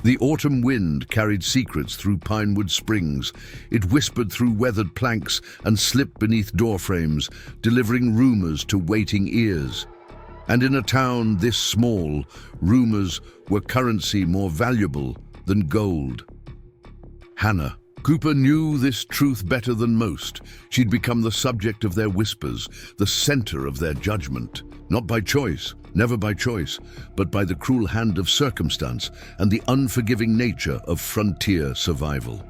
The autumn wind carried secrets through Pinewood Springs. It whispered through weathered planks and slipped beneath doorframes, delivering rumors to waiting ears. And in a town this small, rumors were currency more valuable than gold. Hannah Cooper knew this truth better than most. She'd become the subject of their whispers, the center of their judgment. Not by choice, never by choice, but by the cruel hand of circumstance and the unforgiving nature of frontier survival.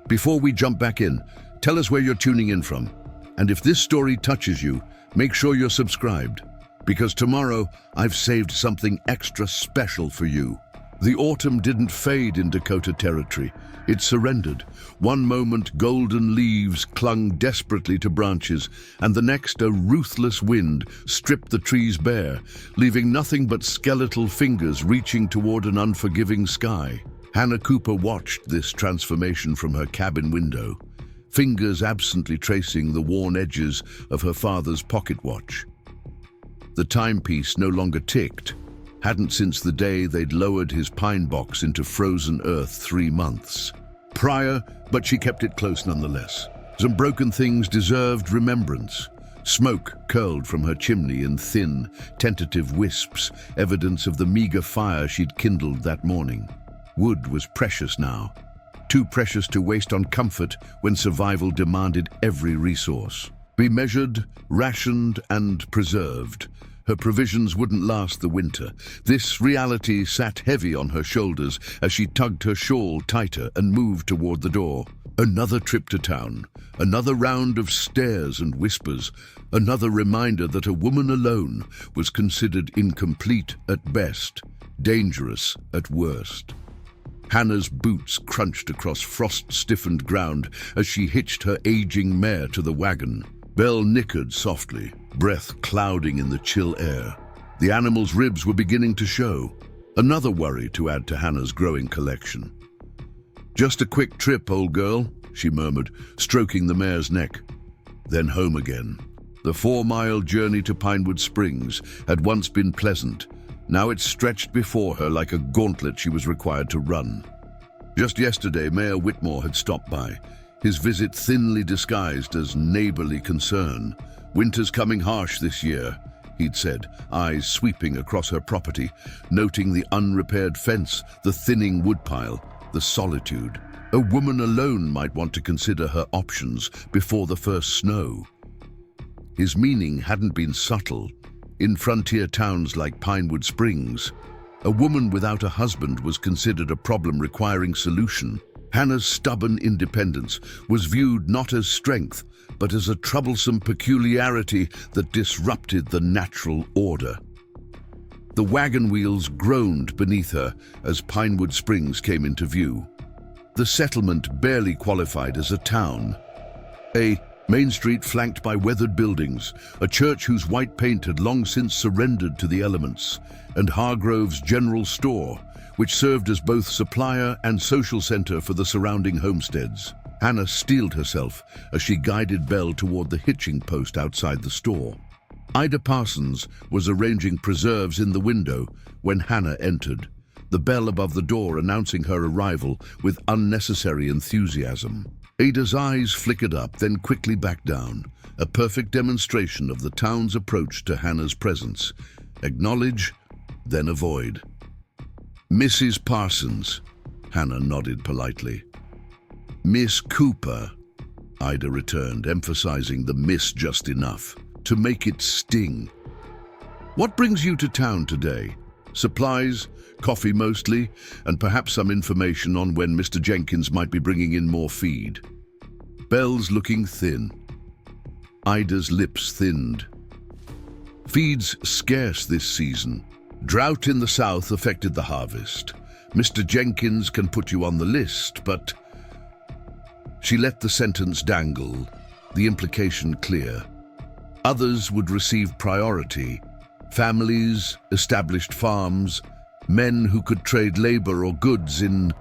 Before we jump back in, tell us where you're tuning in from. And if this story touches you, make sure you're subscribed, because tomorrow I've saved something extra special for you. The autumn didn't fade in Dakota Territory. It surrendered. One moment, golden leaves clung desperately to branches, and the next, a ruthless wind stripped the trees bare, leaving nothing but skeletal fingers reaching toward an unforgiving sky. Hannah Cooper watched this transformation from her cabin window, fingers absently tracing the worn edges of her father's pocket watch. The timepiece no longer ticked. Hadn't since the day they'd lowered his pine box into frozen earth 3 months prior, but she kept it close nonetheless. Some broken things deserved remembrance. Smoke curled from her chimney in thin, tentative wisps, evidence of the meager fire she'd kindled that morning. Wood was precious now, too precious to waste on comfort when survival demanded every resource. Be measured, rationed, and preserved. Her provisions wouldn't last the winter. This reality sat heavy on her shoulders as she tugged her shawl tighter and moved toward the door. Another trip to town, another round of stares and whispers, another reminder that a woman alone was considered incomplete at best, dangerous at worst. Hannah's boots crunched across frost-stiffened ground as she hitched her aging mare to the wagon. Belle nickered softly, breath clouding in the chill air. The animal's ribs were beginning to show, another worry to add to Hannah's growing collection. "Just a quick trip, old girl," she murmured, stroking the mare's neck. Then home again. The 4-mile journey to Pinewood Springs had once been pleasant. Now it stretched before her like a gauntlet she was required to run. Just yesterday, Mayor Whitmore had stopped by, his visit thinly disguised as neighborly concern. "Winter's coming harsh this year," he'd said, eyes sweeping across her property, noting the unrepaired fence, the thinning woodpile, the solitude. A woman alone might want to consider her options before the first snow. His meaning hadn't been subtle. In frontier towns like Pinewood Springs, a woman without a husband was considered a problem requiring solution. Hannah's stubborn independence was viewed not as strength, but as a troublesome peculiarity that disrupted the natural order. The wagon wheels groaned beneath her as Pinewood Springs came into view. The settlement barely qualified as a town. A main street flanked by weathered buildings, a church whose white paint had long since surrendered to the elements, and Hargrove's General Store, which served as both supplier and social center for the surrounding homesteads. Hannah steeled herself as she guided Belle toward the hitching post outside the store. Ida Parsons was arranging preserves in the window when Hannah entered, the bell above the door announcing her arrival with unnecessary enthusiasm. Ada's eyes flickered up, then quickly back down, a perfect demonstration of the town's approach to Hannah's presence. Acknowledge, then avoid. "Mrs. Parsons," Hannah nodded politely. "Miss Cooper," Ida returned, emphasizing the miss just enough to make it sting. "What brings you to town today? Supplies, coffee mostly, and perhaps some information on when Mr. Jenkins might be bringing in more feed." Belle's looking thin. Ida's lips thinned. "Feed's scarce this season. Drought in the south affected the harvest. Mr. Jenkins can put you on the list, but..." She let the sentence dangle, the implication clear. Others would receive priority. Families, established farms, men who could trade labor or goods in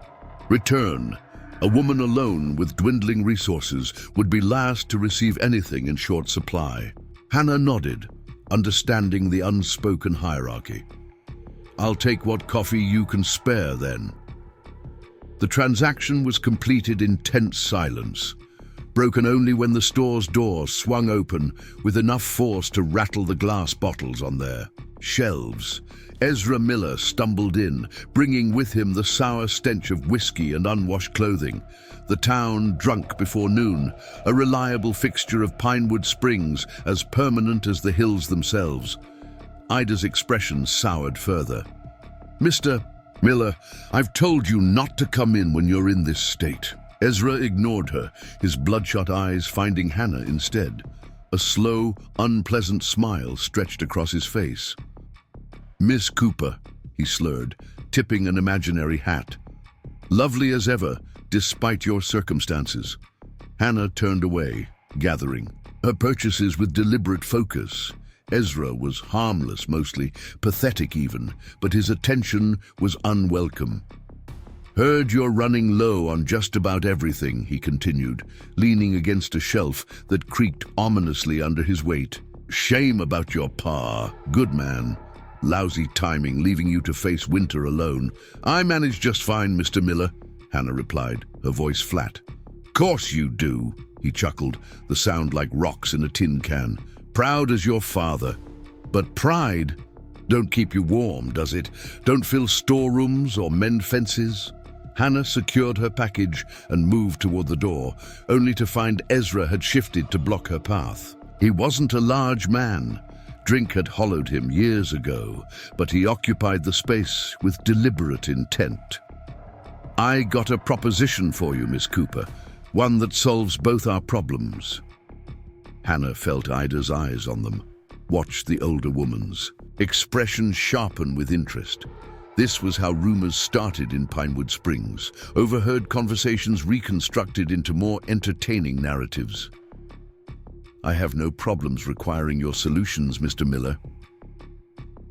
return. A woman alone with dwindling resources would be last to receive anything in short supply. Hannah nodded, understanding the unspoken hierarchy. I'll take what coffee you can spare then. The transaction was completed in tense silence, broken only when the store's door swung open with enough force to rattle the glass bottles on their shelves. Ezra Miller stumbled in, bringing with him the sour stench of whiskey and unwashed clothing. The town drunk before noon, a reliable fixture of Pinewood Springs, as permanent as the hills themselves. Ida's expression soured further. "Mr. Miller, I've told you not to come in when you're in this state." Ezra ignored her, his bloodshot eyes finding Hannah instead. A slow, unpleasant smile stretched across his face. "Miss Cooper," he slurred, tipping an imaginary hat. "Lovely as ever, despite your circumstances." Hannah turned away, gathering her purchases with deliberate focus. Ezra was harmless mostly, pathetic even, but his attention was unwelcome. "Heard you're running low on just about everything," he continued, leaning against a shelf that creaked ominously under his weight. "Shame about your pa. Good man. Lousy timing, leaving you to face winter alone." "I manage just fine, Mr. Miller," Hannah replied, her voice flat. "Course you do," he chuckled, the sound like rocks in a tin can. "Proud as your father. But pride don't keep you warm, does it? Don't fill storerooms or mend fences?" Hannah secured her package and moved toward the door, only to find Ezra had shifted to block her path. He wasn't a large man. Drink had hollowed him years ago, but he occupied the space with deliberate intent. "I got a proposition for you, Miss Cooper, one that solves both our problems." Hannah felt Ida's eyes on them, watched the older woman's expression sharpen with interest. This was how rumors started in Pinewood Springs, overheard conversations reconstructed into more entertaining narratives. "I have no problems requiring your solutions, Mr. Miller."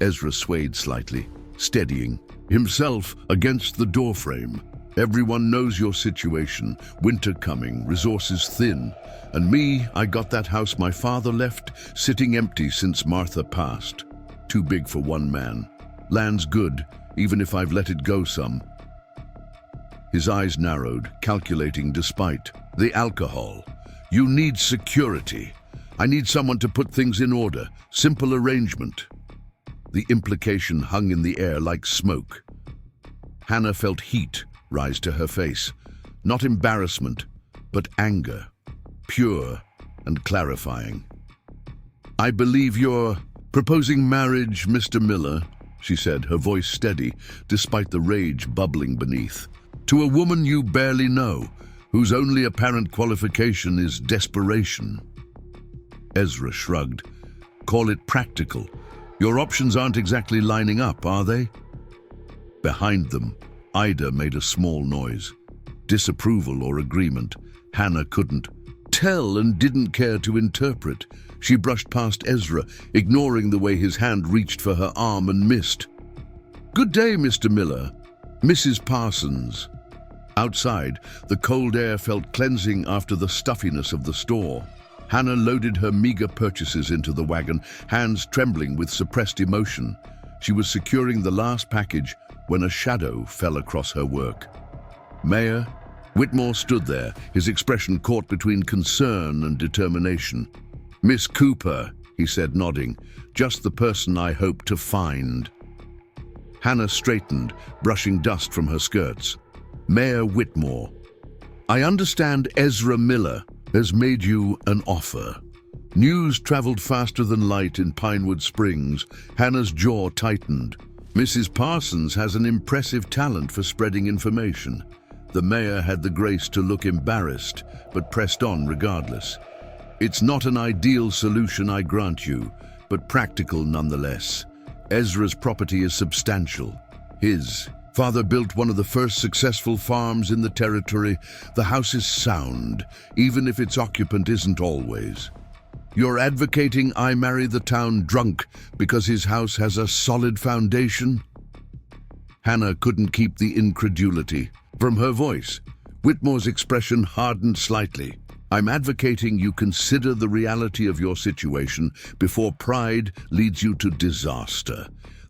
Ezra swayed slightly, steadying himself against the doorframe. "Everyone knows your situation, winter coming, resources thin. And me, I got that house my father left sitting empty since Martha passed. Too big for one man. Land's good, even if I've let it go some." His eyes narrowed, calculating despite the alcohol. "You need security. I need someone to put things in order. Simple arrangement." The implication hung in the air like smoke. Hannah felt heat rise to her face. Not embarrassment, but anger. Pure and clarifying. "I believe you're proposing marriage, Mr. Miller," she said, her voice steady, despite the rage bubbling beneath. "To a woman you barely know, whose only apparent qualification is desperation." Ezra shrugged. "Call it practical. Your options aren't exactly lining up, are they?" Behind them, Ida made a small noise. Disapproval or agreement, Hannah couldn't tell and didn't care to interpret. She brushed past Ezra, ignoring the way his hand reached for her arm and missed. "Good day, Mr. Miller. Mrs. Parsons." Outside, the cold air felt cleansing after the stuffiness of the store. Hannah loaded her meager purchases into the wagon, hands trembling with suppressed emotion. She was securing the last package when a shadow fell across her work. "Mayor?" Whitmore stood there, his expression caught between concern and determination. "Miss Cooper," he said, nodding. "Just the person I hope to find." Hannah straightened, brushing dust from her skirts. "Mayor Whitmore, I understand Ezra Miller has made you an offer." News traveled faster than light in Pinewood Springs. Hannah's jaw tightened. Mrs. Parsons has an impressive talent for spreading information. The mayor had the grace to look embarrassed, but pressed on regardless. "It's not an ideal solution, I grant you, but practical nonetheless. Ezra's property is substantial. His father built one of the first successful farms in the territory. The house is sound, even if its occupant isn't always. You're advocating I marry the town drunk because his house has a solid foundation?" Hannah couldn't keep the incredulity from her voice. Whitmore's expression hardened slightly. "I'm advocating you consider the reality of your situation before pride leads you to disaster.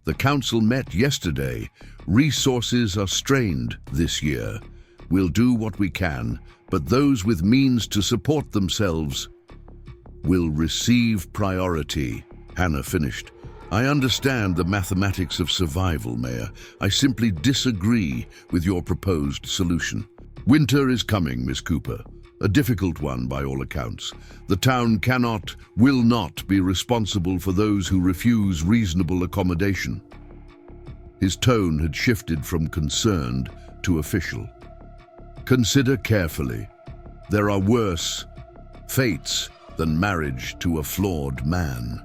The council met yesterday. Resources are strained this year. We'll do what we can, but those with means to support themselves will receive priority." Hannah finished. "I understand the mathematics of survival, Mayor. I simply disagree with your proposed solution. Winter is coming, Miss Cooper. A difficult one by all accounts. The town will not be responsible for those who refuse reasonable accommodation." His tone had shifted from concerned to official. "Consider carefully. There are worse fates than marriage to a flawed man."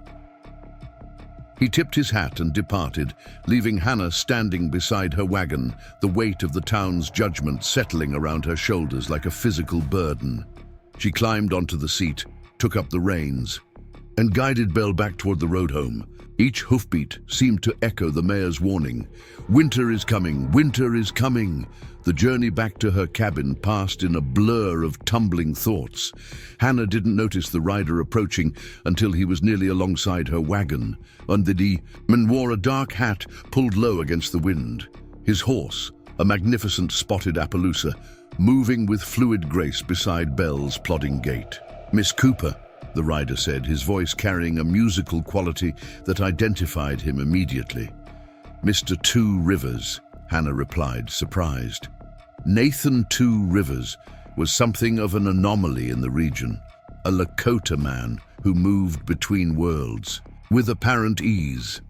He tipped his hat and departed, leaving Hannah standing beside her wagon, the weight of the town's judgment settling around her shoulders like a physical burden. She climbed onto the seat, took up the reins, and guided Belle back toward the road home. Each hoofbeat seemed to echo the mayor's warning. Winter is coming, winter is coming. The journey back to her cabin passed in a blur of tumbling thoughts. Hannah didn't notice the rider approaching until he was nearly alongside her wagon, and the man wore a dark hat pulled low against the wind. His horse, a magnificent spotted Appaloosa, moving with fluid grace beside Belle's plodding gait. "Miss Cooper," the rider said, his voice carrying a musical quality that identified him immediately. "Mr. Two Rivers," Hannah replied, surprised. Nathan Two Rivers was something of an anomaly in the region, a Lakota man who moved between worlds with apparent ease.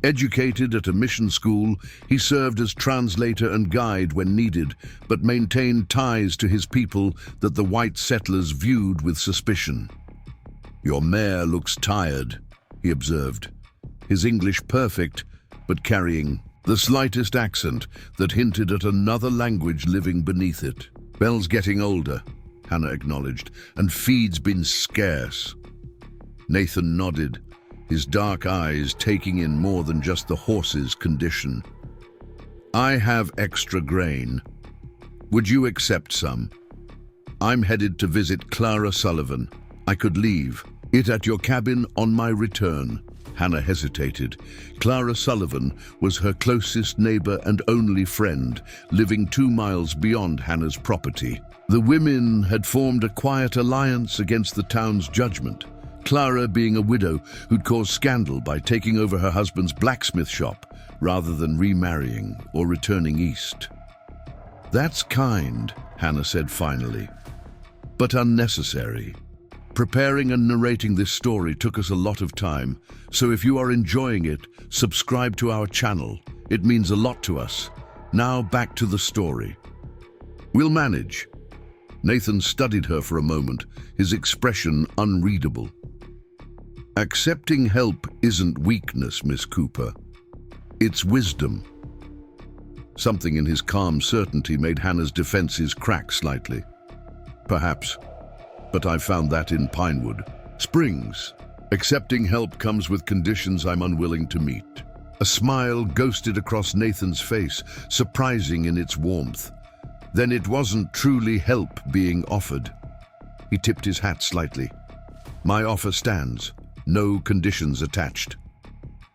Educated at a mission school, he served as translator and guide when needed, but maintained ties to his people that the white settlers viewed with suspicion. "Your mare looks tired," he observed, his English perfect, but carrying the slightest accent that hinted at another language living beneath it. "Belle's getting older," Hannah acknowledged, "and feed's been scarce." Nathan nodded, his dark eyes taking in more than just the horse's condition. "I have extra grain. Would you accept some? I'm headed to visit Clara Sullivan. I could leave it at your cabin on my return." Hannah hesitated. Clara Sullivan was her closest neighbor and only friend, living 2 miles beyond Hannah's property. The women had formed a quiet alliance against the town's judgment, Clara being a widow who'd caused scandal by taking over her husband's blacksmith shop rather than remarrying or returning east. "That's kind," Hannah said finally, "but unnecessary. Preparing and narrating this story took us a lot of time, so if you are enjoying it, subscribe to our channel. It means a lot to us. Now back to the story." "We'll manage." Nathan studied her for a moment, his expression unreadable. "Accepting help isn't weakness, Miss Cooper. It's wisdom." Something in his calm certainty made Hannah's defenses crack slightly. "Perhaps. But I found that in Pinewood Springs. Accepting help comes with conditions I'm unwilling to meet." A smile ghosted across Nathan's face, surprising in its warmth. Then it wasn't truly help being offered. He tipped his hat slightly. "My offer stands. No conditions attached."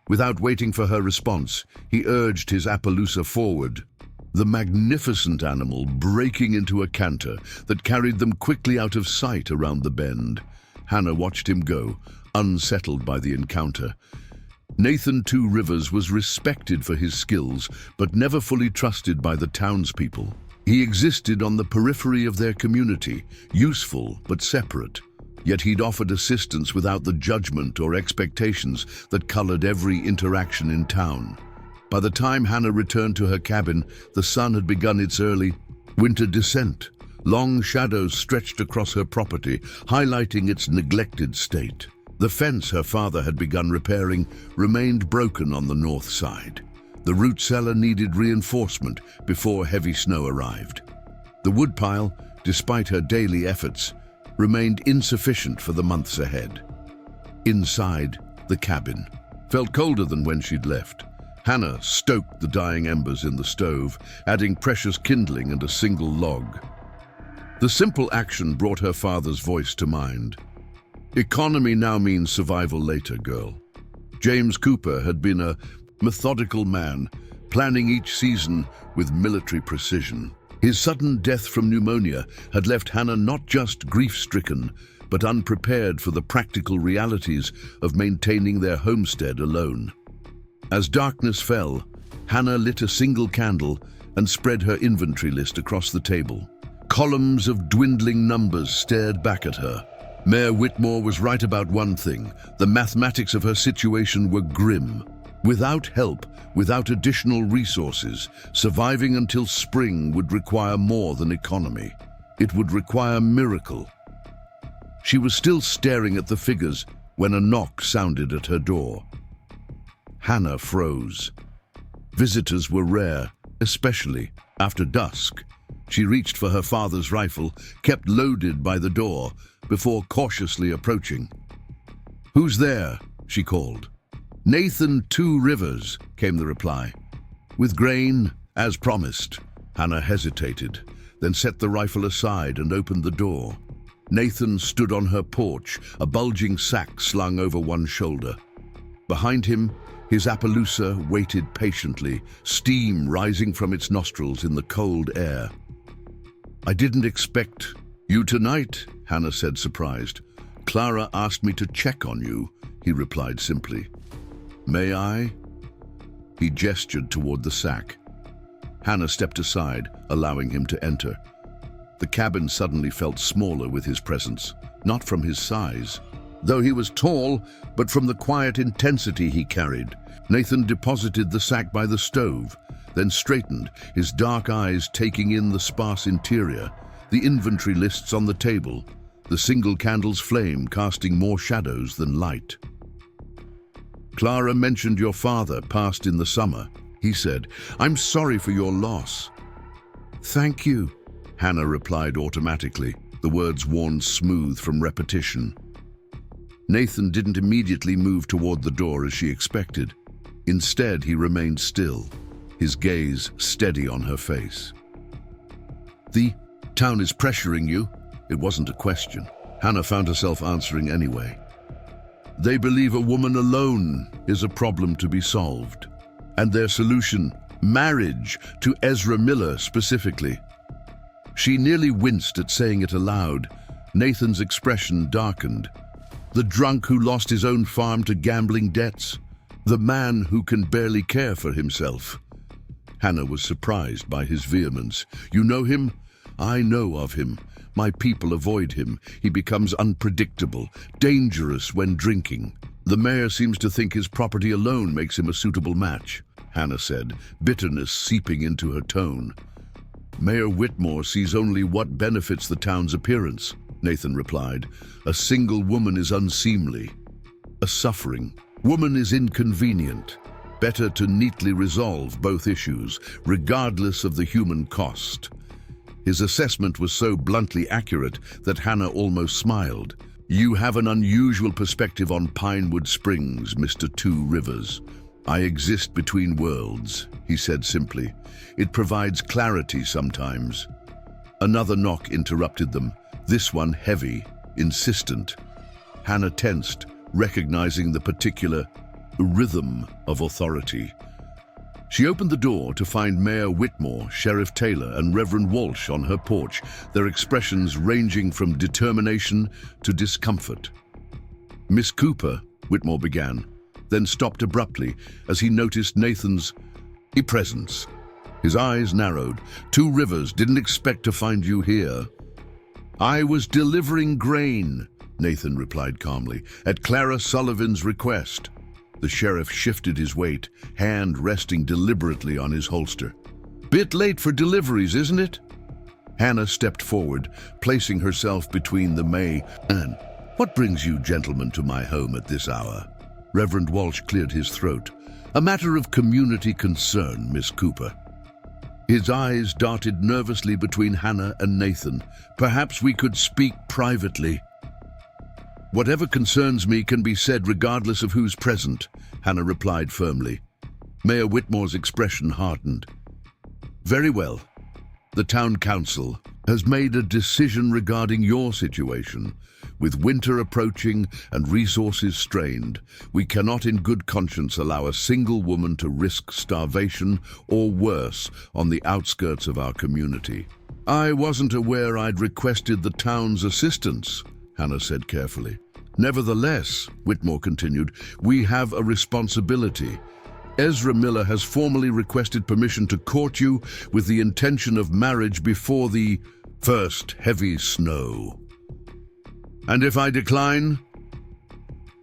Without waiting for her response, he urged his Appaloosa forward, the magnificent animal breaking into a canter that carried them quickly out of sight around the bend. Hannah watched him go, unsettled by the encounter. Nathan Two Rivers was respected for his skills, but never fully trusted by the townspeople. He existed on the periphery of their community, useful but separate. Yet he'd offered assistance without the judgment or expectations that colored every interaction in town. By the time Hannah returned to her cabin, the sun had begun its early winter descent. Long shadows stretched across her property, highlighting its neglected state. The fence her father had begun repairing remained broken on the north side. The root cellar needed reinforcement before heavy snow arrived. The woodpile, despite her daily efforts, remained insufficient for the months ahead. Inside, the cabin felt colder than when she'd left. Hannah stoked the dying embers in the stove, adding precious kindling and a single log. The simple action brought her father's voice to mind. "Economy now means survival later, girl." James Cooper had been a methodical man, planning each season with military precision. His sudden death from pneumonia had left Hannah not just grief-stricken, but unprepared for the practical realities of maintaining their homestead alone. As darkness fell, Hannah lit a single candle and spread her inventory list across the table. Columns of dwindling numbers stared back at her. Mayor Whitmore was right about one thing: the mathematics of her situation were grim. Without help, without additional resources, surviving until spring would require more than economy. It would require miracle. She was still staring at the figures when a knock sounded at her door. Hannah froze. Visitors were rare, especially after dusk. She reached for her father's rifle, kept loaded by the door, before cautiously approaching. "Who's there?" she called. "Nathan 2 Rivers," came the reply. "With grain, as promised." Hannah hesitated, then set the rifle aside and opened the door. Nathan stood on her porch, a bulging sack slung over one shoulder. Behind him, his Appaloosa waited patiently, steam rising from its nostrils in the cold air. "I didn't expect you tonight," Hannah said, surprised. "Clara asked me to check on you," he replied simply. "May I?" He gestured toward the sack. Hannah stepped aside, allowing him to enter. The cabin suddenly felt smaller with his presence, not from his size, though he was tall, but from the quiet intensity he carried. Nathan deposited the sack by the stove, then straightened, his dark eyes taking in the sparse interior, the inventory lists on the table, the single candle's flame casting more shadows than light. "Clara mentioned your father passed in the summer," he said. "I'm sorry for your loss." "Thank you," Hannah replied automatically, the words worn smooth from repetition. Nathan didn't immediately move toward the door as she expected. Instead, he remained still, his gaze steady on her face. "The town is pressuring you?" It wasn't a question. Hannah found herself answering anyway. "They believe a woman alone is a problem to be solved. And their solution, marriage to Ezra Miller specifically." She nearly winced at saying it aloud. Nathan's expression darkened. The drunk who lost his own farm to gambling debts? The man who can barely care for himself? Hannah was surprised by his vehemence. "You know him?" "I know of him. My people avoid him. He becomes unpredictable, dangerous when drinking. The mayor seems to think his property alone makes him a suitable match," Hannah said, bitterness seeping into her tone. "Mayor Whitmore sees only what benefits the town's appearance," Nathan replied. "A single woman is unseemly. A suffering woman is inconvenient. Better to neatly resolve both issues, regardless of the human cost." His assessment was so bluntly accurate that Hannah almost smiled. "You have an unusual perspective on Pinewood Springs, Mr. 2 Rivers. I exist between worlds," he said simply. "It provides clarity sometimes." Another knock interrupted them, this one heavy, insistent. Hannah tensed, recognizing the particular rhythm of authority. She opened the door to find Mayor Whitmore, Sheriff Taylor, and Reverend Walsh on her porch, their expressions ranging from determination to discomfort. "Miss Cooper," Whitmore began, then stopped abruptly as he noticed Nathan's presence. His eyes narrowed. "2 Rivers, didn't expect to find you here." "I was delivering grain," Nathan replied calmly, "at Clara Sullivan's request." The sheriff shifted his weight, hand resting deliberately on his holster. "Bit late for deliveries, isn't it?" Hannah stepped forward, placing herself between the May and "What brings you gentlemen to my home at this hour?" Reverend Walsh cleared his throat. "A matter of community concern, Miss Cooper." His eyes darted nervously between Hannah and Nathan. "Perhaps we could speak privately." "Whatever concerns me can be said regardless of who's present," Hannah replied firmly. Mayor Whitmore's expression hardened. "Very well. The town council, has made a decision regarding your situation. With winter approaching and resources strained, we cannot in good conscience allow a single woman to risk starvation or worse on the outskirts of our community. I wasn't aware I'd requested the town's assistance, Hannah said carefully. Nevertheless, Whitmore continued, we have a responsibility. Ezra Miller has formally requested permission to court you with the intention of marriage before the first heavy snow. And if I decline?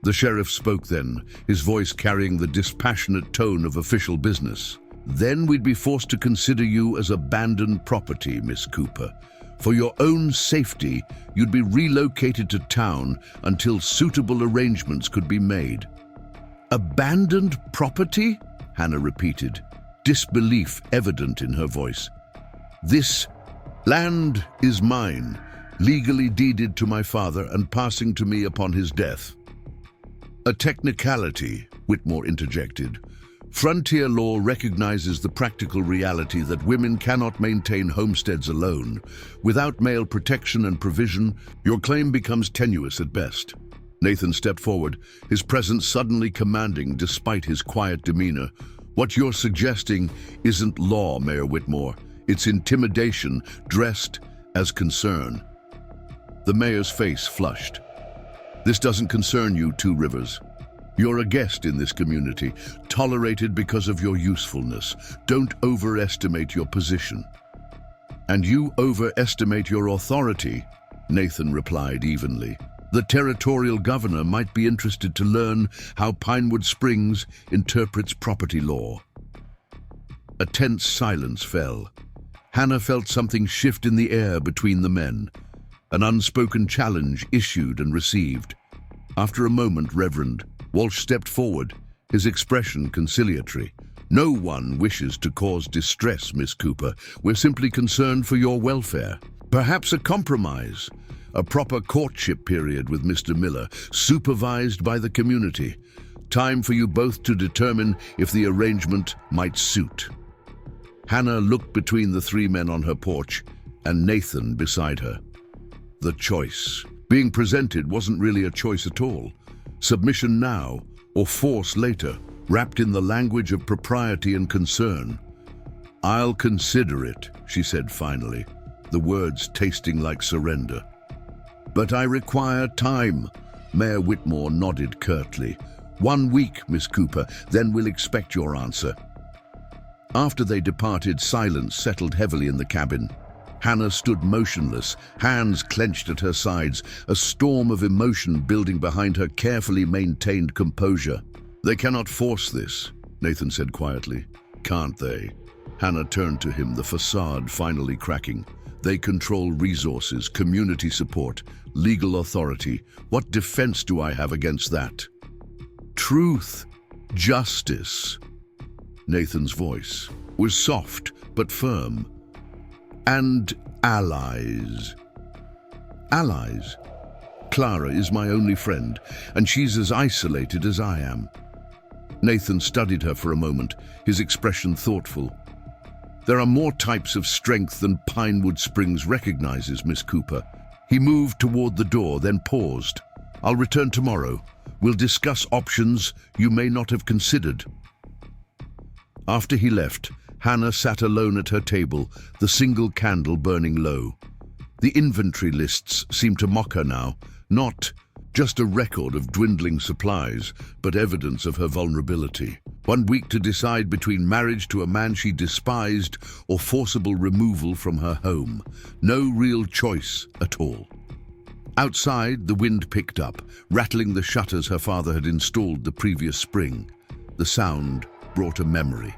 The sheriff spoke then, his voice carrying the dispassionate tone of official business. Then we'd be forced to consider you as abandoned property, Miss Cooper. For your own safety, you'd be relocated to town until suitable arrangements could be made. Abandoned property? Hannah repeated, disbelief evident in her voice. This land is mine, legally deeded to my father and passing to me upon his death. A technicality, Whitmore interjected. Frontier law recognizes the practical reality that women cannot maintain homesteads alone. Without male protection and provision, your claim becomes tenuous at best. Nathan stepped forward, his presence suddenly commanding despite his quiet demeanor. What you're suggesting isn't law, Mayor Whitmore. It's intimidation dressed as concern. The mayor's face flushed. This doesn't concern you, Two Rivers. You're a guest in this community, tolerated because of your usefulness. Don't overestimate your position. And you overestimate your authority, Nathan replied evenly. The territorial governor might be interested to learn how Pinewood Springs interprets property law. A tense silence fell. Hannah felt something shift in the air between the men. An unspoken challenge issued and received. After a moment, Reverend Walsh stepped forward, his expression conciliatory. No one wishes to cause distress, Miss Cooper. We're simply concerned for your welfare. Perhaps a compromise, a proper courtship period with Mr. Miller, supervised by the community. Time for you both to determine if the arrangement might suit. Hannah looked between the three men on her porch and Nathan beside her. The choice being presented wasn't really a choice at all. Submission now or force later, wrapped in the language of propriety and concern. I'll consider it, she said finally, the words tasting like surrender. But I require time, Mayor Whitmore nodded curtly. 1 week, Miss Cooper, then we'll expect your answer. After they departed, silence settled heavily in the cabin. Hannah stood motionless, hands clenched at her sides, a storm of emotion building behind her carefully maintained composure. They cannot force this, Nathan said quietly. Can't they? Hannah turned to him, the facade finally cracking. They control resources, community support, legal authority. What defense do I have against that? Truth, justice. Nathan's voice was soft but firm. And allies. Allies? Clara is my only friend, and she's as isolated as I am. Nathan studied her for a moment, his expression thoughtful. There are more types of strength than Pinewood Springs recognizes, Miss Cooper. He moved toward the door, then paused. I'll return tomorrow. We'll discuss options you may not have considered. After he left, Hannah sat alone at her table, the single candle burning low. The inventory lists seemed to mock her now, not just a record of dwindling supplies, but evidence of her vulnerability. 1 week to decide between marriage to a man she despised or forcible removal from her home. No real choice at all. Outside, the wind picked up, rattling the shutters her father had installed the previous spring. The sound brought a memory.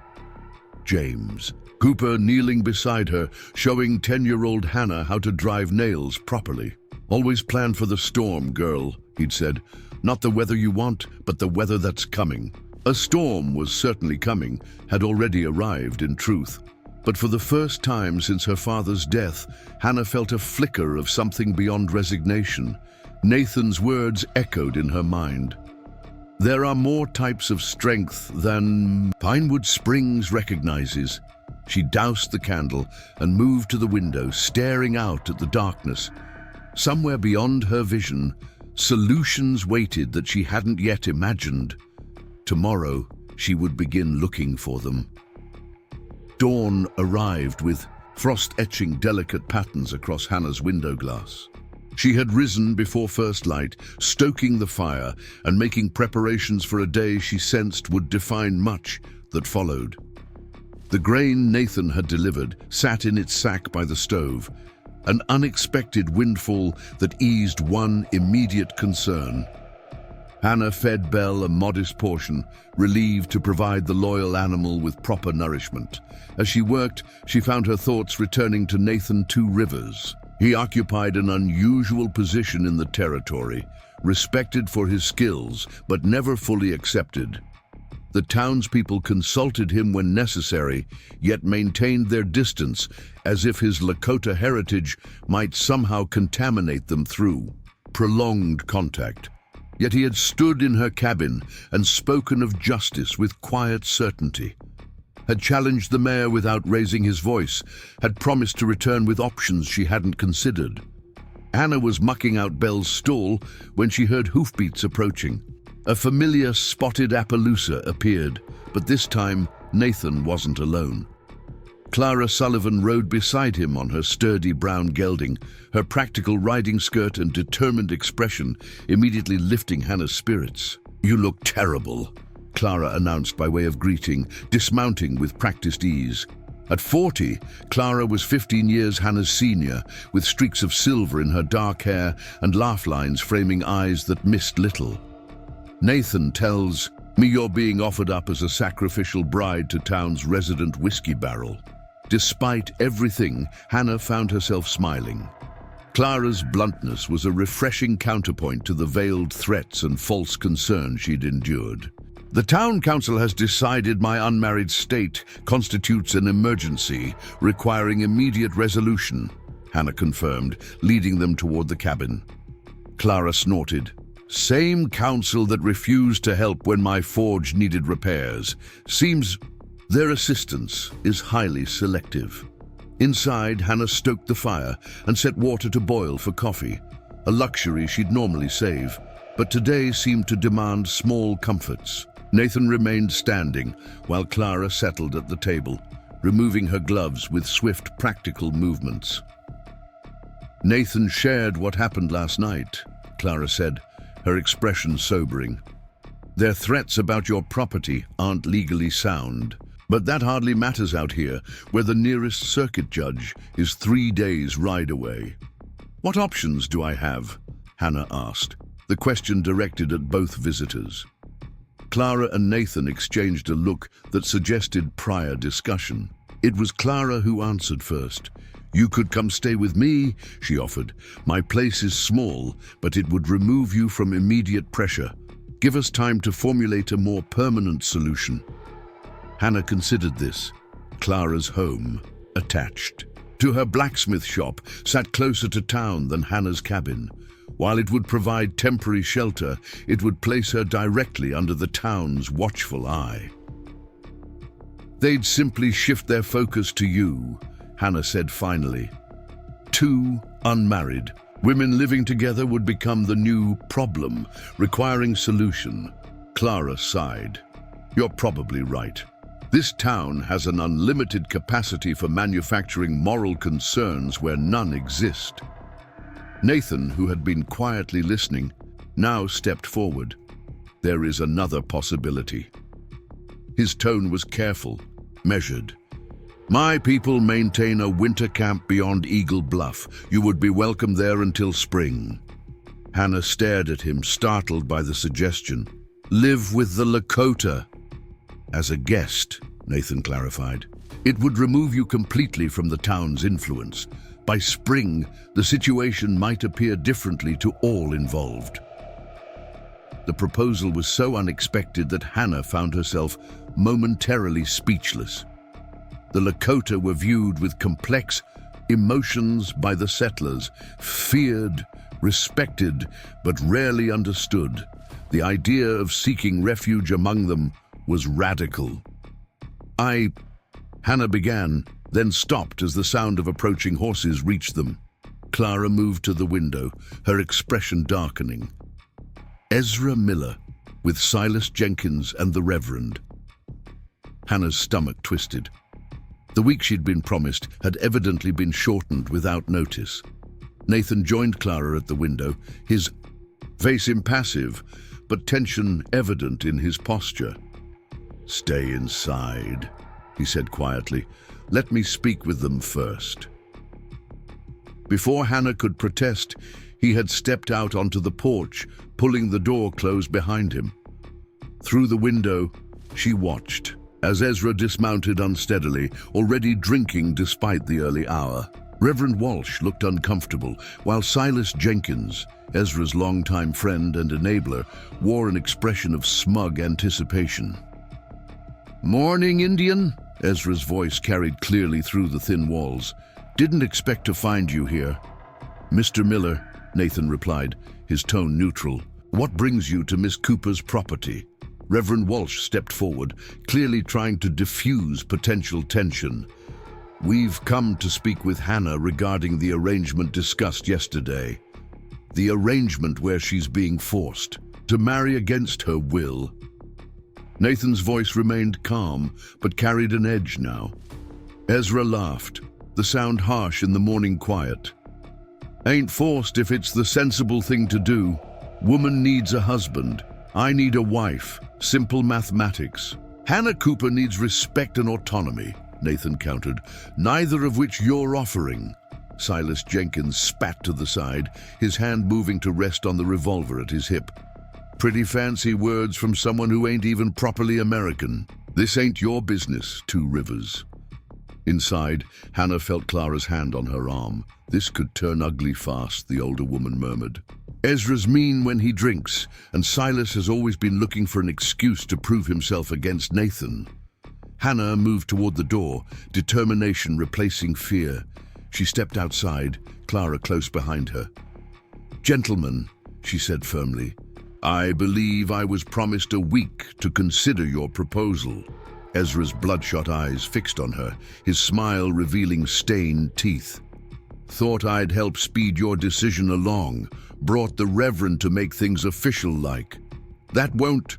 James. Cooper kneeling beside her, showing 10-year-old Hannah how to drive nails properly. Always plan for the storm, girl, he'd said. Not the weather you want, but the weather that's coming. A storm was certainly coming, had already arrived in truth. But for the first time since her father's death, Hannah felt a flicker of something beyond resignation. Nathan's words echoed in her mind. There are more types of strength than Pinewood Springs recognizes. She doused the candle and moved to the window, staring out at the darkness. Somewhere beyond her vision, solutions waited that she hadn't yet imagined. Tomorrow, she would begin looking for them. Dawn arrived with frost etching delicate patterns across Hannah's window glass. She had risen before first light, stoking the fire and making preparations for a day she sensed would define much that followed. The grain Nathan had delivered sat in its sack by the stove, an unexpected windfall that eased one immediate concern. Hannah fed Belle a modest portion, relieved to provide the loyal animal with proper nourishment. As she worked, she found her thoughts returning to Nathan Two Rivers. He occupied an unusual position in the territory, respected for his skills, but never fully accepted. The townspeople consulted him when necessary, yet maintained their distance, as if his Lakota heritage might somehow contaminate them through prolonged contact. Yet he had stood in her cabin and spoken of justice with quiet certainty, had challenged the mayor without raising his voice, had promised to return with options she hadn't considered. Hannah was mucking out Belle's stall when she heard hoofbeats approaching. A familiar spotted Appaloosa appeared, but this time Nathan wasn't alone. Clara Sullivan rode beside him on her sturdy brown gelding, her practical riding skirt and determined expression immediately lifting Hannah's spirits. "You look terrible," Clara announced by way of greeting, dismounting with practiced ease. At 40, Clara was 15 years Hannah's senior, with streaks of silver in her dark hair and laugh lines framing eyes that missed little. "Nathan tells me you're being offered up as a sacrificial bride to town's resident whiskey barrel." Despite everything, Hannah found herself smiling. Clara's bluntness was a refreshing counterpoint to the veiled threats and false concern she'd endured. "The town council has decided my unmarried state constitutes an emergency requiring immediate resolution," Hannah confirmed, leading them toward the cabin. Clara snorted. "Same council that refused to help when my forge needed repairs. Seems their assistance is highly selective." Inside, Hannah stoked the fire and set water to boil for coffee, a luxury she'd normally save, but today seemed to demand small comforts. Nathan remained standing while Clara settled at the table, removing her gloves with swift, practical movements. "Nathan shared what happened last night," Clara said, her expression sobering. "Their threats about your property aren't legally sound. But that hardly matters out here, where the nearest circuit judge is 3 days' ride away." "What options do I have?" Hannah asked, the question directed at both visitors. Clara and Nathan exchanged a look that suggested prior discussion. It was Clara who answered first. "You could come stay with me," she offered. "My place is small, but it would remove you from immediate pressure. Give us time to formulate a more permanent solution." Hannah considered this. Clara's home, attached to her blacksmith shop, sat closer to town than Hannah's cabin. While it would provide temporary shelter, it would place her directly under the town's watchful eye. "They'd simply shift their focus to you," Hannah said finally. "Two unmarried women living together would become the new problem, requiring solution." Clara sighed. "You're probably right. This town has an unlimited capacity for manufacturing moral concerns where none exist." Nathan, who had been quietly listening, now stepped forward. "There is another possibility." His tone was careful, measured. "My people maintain a winter camp beyond Eagle Bluff. You would be welcome there until spring." Hannah stared at him, startled by the suggestion. "Live with the Lakota." "As a guest," Nathan clarified. "It would remove you completely from the town's influence. By spring, the situation might appear differently to all involved." The proposal was so unexpected that Hannah found herself momentarily speechless. The Lakota were viewed with complex emotions by the settlers, feared, respected, but rarely understood. The idea of seeking refuge among them was radical. Hannah began, then stopped as the sound of approaching horses reached them. Clara moved to the window, her expression darkening. Ezra Miller, with Silas Jenkins and the Reverend. Hannah's stomach twisted. The week she'd been promised had evidently been shortened without notice. Nathan joined Clara at the window, his face impassive, but tension evident in his posture. "Stay inside," he said quietly. "Let me speak with them first." Before Hannah could protest, he had stepped out onto the porch, pulling the door closed behind him. Through the window, she watched, as Ezra dismounted unsteadily, already drinking despite the early hour. Reverend Walsh looked uncomfortable, while Silas Jenkins, Ezra's longtime friend and enabler, wore an expression of smug anticipation. "Morning, Indian," Ezra's voice carried clearly through the thin walls. "Didn't expect to find you here." "Mr. Miller," Nathan replied, his tone neutral. "What brings you to Miss Cooper's property?" Reverend Walsh stepped forward, clearly trying to diffuse potential tension. "We've come to speak with Hannah regarding the arrangement discussed yesterday. The arrangement where she's being forced to marry against her will." Nathan's voice remained calm, but carried an edge now. Ezra laughed, the sound harsh in the morning quiet. "Ain't forced if it's the sensible thing to do. Woman needs a husband. I need a wife. Simple mathematics. Hannah Cooper needs respect and autonomy," Nathan countered, "neither of which you're offering." Silas Jenkins spat to the side, his hand moving to rest on the revolver at his hip. "Pretty fancy words from someone who ain't even properly American. This ain't your business, Two Rivers." Inside, Hannah felt Clara's hand on her arm. "This could turn ugly fast," the older woman murmured. "Ezra's mean when he drinks, and Silas has always been looking for an excuse to prove himself against Nathan." Hannah moved toward the door, determination replacing fear. She stepped outside, Clara close behind her. "Gentlemen," she said firmly, "I believe I was promised a week to consider your proposal." Ezra's bloodshot eyes fixed on her, his smile revealing stained teeth. "Thought I'd help speed your decision along, brought the Reverend to make things official-like." "That won't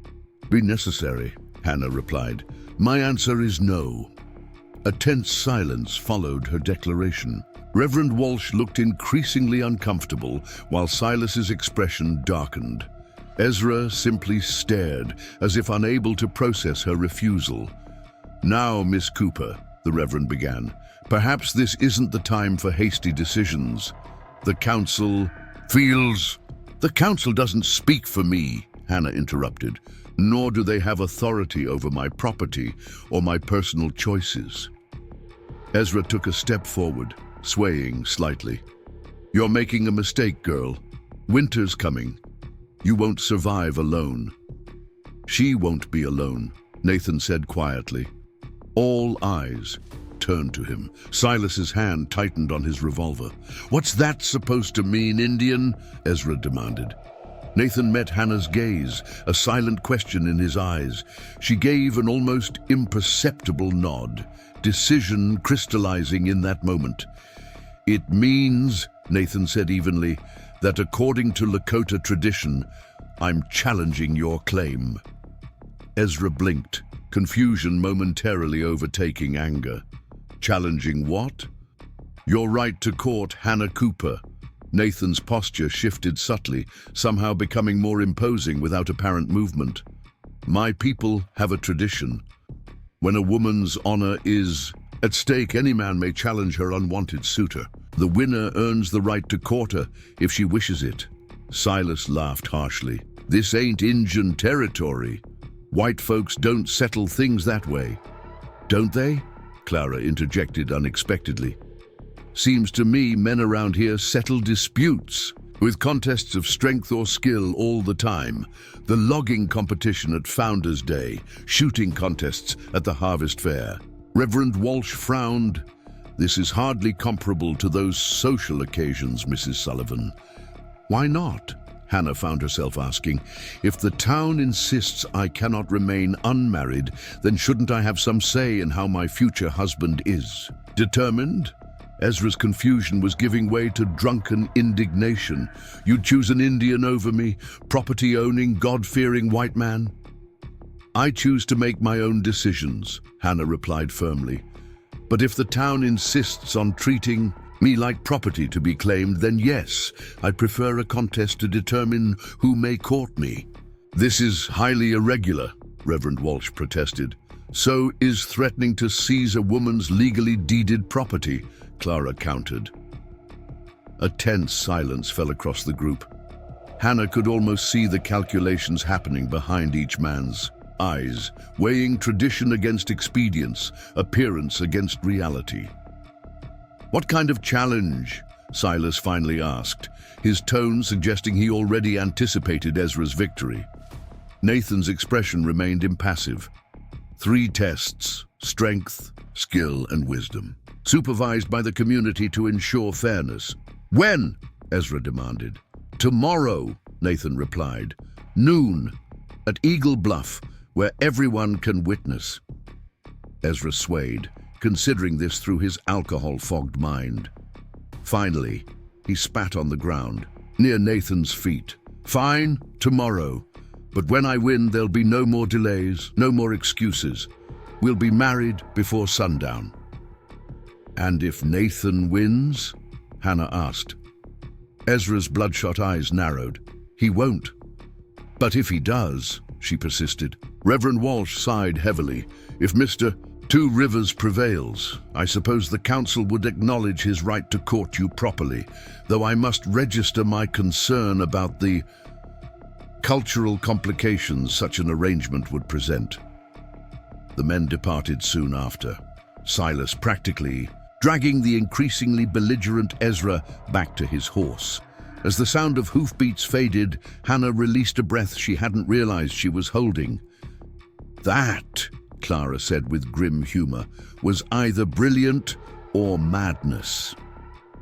be necessary," Hannah replied. "My answer is no." A tense silence followed her declaration. Reverend Walsh looked increasingly uncomfortable, while Silas's expression darkened. Ezra simply stared, as if unable to process her refusal. "Now, Miss Cooper," the Reverend began, "perhaps this isn't the time for hasty decisions. The Council feels—" "The Council doesn't speak for me," Hannah interrupted, "nor do they have authority over my property or my personal choices." Ezra took a step forward, swaying slightly. "You're making a mistake, girl. Winter's coming. You won't survive alone." "She won't be alone," Nathan said quietly. All eyes turned to him. Silas's hand tightened on his revolver. "What's that supposed to mean, Indian?" Ezra demanded. Nathan met Hannah's gaze, a silent question in his eyes. She gave an almost imperceptible nod, decision crystallizing in that moment. "It means," Nathan said evenly, "that according to Lakota tradition, I'm challenging your claim." Ezra blinked, confusion momentarily overtaking anger. "Challenging what?" "Your right to court Hannah Cooper." Nathan's posture shifted subtly, somehow becoming more imposing without apparent movement. "My people have a tradition. When a woman's honor is at stake, any man may challenge her unwanted suitor. The winner earns the right to court her if she wishes it." Silas laughed harshly. "This ain't Injun territory. White folks don't settle things that way." "Don't they?" Clara interjected unexpectedly. "Seems to me men around here settle disputes, with contests of strength or skill all the time. The logging competition at Founders' Day, shooting contests at the Harvest Fair." Reverend Walsh frowned. "This is hardly comparable to those social occasions, Mrs. Sullivan." "Why not?" Hannah found herself asking. If the town insists I cannot remain unmarried, then shouldn't I have some say in how my future husband is? Determined? Ezra's confusion was giving way to drunken indignation. You'd choose an Indian over me, property-owning, God-fearing white man? I choose to make my own decisions, Hannah replied firmly. But if the town insists on treating me like property to be claimed, then yes, I'd prefer a contest to determine who may court me. This is highly irregular, Reverend Walsh protested. So is threatening to seize a woman's legally deeded property, Clara countered. A tense silence fell across the group. Hannah could almost see the calculations happening behind each man's eyes, weighing tradition against expedience, appearance against reality. What kind of challenge? Silas finally asked, his tone suggesting he already anticipated Ezra's victory. Nathan's expression remained impassive. 3 tests: strength, skill, and wisdom, supervised by the community to ensure fairness. When? Ezra demanded. Tomorrow, Nathan replied. Noon, at Eagle Bluff, where everyone can witness. Ezra swayed, considering this through his alcohol-fogged mind. Finally, he spat on the ground, near Nathan's feet. Fine, tomorrow. But when I win, there'll be no more delays, no more excuses. We'll be married before sundown. And if Nathan wins? Hannah asked. Ezra's bloodshot eyes narrowed. He won't. But if he does, she persisted. Reverend Walsh sighed heavily. If Mr. Two Rivers prevails, I suppose the council would acknowledge his right to court you properly, though I must register my concern about the cultural complications such an arrangement would present. The men departed soon after, Silas practically dragging the increasingly belligerent Ezra back to his horse. As the sound of hoofbeats faded, Hannah released a breath she hadn't realized she was holding. That, Clara said with grim humor, was either brilliant or madness.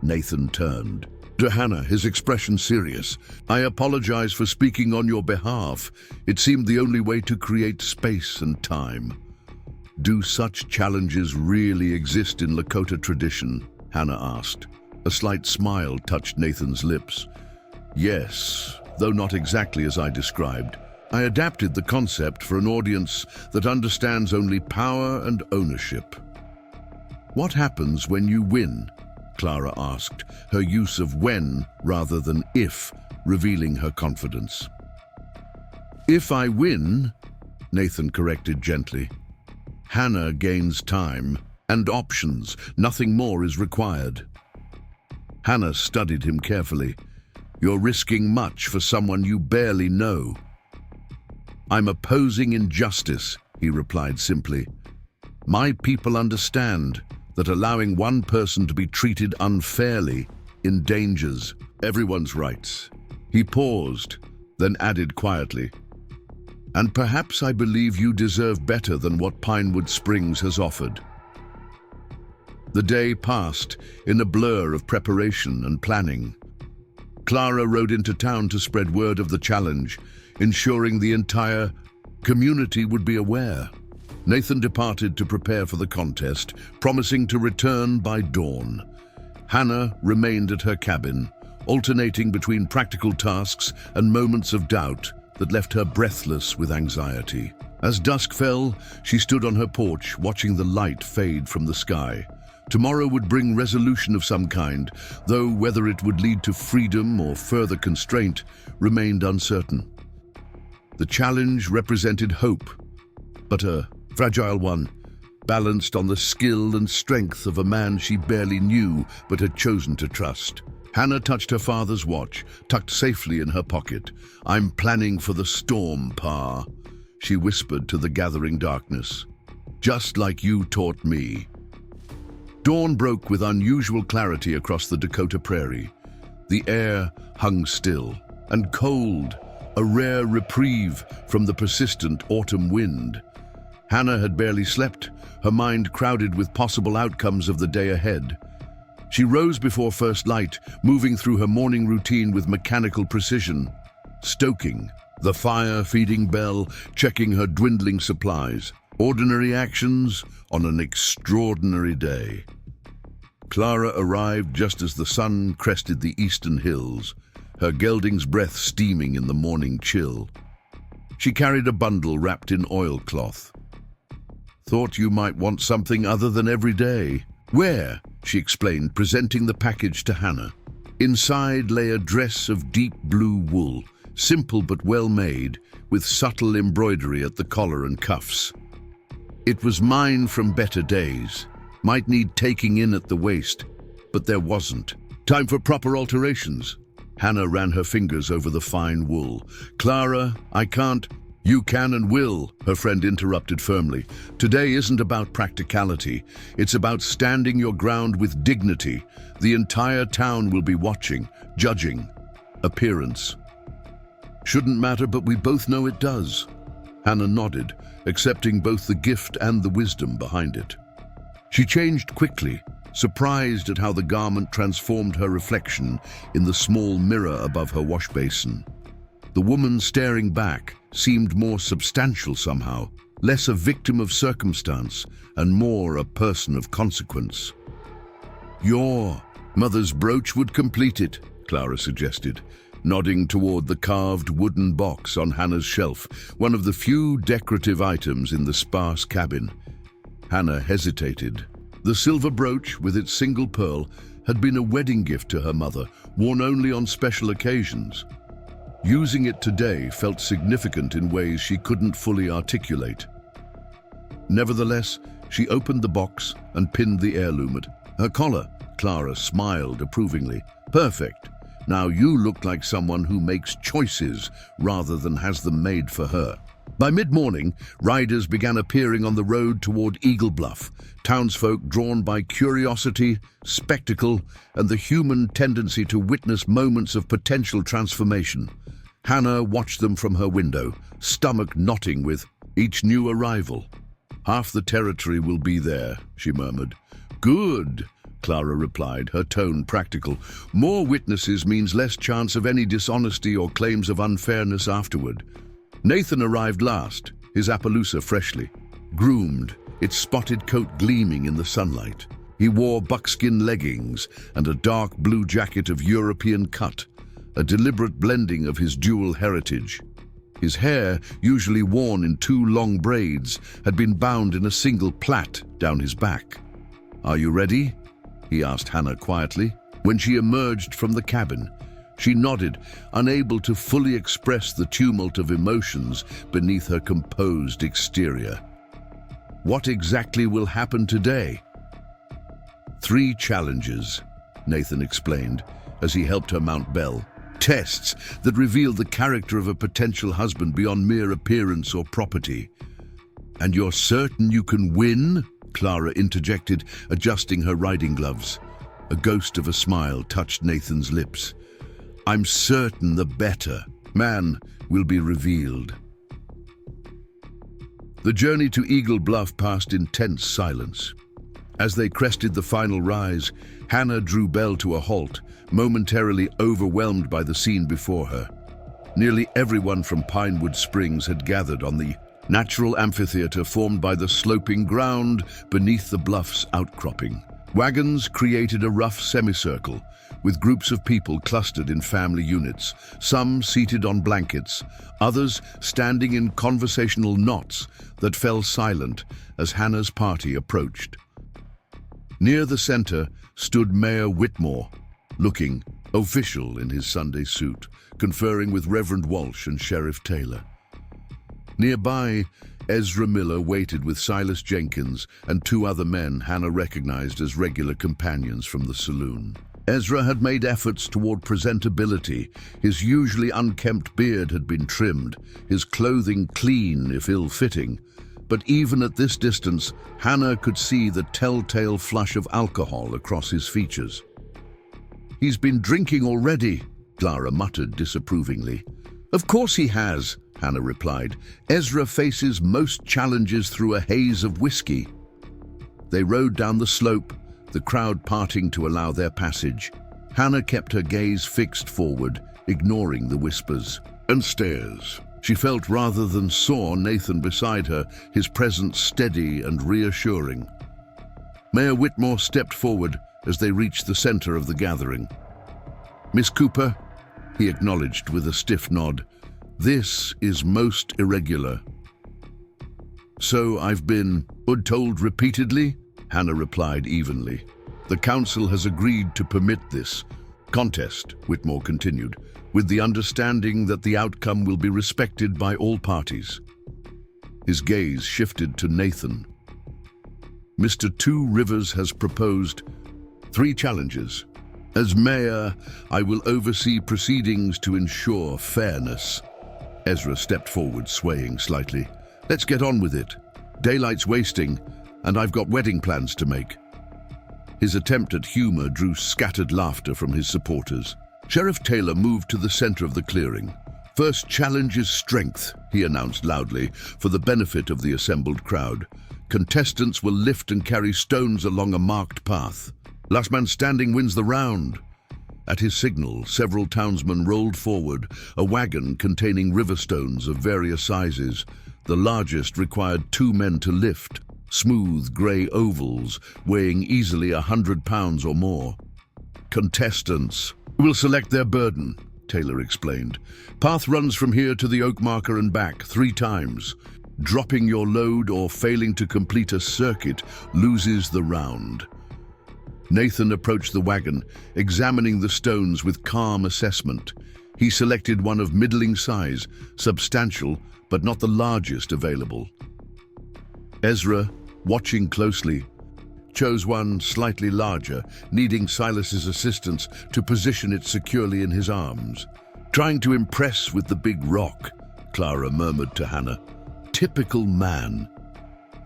Nathan turned to Hannah, his expression serious. I apologize for speaking on your behalf. It seemed the only way to create space and time. Do such challenges really exist in Lakota tradition? Hannah asked. A slight smile touched Nathan's lips. Yes, though not exactly as I described. I adapted the concept for an audience that understands only power and ownership. What happens when you win? Clara asked, her use of when rather than if revealing her confidence. If I win, Nathan corrected gently. Hannah gains time and options. Nothing more is required. Hannah studied him carefully. You're risking much for someone you barely know. I'm opposing injustice, he replied simply. My people understand that allowing one person to be treated unfairly endangers everyone's rights. He paused, then added quietly, and perhaps I believe you deserve better than what Pinewood Springs has offered. The day passed in a blur of preparation and planning. Clara rode into town to spread word of the challenge, ensuring the entire community would be aware. Nathan departed to prepare for the contest, promising to return by dawn. Hannah remained at her cabin, alternating between practical tasks and moments of doubt that left her breathless with anxiety. As dusk fell, she stood on her porch, watching the light fade from the sky. Tomorrow would bring resolution of some kind, though whether it would lead to freedom or further constraint remained uncertain. The challenge represented hope, but a fragile one, balanced on the skill and strength of a man she barely knew but had chosen to trust. Hannah touched her father's watch, tucked safely in her pocket. I'm planning for the storm, Pa, she whispered to the gathering darkness. Just like you taught me. Dawn broke with unusual clarity across the Dakota Prairie. The air hung still and cold, a rare reprieve from the persistent autumn wind. Hannah had barely slept, her mind crowded with possible outcomes of the day ahead. She rose before first light, moving through her morning routine with mechanical precision. stoking, the fire-feeding bell, checking her dwindling supplies. Ordinary actions on an extraordinary day. Clara arrived just as the sun crested the eastern hills, her gelding's breath steaming in the morning chill. She carried a bundle wrapped in oilcloth. "Thought you might want something other than every day." "Where?" she explained, presenting the package to Hannah. Inside lay a dress of deep blue wool, simple but well made, with subtle embroidery at the collar and cuffs. It was mine from better days. Might need taking in at the waist, but there wasn't. Time for proper alterations. Hannah ran her fingers over the fine wool. "Clara, I can't." "You can and will," her friend interrupted firmly. "Today isn't about practicality. It's about standing your ground with dignity. The entire town will be watching, judging. Appearance shouldn't matter, but we both know it does." Hannah nodded, accepting both the gift and the wisdom behind it. She changed quickly, surprised at how the garment transformed her reflection in the small mirror above her wash basin. The woman staring back seemed more substantial somehow, less a victim of circumstance and more a person of consequence. "Your mother's brooch would complete it," Clara suggested, nodding toward the carved wooden box on Hannah's shelf, one of the few decorative items in the sparse cabin. Hannah hesitated. The silver brooch, with its single pearl, had been a wedding gift to her mother, worn only on special occasions. Using it today felt significant in ways she couldn't fully articulate. Nevertheless, she opened the box and pinned the heirloom at her collar. Clara smiled approvingly. "Perfect. Now you look like someone who makes choices rather than has them made for her." By mid-morning, riders began appearing on the road toward Eagle Bluff, townsfolk drawn by curiosity, spectacle, and the human tendency to witness moments of potential transformation. Hannah watched them from her window, stomach knotting with each new arrival. "Half the territory will be there," she murmured. "Good," Clara replied, her tone practical. "More witnesses means less chance of any dishonesty or claims of unfairness afterward." Nathan arrived last, his Appaloosa freshly groomed, its spotted coat gleaming in the sunlight. He wore buckskin leggings and a dark blue jacket of European cut, a deliberate blending of his dual heritage. His hair, usually worn in two long braids, had been bound in a single plait down his back. "Are you ready?" he asked Hannah quietly. When she emerged from the cabin, she nodded, unable to fully express the tumult of emotions beneath her composed exterior. "What exactly will happen today?" "3 challenges," Nathan explained as he helped her mount Belle. "Tests that reveal the character of a potential husband beyond mere appearance or property." "And you're certain you can win?" Clara interjected, adjusting her riding gloves. A ghost of a smile touched Nathan's lips. "I'm certain the better man will be revealed." The journey to Eagle Bluff passed in tense silence. As they crested the final rise, Hannah drew Belle to a halt, momentarily overwhelmed by the scene before her. Nearly everyone from Pinewood Springs had gathered on the natural amphitheater formed by the sloping ground beneath the bluff's outcropping. Wagons created a rough semicircle, with groups of people clustered in family units, some seated on blankets, others standing in conversational knots that fell silent as Hannah's party approached. Near the center stood Mayor Whitmore, looking official in his Sunday suit, conferring with Reverend Walsh and Sheriff Taylor. Nearby, Ezra Miller waited with Silas Jenkins and 2 other men Hannah recognized as regular companions from the saloon. Ezra had made efforts toward presentability. His usually unkempt beard had been trimmed, his clothing clean if ill-fitting. But even at this distance, Hannah could see the telltale flush of alcohol across his features. "He's been drinking already," Clara muttered disapprovingly. "Of course he has," Hannah replied. "Ezra faces most challenges through a haze of whiskey." They rode down the slope, the crowd parting to allow their passage. Hannah kept her gaze fixed forward, ignoring the whispers. and stairs. She felt rather than saw Nathan beside her, his presence steady and reassuring. Mayor Whitmore stepped forward as they reached the center of the gathering. "Miss Cooper," he acknowledged with a stiff nod, "this is most irregular." "So I've been told repeatedly," Hannah replied evenly. "The council has agreed to permit this contest," Whitmore continued, "with the understanding that the outcome will be respected by all parties." His gaze shifted to Nathan. "Mr. Two Rivers has proposed 3 challenges. As mayor, I will oversee proceedings to ensure fairness." Ezra stepped forward, swaying slightly. "Let's get on with it. Daylight's wasting, and I've got wedding plans to make." His attempt at humor drew scattered laughter from his supporters. Sheriff Taylor moved to the center of the clearing. "First challenge is strength," he announced loudly, for the benefit of the assembled crowd. "Contestants will lift and carry stones along a marked path. Last man standing wins the round." At his signal, several townsmen rolled forward, a wagon containing river stones of various sizes. The largest required 2 men to lift, smooth gray ovals weighing easily 100 pounds or more. "Contestants will select their burden," Taylor explained. "Path runs from here to the oak marker and back 3 times. Dropping your load or failing to complete a circuit loses the round." Nathan approached the wagon, examining the stones with calm assessment. He selected one of middling size, substantial, but not the largest available. Ezra, watching closely, chose one slightly larger, needing Silas's assistance to position it securely in his arms. "Trying to impress with the big rock," Clara murmured to Hannah. "Typical man."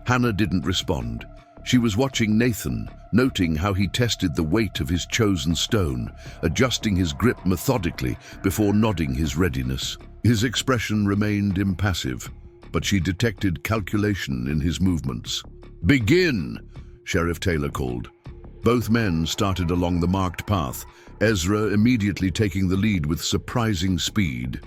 Hannah didn't respond. She was watching Nathan, noting how he tested the weight of his chosen stone, adjusting his grip methodically before nodding his readiness. His expression remained impassive, but she detected calculation in his movements. "Begin!" Sheriff Taylor called. Both men started along the marked path, Ezra immediately taking the lead with surprising speed.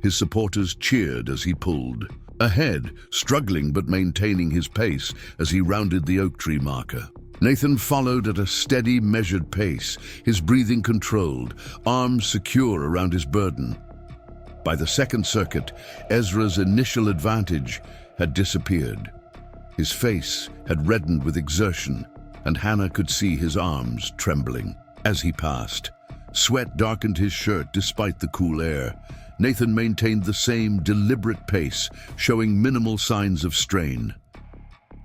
His supporters cheered as he pulled. Ahead, struggling but maintaining his pace as he rounded the oak tree marker. Nathan followed at a steady, measured pace, his breathing controlled, arms secure around his burden. By the second circuit, Ezra's initial advantage had disappeared. His face had reddened with exertion, and Hannah could see his arms trembling. As he passed, sweat darkened his shirt despite the cool air. Nathan maintained the same deliberate pace, showing minimal signs of strain.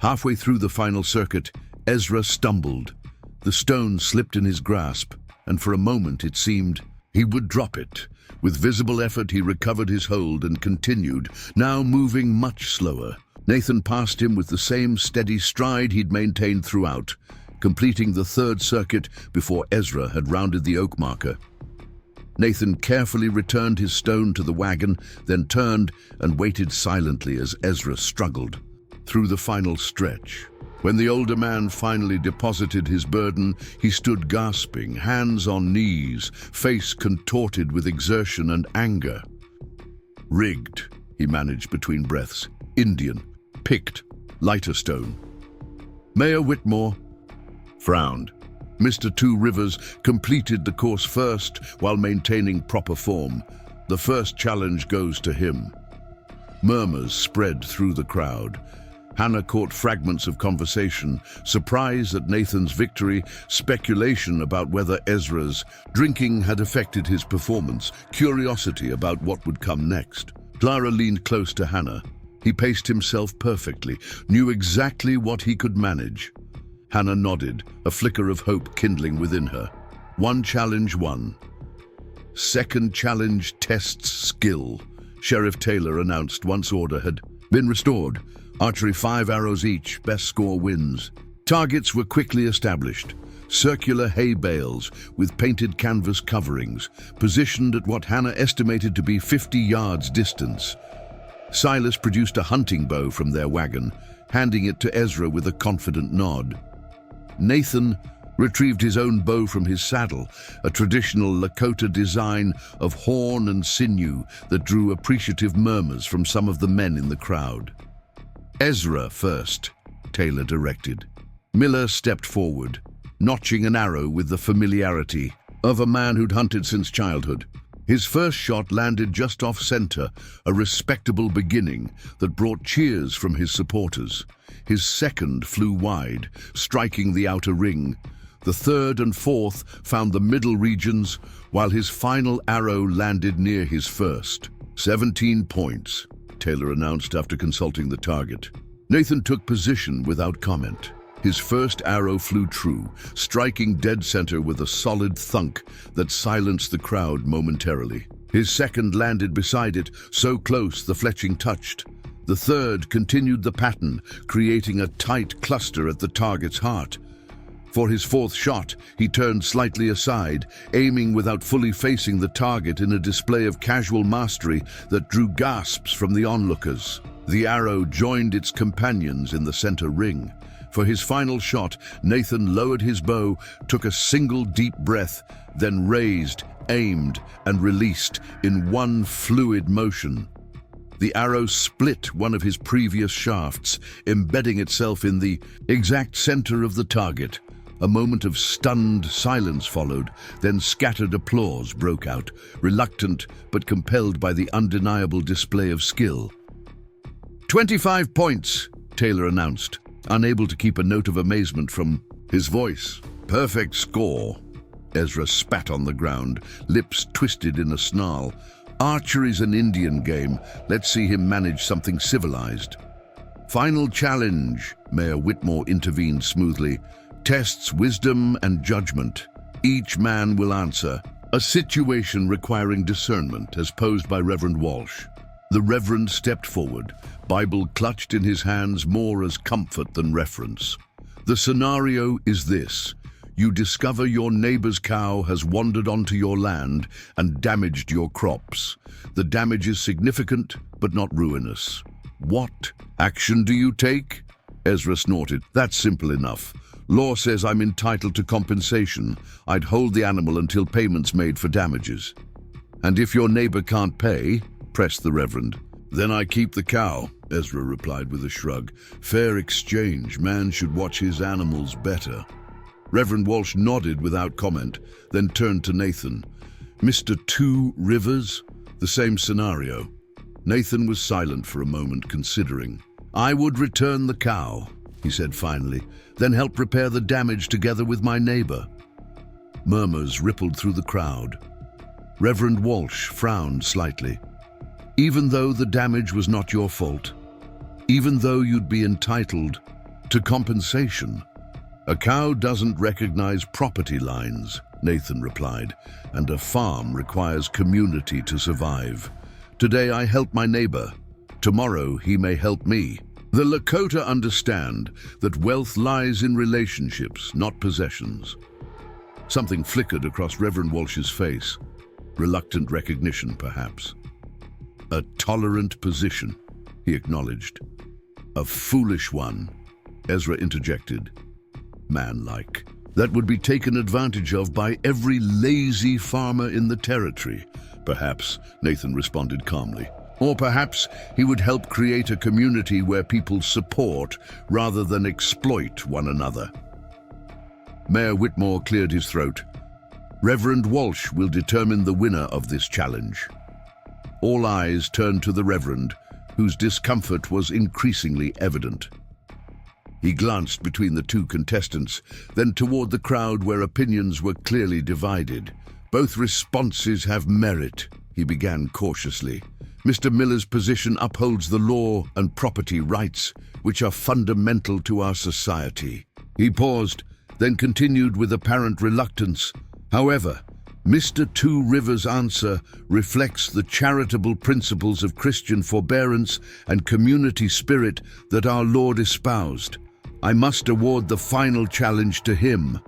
Halfway through the final circuit, Ezra stumbled. The stone slipped in his grasp, and for a moment it seemed he would drop it. With visible effort, he recovered his hold and continued, now moving much slower. Nathan passed him with the same steady stride he'd maintained throughout, completing the 3rd circuit before Ezra had rounded the oak marker. Nathan carefully returned his stone to the wagon, then turned and waited silently as Ezra struggled through the final stretch. When the older man finally deposited his burden, he stood gasping, hands on knees, face contorted with exertion and anger. "Rigged," he managed between breaths. "Indian. Picked. Lighter stone." Mayor Whitmore frowned. Mr. Two Rivers completed the course first while maintaining proper form. The first challenge goes to him. Murmurs spread through the crowd. Hannah caught fragments of conversation, surprise at Nathan's victory, speculation about whether Ezra's drinking had affected his performance, curiosity about what would come next. Clara leaned close to Hannah. He paced himself perfectly, knew exactly what he could manage. Hannah nodded, a flicker of hope kindling within her. One challenge won. Second challenge tests skill, Sheriff Taylor announced once order had been restored. Archery 5 arrows each, best score wins. Targets were quickly established. Circular hay bales with painted canvas coverings, positioned at what Hannah estimated to be 50 yards distance. Silas produced a hunting bow from their wagon, handing it to Ezra with a confident nod. Nathan retrieved his own bow from his saddle, a traditional Lakota design of horn and sinew that drew appreciative murmurs from some of the men in the crowd. "Ezra first," Taylor directed. Miller stepped forward, notching an arrow with the familiarity of a man who'd hunted since childhood. His first shot landed just off center, a respectable beginning that brought cheers from his supporters. His second flew wide, striking the outer ring. The third and fourth found the middle regions, while his final arrow landed near his first. 17 points, Taylor announced after consulting the target. Nathan took position without comment. His first arrow flew true, striking dead center with a solid thunk that silenced the crowd momentarily. His second landed beside it, so close the fletching touched. The third continued the pattern, creating a tight cluster at the target's heart. For his fourth shot, he turned slightly aside, aiming without fully facing the target in a display of casual mastery that drew gasps from the onlookers. The arrow joined its companions in the center ring. For his final shot, Nathan lowered his bow, took a single deep breath, then raised, aimed, and released in one fluid motion. The arrow split one of his previous shafts, embedding itself in the exact center of the target. A moment of stunned silence followed, then scattered applause broke out, reluctant but compelled by the undeniable display of skill. 25 points, Taylor announced, unable to keep a note of amazement from his voice. Perfect score. Ezra spat on the ground, lips twisted in a snarl. Archery's an Indian game. Let's see him manage something civilized. Final challenge, Mayor Whitmore intervened smoothly. Tests wisdom and judgment. Each man will answer. A situation requiring discernment, as posed by Reverend Walsh. The Reverend stepped forward, Bible clutched in his hands more as comfort than reference. The scenario is this. You discover your neighbor's cow has wandered onto your land and damaged your crops. The damage is significant, but not ruinous. What action do you take? Ezra snorted. That's simple enough. Law says I'm entitled to compensation. I'd hold the animal until payment's made for damages. And if your neighbor can't pay, pressed the Reverend. Then I keep the cow, Ezra replied with a shrug. Fair exchange. Man should watch his animals better. Reverend Walsh nodded without comment, then turned to Nathan. Mr. Two Rivers? The same scenario. Nathan was silent for a moment, considering. I would return the cow, he said finally, then help repair the damage together with my neighbor. Murmurs rippled through the crowd. Reverend Walsh frowned slightly. Even though the damage was not your fault, even though you'd be entitled to compensation. A cow doesn't recognize property lines, Nathan replied, and a farm requires community to survive. Today I help my neighbor. Tomorrow he may help me. The Lakota understand that wealth lies in relationships, not possessions. Something flickered across Reverend Walsh's face. Reluctant recognition, perhaps. A tolerant position, he acknowledged. A foolish one, Ezra interjected. Man-like. That would be taken advantage of by every lazy farmer in the territory. Perhaps, Nathan responded calmly. Or perhaps he would help create a community where people support rather than exploit one another. Mayor Whitmore cleared his throat. Reverend Walsh will determine the winner of this challenge. All eyes turned to the Reverend, whose discomfort was increasingly evident. He glanced between the two contestants, then toward the crowd where opinions were clearly divided. Both responses have merit, he began cautiously. Mr. Miller's position upholds the law and property rights, which are fundamental to our society. He paused, then continued with apparent reluctance. However, Mr. Two Rivers' answer reflects the charitable principles of Christian forbearance and community spirit that our Lord espoused. I must award the final challenge to him.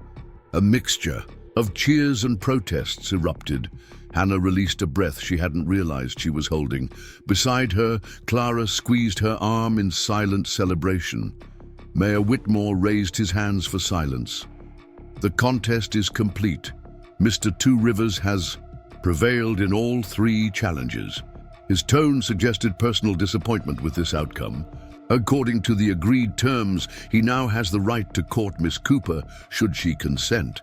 A mixture of cheers and protests erupted. Hannah released a breath she hadn't realized she was holding. Beside her, Clara squeezed her arm in silent celebration. Mayor Whitmore raised his hands for silence. The contest is complete. Mr. Two Rivers has prevailed in all 3 challenges. His tone suggested personal disappointment with this outcome. According to the agreed terms, he now has the right to court Miss Cooper should she consent.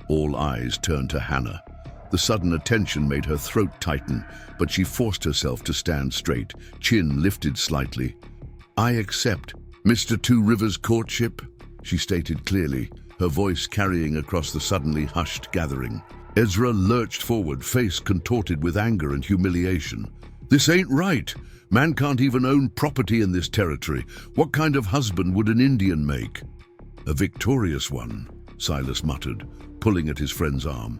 All eyes turned to Hannah. The sudden attention made her throat tighten, but she forced herself to stand straight, chin lifted slightly. "I accept Mr. Two Rivers' courtship," she stated clearly, her voice carrying across the suddenly hushed gathering. Ezra lurched forward, face contorted with anger and humiliation. "This ain't right. Man can't even own property in this territory. What kind of husband would an Indian make?" "A victorious one," Silas muttered, pulling at his friend's arm.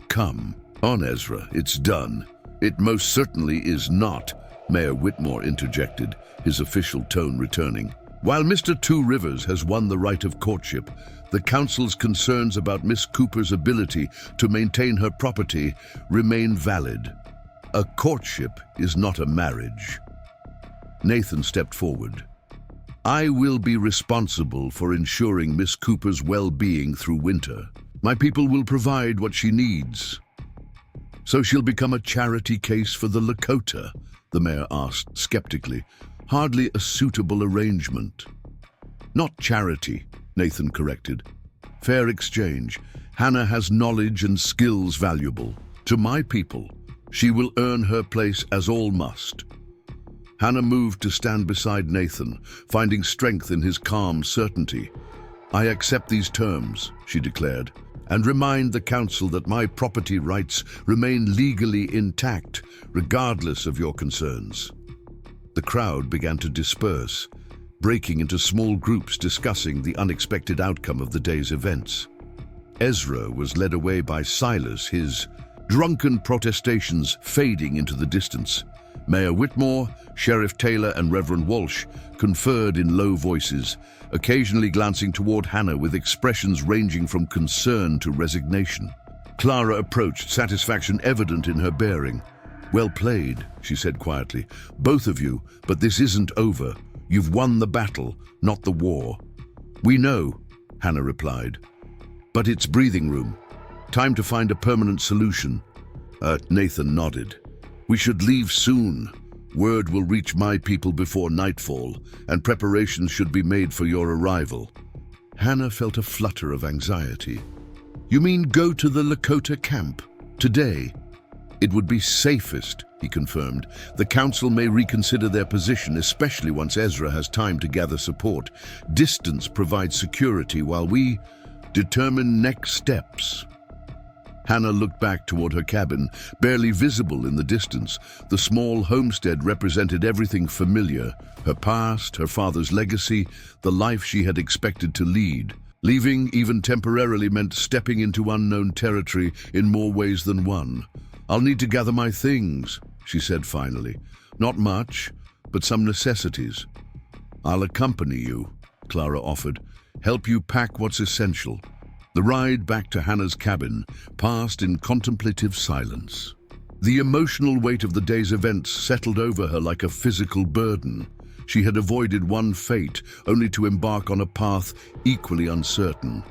"Come on, Ezra, it's done." "It most certainly is not," Mayor Whitmore interjected, his official tone returning. "While Mr. Two Rivers has won the right of courtship, the council's concerns about Miss Cooper's ability to maintain her property remain valid. A courtship is not a marriage." Nathan stepped forward. "I will be responsible for ensuring Miss Cooper's well-being through winter. My people will provide what she needs." "So she'll become a charity case for the Lakota?" the mayor asked skeptically. "Hardly a suitable arrangement." "Not charity," Nathan corrected. "Fair exchange. Hannah has knowledge and skills valuable. To my people, she will earn her place as all must." Hannah moved to stand beside Nathan, finding strength in his calm certainty. "I accept these terms," she declared, "and remind the council that my property rights remain legally intact, regardless of your concerns." The crowd began to disperse, breaking into small groups discussing the unexpected outcome of the day's events. Ezra was led away by Silas, his drunken protestations fading into the distance. Mayor Whitmore, Sheriff Taylor, and Reverend Walsh conferred in low voices, occasionally glancing toward Hannah with expressions ranging from concern to resignation. Clara approached, satisfaction evident in her bearing. "Well played," she said quietly. "Both of you, but this isn't over. You've won the battle, not the war." "We know," Hannah replied. "But it's breathing room. Time to find a permanent solution." Nathan nodded. "We should leave soon. Word will reach my people before nightfall, and preparations should be made for your arrival." Hannah felt a flutter of anxiety. "You mean go to the Lakota camp? Today?" "It would be safest," he confirmed. "The council may reconsider their position, especially once Ezra has time to gather support. Distance provides security while we determine next steps." Hannah looked back toward her cabin, barely visible in the distance. The small homestead represented everything familiar: her past, her father's legacy, the life she had expected to lead. Leaving, even temporarily, meant stepping into unknown territory in more ways than one. "I'll need to gather my things," she said finally. "Not much, but some necessities." "I'll accompany you," Clara offered. "Help you pack what's essential." The ride back to Hannah's cabin passed in contemplative silence. The emotional weight of the day's events settled over her like a physical burden. She had avoided one fate, only to embark on a path equally uncertain.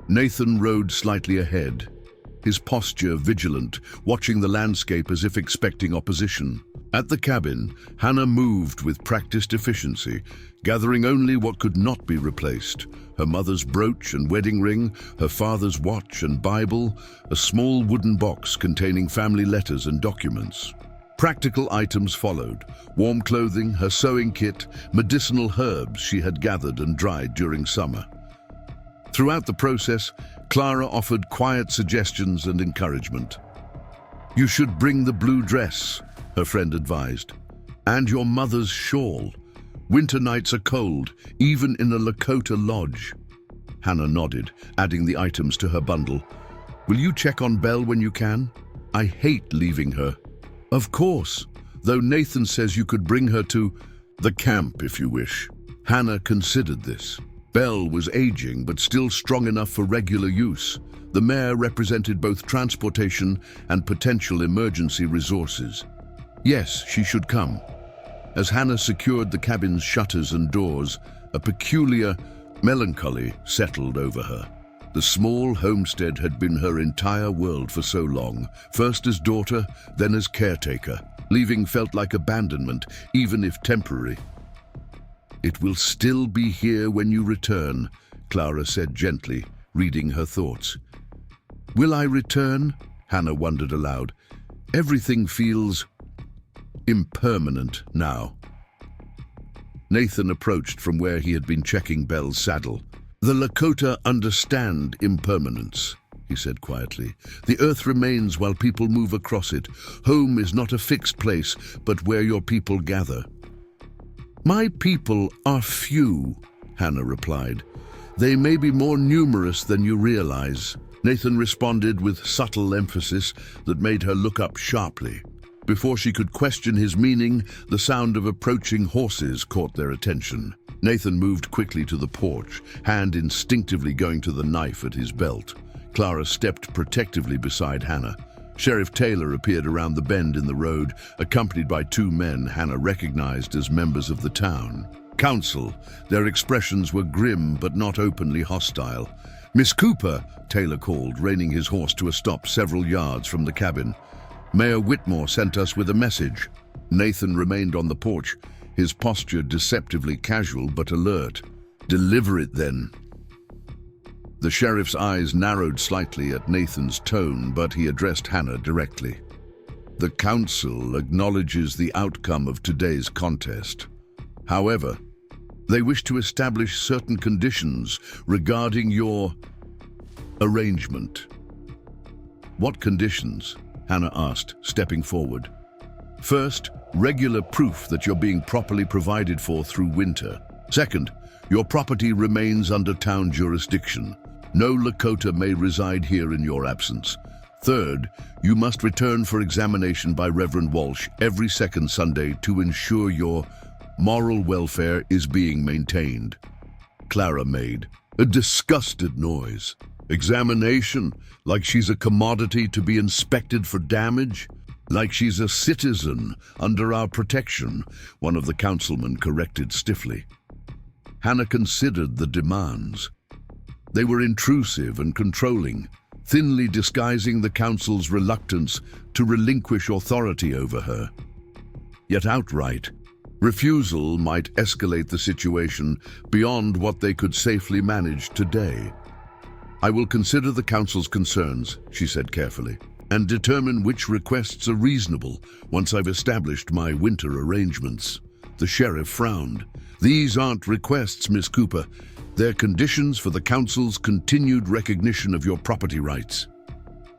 Nathan rode slightly ahead, his posture vigilant, watching the landscape as if expecting opposition. At the cabin, Hannah moved with practiced efficiency, gathering only what could not be replaced: her mother's brooch and wedding ring, her father's watch and Bible, a small wooden box containing family letters and documents. Practical items followed: warm clothing, her sewing kit, medicinal herbs she had gathered and dried during summer. Throughout the process, Clara offered quiet suggestions and encouragement. "You should bring the blue dress," her friend advised, "and your mother's shawl. Winter nights are cold, even in a Lakota lodge." Hannah nodded, adding the items to her bundle. "Will you check on Belle when you can? I hate leaving her." "Of course, though Nathan says you could bring her to the camp if you wish." Hannah considered this. Belle was aging, but still strong enough for regular use. The mare represented both transportation and potential emergency resources. Yes, she should come. As Hannah secured the cabin's shutters and doors, a peculiar melancholy settled over her. The small homestead had been her entire world for so long, first as daughter, then as caretaker. Leaving felt like abandonment, even if temporary. "It will still be here when you return," Clara said gently, reading her thoughts. "Will I return?" Hannah wondered aloud. "Everything feels impermanent now." Nathan approached from where he had been checking Belle's saddle. "The Lakota understand impermanence," he said quietly. "The earth remains while people move across it. Home is not a fixed place, but where your people gather." "My people are few," Hannah replied. "They may be more numerous than you realize." Nathan responded with subtle emphasis that made her look up sharply. Before she could question his meaning, the sound of approaching horses caught their attention. Nathan moved quickly to the porch, hand instinctively going to the knife at his belt. Clara stepped protectively beside Hannah. Sheriff Taylor appeared around the bend in the road, accompanied by two men Hannah recognized as members of the town council. Their expressions were grim but not openly hostile. "Miss Cooper," Taylor called, reining his horse to a stop several yards from the cabin. "Mayor Whitmore sent us with a message." Nathan remained on the porch, his posture deceptively casual but alert. "Deliver it then." The sheriff's eyes narrowed slightly at Nathan's tone, but he addressed Hannah directly. "The council acknowledges the outcome of today's contest. However, they wish to establish certain conditions regarding your arrangement." "What conditions?" Hannah asked, stepping forward. "First, regular proof that you're being properly provided for through winter. Second, your property remains under town jurisdiction. No Lakota may reside here in your absence. Third, you must return for examination by Reverend Walsh every second Sunday to ensure your moral welfare is being maintained." Clara made a disgusted noise. "Examination? Like she's a commodity to be inspected for damage? Like she's a citizen under our protection," one of the councilmen corrected stiffly. Hannah considered the demands. They were intrusive and controlling, thinly disguising the council's reluctance to relinquish authority over her. Yet outright, refusal might escalate the situation beyond what they could safely manage today. "I will consider the council's concerns," she said carefully, "and determine which requests are reasonable once I've established my winter arrangements." The sheriff frowned. "These aren't requests, Miss Cooper. They're conditions for the council's continued recognition of your property rights."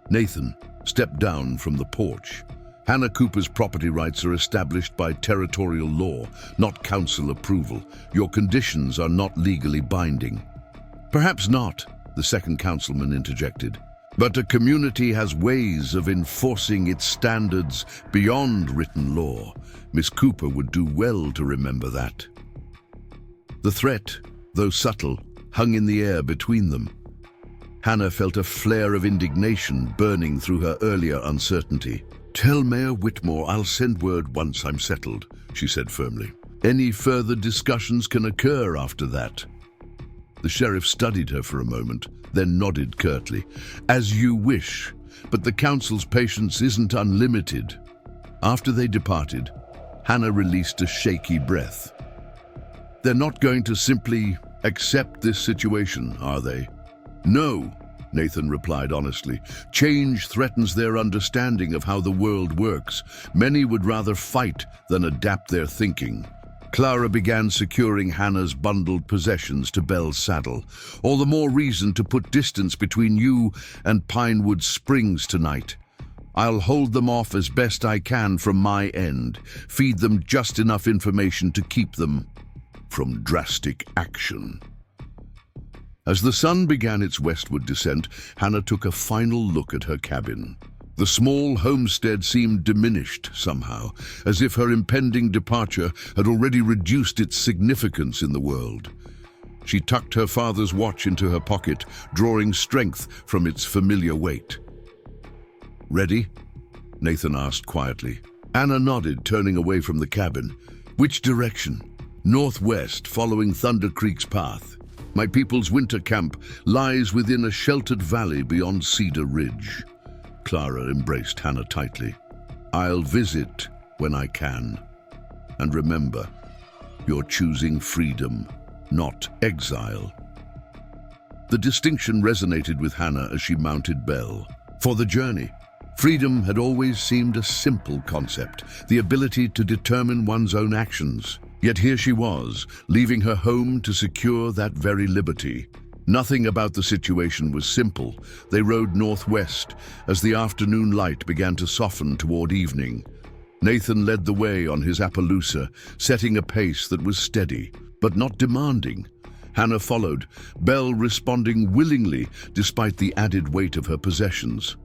Nathan stepped down from the porch. "Hannah Cooper's property rights are established by territorial law, not council approval. Your conditions are not legally binding." "Perhaps not," the second councilman interjected. "But a community has ways of enforcing its standards beyond written law. Miss Cooper would do well to remember that." The threat, though subtle, hung in the air between them. Hannah felt a flare of indignation burning through her earlier uncertainty. "Tell Mayor Whitmore I'll send word once I'm settled," she said firmly. "Any further discussions can occur after that." The sheriff studied her for a moment, then nodded curtly. "As you wish, but the council's patience isn't unlimited." After they departed, Hannah released a shaky breath. "They're not going to simply accept this situation, are they?" "No," Nathan replied honestly. "Change threatens their understanding of how the world works. Many would rather fight than adapt their thinking." Clara began securing Hannah's bundled possessions to Belle's saddle. "All the more reason to put distance between you and Pinewood Springs tonight. I'll hold them off as best I can from my end, feed them just enough information to keep them from drastic action." As the sun began its westward descent, Hannah took a final look at her cabin. The small homestead seemed diminished somehow, as if her impending departure had already reduced its significance in the world. She tucked her father's watch into her pocket, drawing strength from its familiar weight. "Ready?" Nathan asked quietly. Hannah nodded, turning away from the cabin. "Which direction?" "Northwest, following Thunder Creek's path." My people's winter camp lies within a sheltered valley beyond Cedar Ridge. Clara embraced Hannah tightly. I'll visit when I can. And remember, you're choosing freedom, not exile. The distinction resonated with Hannah as she mounted Belle. For the journey, freedom had always seemed a simple concept, the ability to determine one's own actions. Yet here she was, leaving her home to secure that very liberty. Nothing about the situation was simple. They rode northwest as the afternoon light began to soften toward evening. Nathan led the way on his Appaloosa, setting a pace that was steady, but not demanding. Hannah followed, Belle responding willingly despite the added weight of her possessions.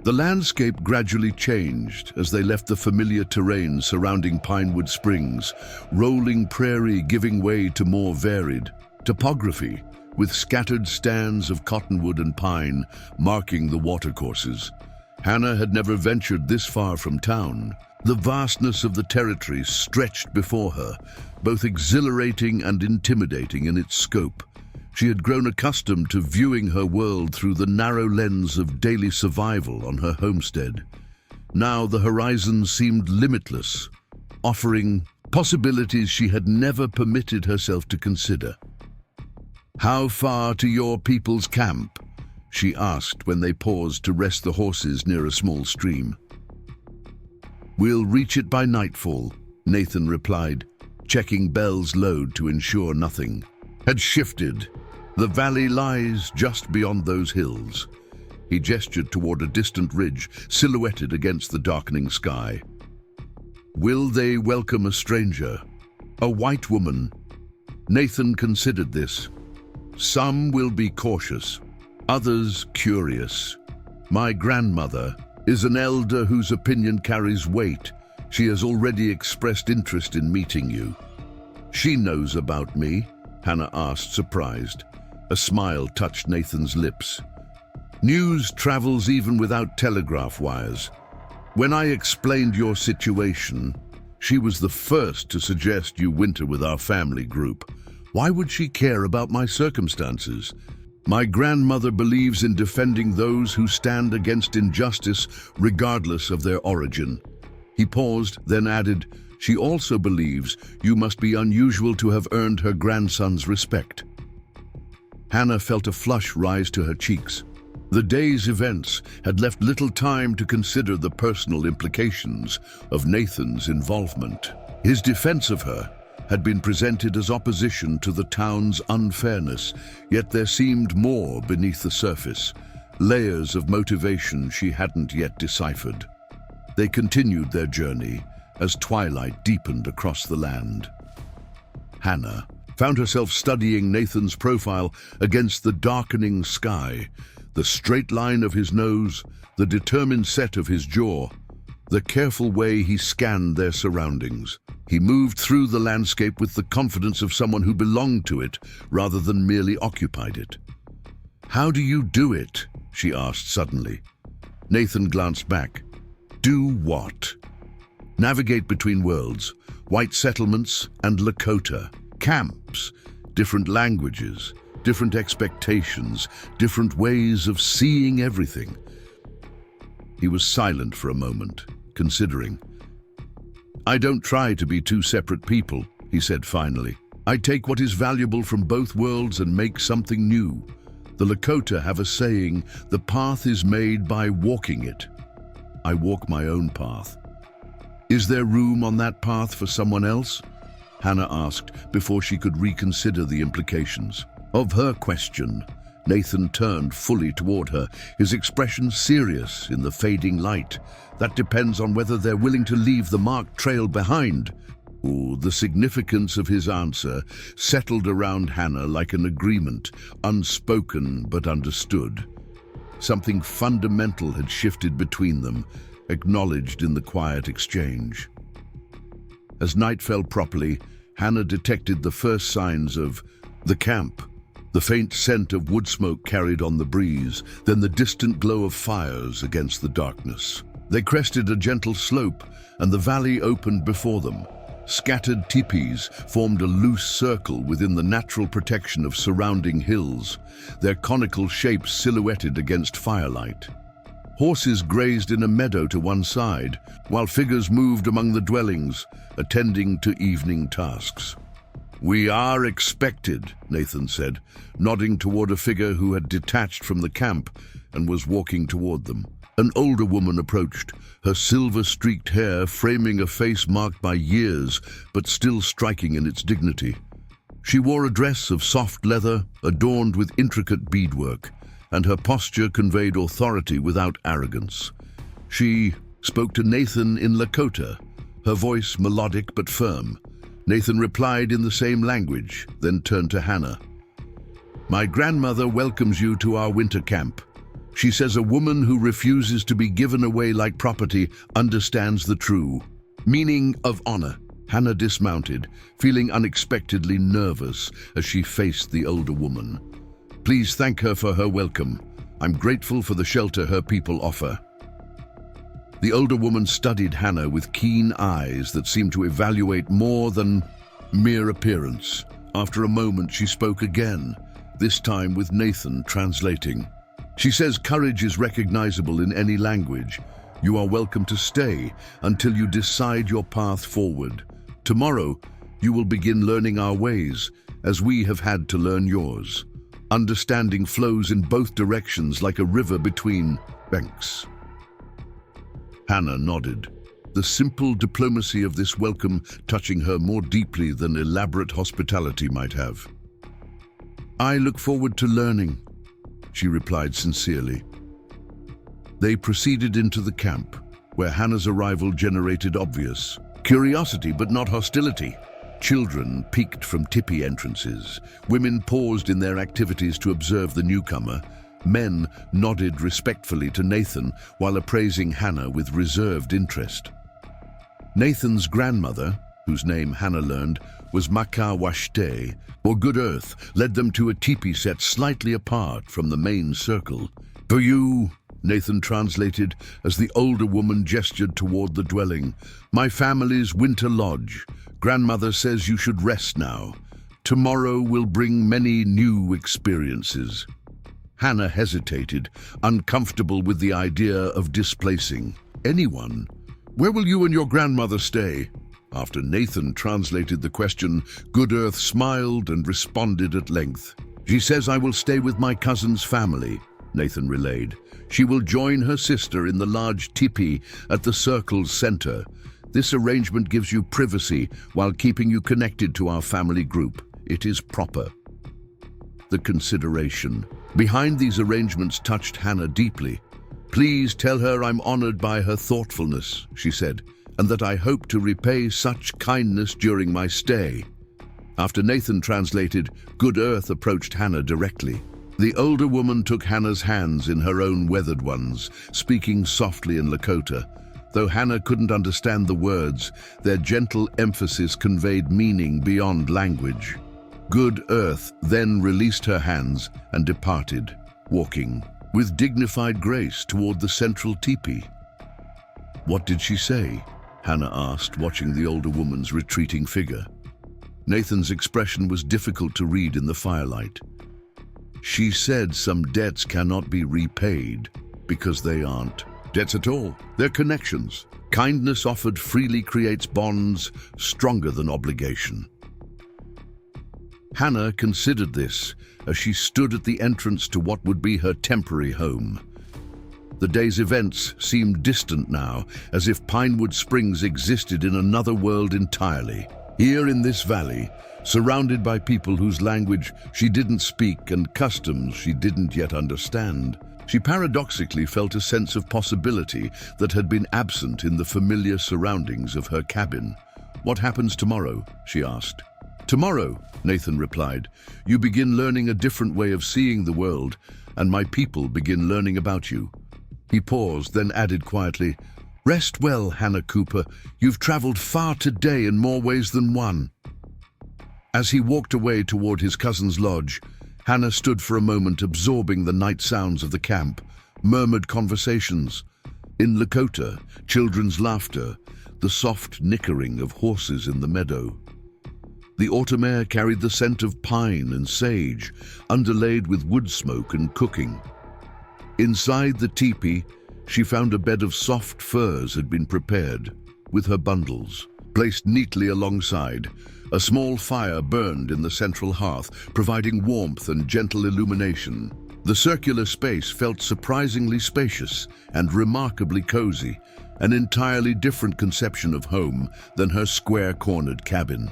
The landscape gradually changed as they left the familiar terrain surrounding Pinewood Springs, rolling prairie giving way to more varied topography, with scattered stands of cottonwood and pine marking the watercourses. Hannah had never ventured this far from town. The vastness of the territory stretched before her, both exhilarating and intimidating in its scope. She had grown accustomed to viewing her world through the narrow lens of daily survival on her homestead. Now the horizon seemed limitless, offering possibilities she had never permitted herself to consider. "How far to your people's camp?" she asked when they paused to rest the horses near a small stream. "We'll reach it by nightfall," Nathan replied, checking Belle's load to ensure nothing had shifted. "The valley lies just beyond those hills." He gestured toward a distant ridge silhouetted against the darkening sky. "Will they welcome a stranger? A white woman?" Nathan considered this. "Some will be cautious, others curious. My grandmother is an elder whose opinion carries weight. She has already expressed interest in meeting you." "She knows about me?" Hannah asked, surprised. A smile touched Nathan's lips. "News travels even without telegraph wires. When I explained your situation, she was the first to suggest you winter with our family group. Why would she care about my circumstances? My grandmother believes in defending those who stand against injustice regardless of their origin." He paused, then added, "She also believes you must be unusual to have earned her grandson's respect." Hannah felt a flush rise to her cheeks. The day's events had left little time to consider the personal implications of Nathan's involvement. His defense of her had been presented as opposition to the town's unfairness, yet there seemed more beneath the surface, layers of motivation she hadn't yet deciphered. They continued their journey as twilight deepened across the land. Hannah found herself studying Nathan's profile against the darkening sky, the straight line of his nose, the determined set of his jaw, the careful way he scanned their surroundings. He moved through the landscape with the confidence of someone who belonged to it rather than merely occupied it. "How do you do it?" she asked suddenly. Nathan glanced back. "Do what?" "Navigate between worlds, white settlements and Lakota, camps, different languages, different expectations, different ways of seeing everything." He was silent for a moment, considering. "I don't try to be two separate people," he said finally. "I take what is valuable from both worlds and make something new. The Lakota have a saying, 'The path is made by walking it.' I walk my own path." "Is there room on that path for someone else?" Hannah asked before she could reconsider the implications of her question. Nathan turned fully toward her, his expression serious in the fading light. "That depends on whether they're willing to leave the marked trail behind." Ooh, the significance of his answer settled around Hannah like an agreement, unspoken but understood. Something fundamental had shifted between them, acknowledged in the quiet exchange. As night fell properly, Hannah detected the first signs of the camp. The faint scent of wood smoke carried on the breeze, then the distant glow of fires against the darkness. They crested a gentle slope, and the valley opened before them. Scattered teepees formed a loose circle within the natural protection of surrounding hills, their conical shapes silhouetted against firelight. Horses grazed in a meadow to one side, while figures moved among the dwellings, attending to evening tasks. "We are expected," Nathan said, nodding toward a figure who had detached from the camp and was walking toward them. An older woman approached, her silver-streaked hair framing a face marked by years, but still striking in its dignity. She wore a dress of soft leather, adorned with intricate beadwork, and her posture conveyed authority without arrogance. She spoke to Nathan in Lakota, her voice melodic but firm. Nathan replied in the same language, then turned to Hannah. "My grandmother welcomes you to our winter camp. She says a woman who refuses to be given away like property understands the true meaning of honor." Hannah dismounted, feeling unexpectedly nervous as she faced the older woman. "Please thank her for her welcome. I'm grateful for the shelter her people offer." The older woman studied Hannah with keen eyes that seemed to evaluate more than mere appearance. After a moment, she spoke again, this time with Nathan translating. She says courage is recognizable in any language. You are welcome to stay until you decide your path forward. Tomorrow, you will begin learning our ways, as we have had to learn yours. Understanding flows in both directions like a river between banks. Hannah nodded, the simple diplomacy of this welcome touching her more deeply than elaborate hospitality might have. "I look forward to learning," she replied sincerely. They proceeded into the camp, where Hannah's arrival generated obvious curiosity but not hostility. Children peeked from tipi entrances. Women paused in their activities to observe the newcomer. Men nodded respectfully to Nathan while appraising Hannah with reserved interest. Nathan's grandmother, whose name Hannah learned was Makawashte, or Good Earth, led them to a teepee set slightly apart from the main circle. "For you," Nathan translated as the older woman gestured toward the dwelling. "My family's winter lodge. Grandmother says you should rest now. Tomorrow will bring many new experiences." Hannah hesitated, uncomfortable with the idea of displacing anyone. "Where will you and your grandmother stay?" After Nathan translated the question, Good Earth smiled and responded at length. "She says I will stay with my cousin's family," Nathan relayed. "She will join her sister in the large teepee at the circle's center. This arrangement gives you privacy while keeping you connected to our family group. It is proper." The consideration behind these arrangements touched Hannah deeply. "Please tell her I'm honored by her thoughtfulness," she said, "and that I hope to repay such kindness during my stay." After Nathan translated, Good Earth approached Hannah directly. The older woman took Hannah's hands in her own weathered ones, speaking softly in Lakota. Though Hannah couldn't understand the words, their gentle emphasis conveyed meaning beyond language. Good Earth then released her hands and departed, walking with dignified grace toward the central teepee. "What did she say?" Hannah asked, watching the older woman's retreating figure. Nathan's expression was difficult to read in the firelight. "She said some debts cannot be repaid because they aren't debts at all. They're connections. Kindness offered freely creates bonds stronger than obligation." Hannah considered this as she stood at the entrance to what would be her temporary home. The day's events seemed distant now, as if Pinewood Springs existed in another world entirely. Here in this valley, surrounded by people whose language she didn't speak and customs she didn't yet understand, she paradoxically felt a sense of possibility that had been absent in the familiar surroundings of her cabin. "What happens tomorrow?" she asked. "Tomorrow," Nathan replied, "you begin learning a different way of seeing the world, and my people begin learning about you." He paused, then added quietly, "Rest well, Hannah Cooper. You've traveled far today in more ways than one." As he walked away toward his cousin's lodge, Hannah stood for a moment absorbing the night sounds of the camp, murmured conversations. In Lakota, children's laughter, the soft nickering of horses in the meadow. The autumn air carried the scent of pine and sage, underlaid with wood smoke and cooking. Inside the teepee, she found a bed of soft furs had been prepared, with her bundles. Placed neatly alongside, a small fire burned in the central hearth, providing warmth and gentle illumination. The circular space felt surprisingly spacious and remarkably cozy, an entirely different conception of home than her square-cornered cabin.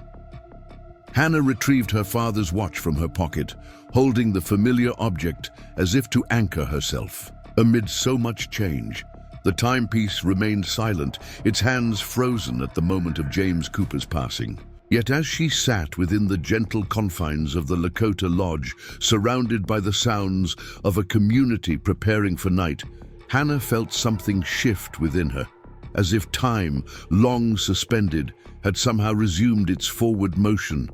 Hannah retrieved her father's watch from her pocket, holding the familiar object as if to anchor herself. Amid so much change, the timepiece remained silent, its hands frozen at the moment of James Cooper's passing. Yet as she sat within the gentle confines of the Lakota lodge, surrounded by the sounds of a community preparing for night, Hannah felt something shift within her, as if time, long suspended, had somehow resumed its forward motion.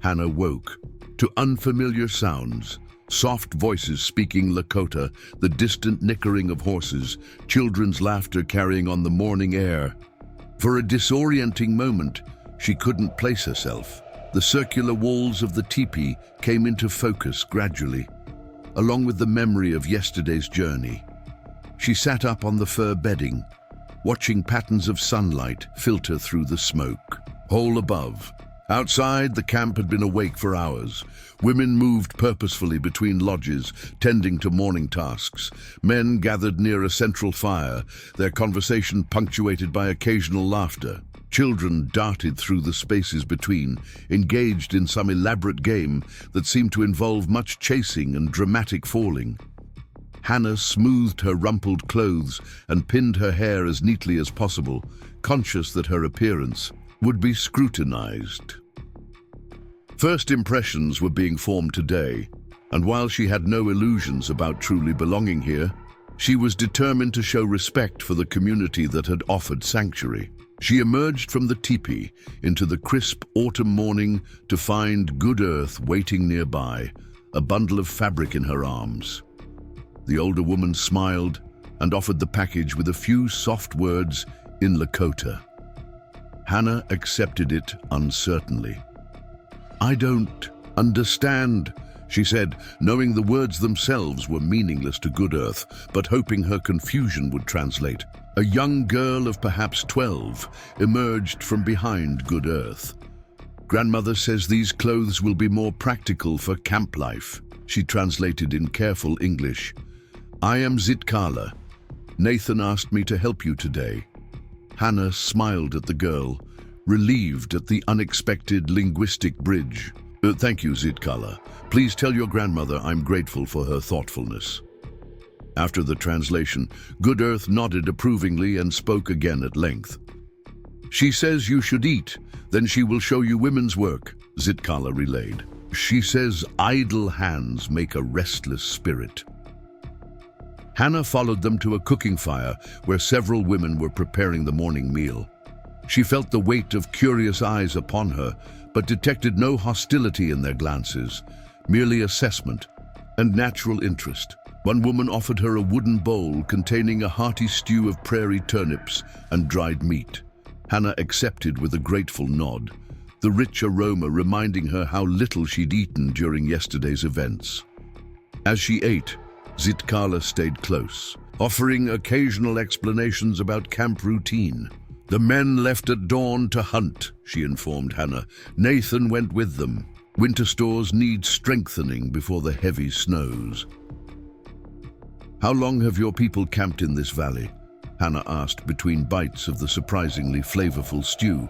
Hannah woke to unfamiliar sounds, soft voices speaking Lakota, the distant nickering of horses, children's laughter carrying on the morning air. For a disorienting moment, she couldn't place herself. The circular walls of the teepee came into focus gradually, along with the memory of yesterday's journey. She sat up on the fur bedding, watching patterns of sunlight filter through the smoke. Hole above. Outside, the camp had been awake for hours. Women moved purposefully between lodges, tending to morning tasks. Men gathered near a central fire, their conversation punctuated by occasional laughter. Children darted through the spaces between, engaged in some elaborate game that seemed to involve much chasing and dramatic falling. Hannah smoothed her rumpled clothes and pinned her hair as neatly as possible, conscious that her appearance would be scrutinized. First impressions were being formed today, and while she had no illusions about truly belonging here, she was determined to show respect for the community that had offered sanctuary. She emerged from the teepee into the crisp autumn morning to find Good Earth waiting nearby, a bundle of fabric in her arms. The older woman smiled and offered the package with a few soft words in Lakota. Hannah accepted it uncertainly. "I don't understand," she said, knowing the words themselves were meaningless to Good Earth, but hoping her confusion would translate. A young girl of perhaps 12 emerged from behind Good Earth. "Grandmother says these clothes will be more practical for camp life," she translated in careful English. "I am Zitkala. Nathan asked me to help you today." Hannah smiled at the girl, relieved at the unexpected linguistic bridge. Thank you, Zitkala. Please tell your grandmother I'm grateful for her thoughtfulness." After the translation, Good Earth nodded approvingly and spoke again at length. "She says you should eat, then she will show you women's work," Zitkala relayed. "She says idle hands make a restless spirit." Hannah followed them to a cooking fire where several women were preparing the morning meal. She felt the weight of curious eyes upon her, but detected no hostility in their glances, merely assessment and natural interest. One woman offered her a wooden bowl containing a hearty stew of prairie turnips and dried meat. Hannah accepted with a grateful nod, the rich aroma reminding her how little she'd eaten during yesterday's events. As she ate, Zitkala stayed close, offering occasional explanations about camp routine. "The men left at dawn to hunt," she informed Hannah. "Nathan went with them. Winter stores need strengthening before the heavy snows." "How long have your people camped in this valley?" Hannah asked between bites of the surprisingly flavorful stew.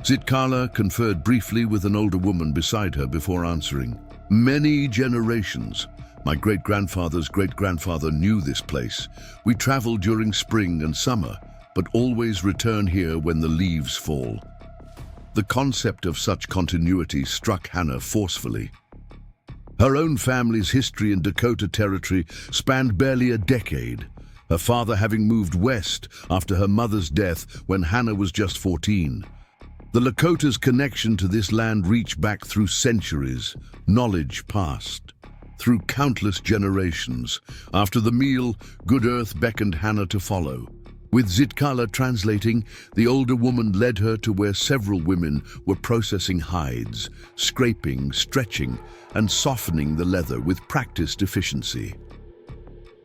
Zitkala conferred briefly with an older woman beside her before answering. "Many generations. My great-grandfather's great-grandfather knew this place. We traveled during spring and summer, but always return here when the leaves fall." The concept of such continuity struck Hannah forcefully. Her own family's history in Dakota Territory spanned barely a decade, her father having moved west after her mother's death when Hannah was just 14. The Lakota's connection to this land reached back through centuries, knowledge passed. through countless generations. After the meal, Good Earth beckoned Hannah to follow. With Zitkala translating, the older woman led her to where several women were processing hides, scraping, stretching, and softening the leather with practiced efficiency.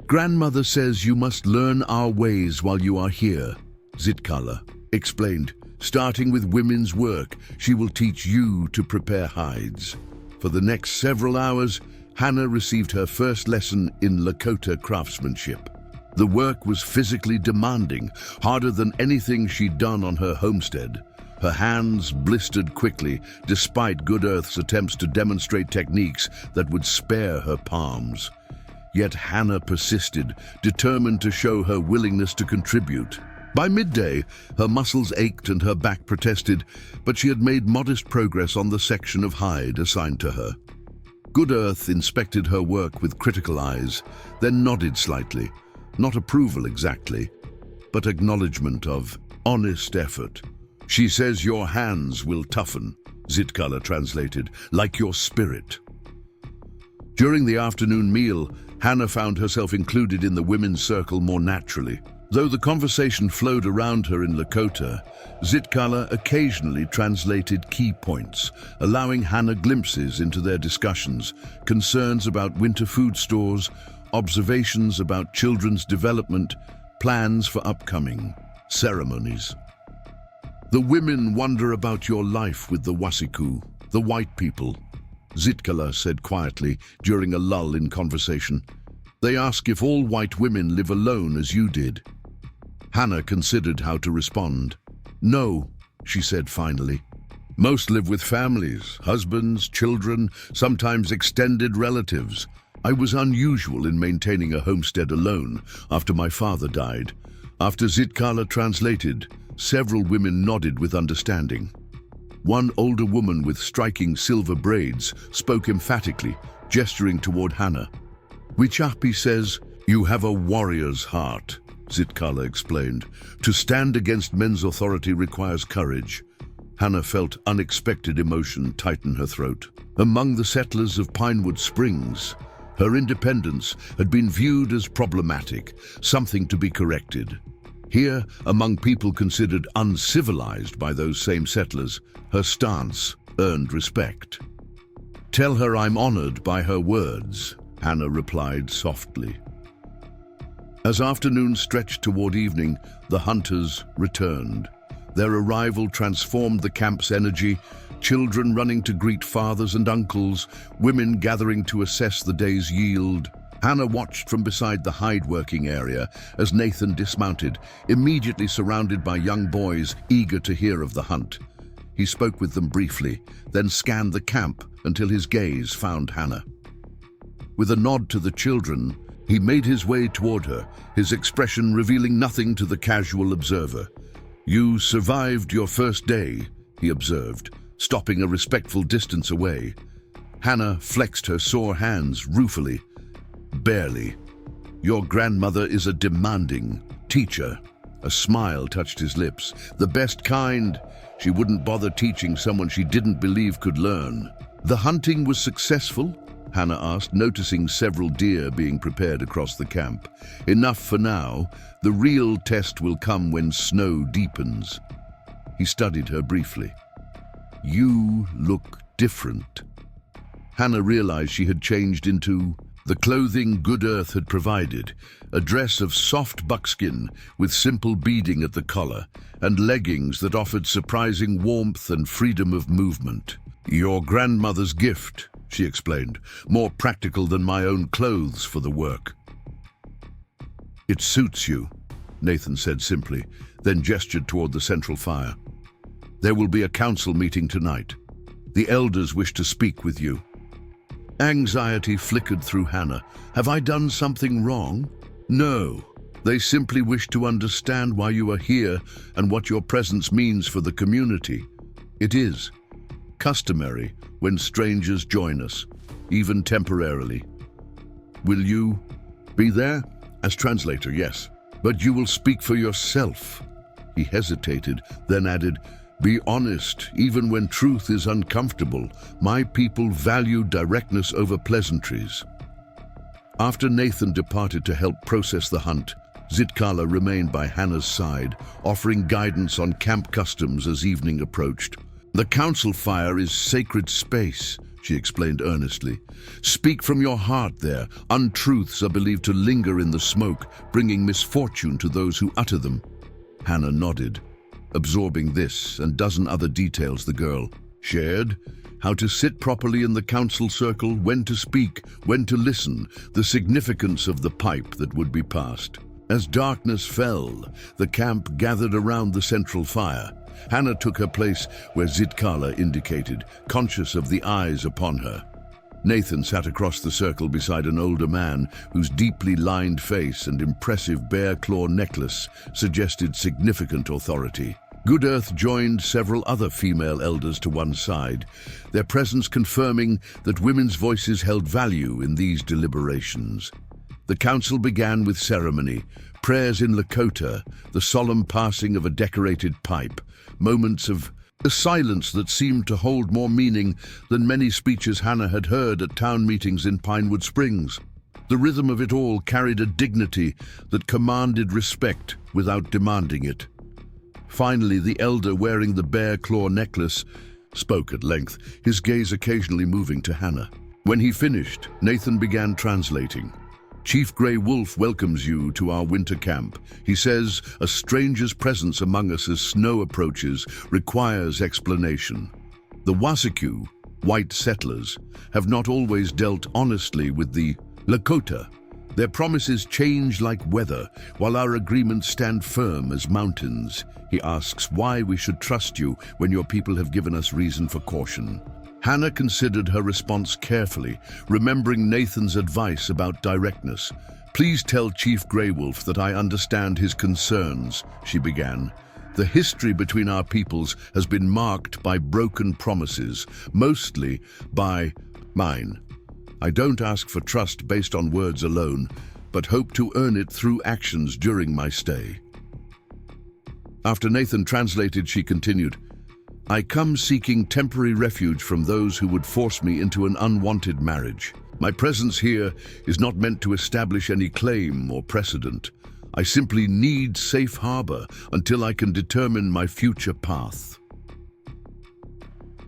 "Grandmother says you must learn our ways while you are here," Zitkala explained. "Starting with women's work, she will teach you to prepare hides." For the next several hours, Hannah received her first lesson in Lakota craftsmanship. The work was physically demanding, harder than anything she'd done on her homestead. Her hands blistered quickly, despite Good Earth's attempts to demonstrate techniques that would spare her palms. Yet Hannah persisted, determined to show her willingness to contribute. By midday, her muscles ached and her back protested, but she had made modest progress on the section of hide assigned to her. Good Earth inspected her work with critical eyes, then nodded slightly. Not approval exactly, but acknowledgement of honest effort. "She says your hands will toughen," Zitkala translated, "like your spirit." During the afternoon meal, Hannah found herself included in the women's circle more naturally. Though the conversation flowed around her in Lakota, Zitkala occasionally translated key points, allowing Hannah glimpses into their discussions, concerns about winter food stores, observations about children's development, plans for upcoming ceremonies. "The women wonder about your life with the Wasiku, the white people," Zitkala said quietly during a lull in conversation. "They ask if all white women live alone as you did." Hannah considered how to respond. "No," she said finally. "Most live with families, husbands, children, sometimes extended relatives. I was unusual in maintaining a homestead alone after my father died." After Zitkala translated, several women nodded with understanding. One older woman with striking silver braids spoke emphatically, gesturing toward Hannah. "Wichapi says, you have a warrior's heart," Zitkala explained. "To stand against men's authority requires courage." Hannah felt unexpected emotion tighten her throat. Among the settlers of Pinewood Springs, her independence had been viewed as problematic, something to be corrected. Here, among people considered uncivilized by those same settlers, her stance earned respect. "Tell her I'm honored by her words," Hannah replied softly. As afternoon stretched toward evening, the hunters returned. Their arrival transformed the camp's energy, children running to greet fathers and uncles, women gathering to assess the day's yield. Hannah watched from beside the hide-working area as Nathan dismounted, immediately surrounded by young boys eager to hear of the hunt. He spoke with them briefly, then scanned the camp until his gaze found Hannah. With a nod to the children, he made his way toward her, his expression revealing nothing to the casual observer. "You survived your first day," he observed, stopping a respectful distance away. Hannah flexed her sore hands ruefully. "Barely. Your grandmother is a demanding teacher." A smile touched his lips. "The best kind. She wouldn't bother teaching someone she didn't believe could learn." "The hunting was successful?" Hannah asked, noticing several deer being prepared across the camp. "Enough for now. The real test will come when snow deepens." He studied her briefly. "You look different." Hannah realized she had changed into the clothing Good Earth had provided, a dress of soft buckskin with simple beading at the collar, and leggings that offered surprising warmth and freedom of movement. "Your grandmother's gift," she explained, "more practical than my own clothes for the work." "It suits you," Nathan said simply, then gestured toward the central fire. "There will be a council meeting tonight. The elders wish to speak with you." Anxiety flickered through Hannah. "Have I done something wrong?" "No. They simply wish to understand why you are here and what your presence means for the community. It is customary when strangers join us, even temporarily." "Will you be there?" "As translator, yes. But you will speak for yourself." He hesitated, then added, "Be honest, even when truth is uncomfortable. My people value directness over pleasantries." After Nathan departed to help process the hunt, Zitkala remained by Hannah's side, offering guidance on camp customs as evening approached. "The council fire is sacred space," she explained earnestly. "Speak from your heart there. Untruths are believed to linger in the smoke, bringing misfortune to those who utter them." Hannah nodded, absorbing this and dozen other details the girl shared. How to sit properly in the council circle, when to speak, when to listen, the significance of the pipe that would be passed. As darkness fell, the camp gathered around the central fire. Hannah took her place where Zitkala indicated, conscious of the eyes upon her. Nathan sat across the circle beside an older man whose deeply lined face and impressive bear claw necklace suggested significant authority. Good Earth joined several other female elders to one side, their presence confirming that women's voices held value in these deliberations. The council began with ceremony, prayers in Lakota, the solemn passing of a decorated pipe, moments of a silence that seemed to hold more meaning than many speeches Hannah had heard at town meetings in Pinewood Springs. The rhythm of it all carried a dignity that commanded respect without demanding it. Finally, the elder wearing the bear claw necklace spoke at length, his gaze occasionally moving to Hannah. When he finished, Nathan began translating. "Chief Grey Wolf welcomes you to our winter camp. He says a stranger's presence among us as snow approaches requires explanation. The Wasiku, white settlers, have not always dealt honestly with the Lakota. Their promises change like weather, while our agreements stand firm as mountains. He asks why we should trust you when your people have given us reason for caution." Hannah considered her response carefully, remembering Nathan's advice about directness. "Please tell Chief Grey Wolf that I understand his concerns," she began. "The history between our peoples has been marked by broken promises, mostly by mine. I don't ask for trust based on words alone, but hope to earn it through actions during my stay." After Nathan translated, she continued, "I come seeking temporary refuge from those who would force me into an unwanted marriage. My presence here is not meant to establish any claim or precedent. I simply need safe harbor until I can determine my future path."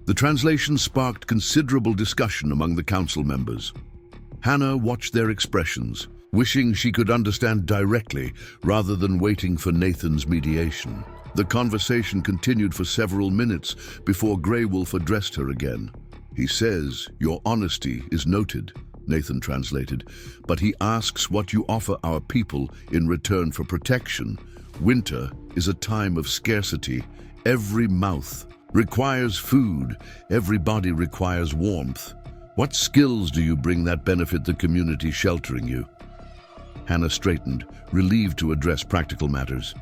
The translation sparked considerable discussion among the council members. Hannah watched their expressions, wishing she could understand directly rather than waiting for Nathan's mediation. The conversation continued for several minutes before Grey Wolf addressed her again. "He says your honesty is noted," Nathan translated, "but he asks what you offer our people in return for protection. Winter is a time of scarcity. Every mouth requires food. Every body requires warmth. What skills do you bring that benefit the community sheltering you?" Hannah straightened, relieved to address practical matters.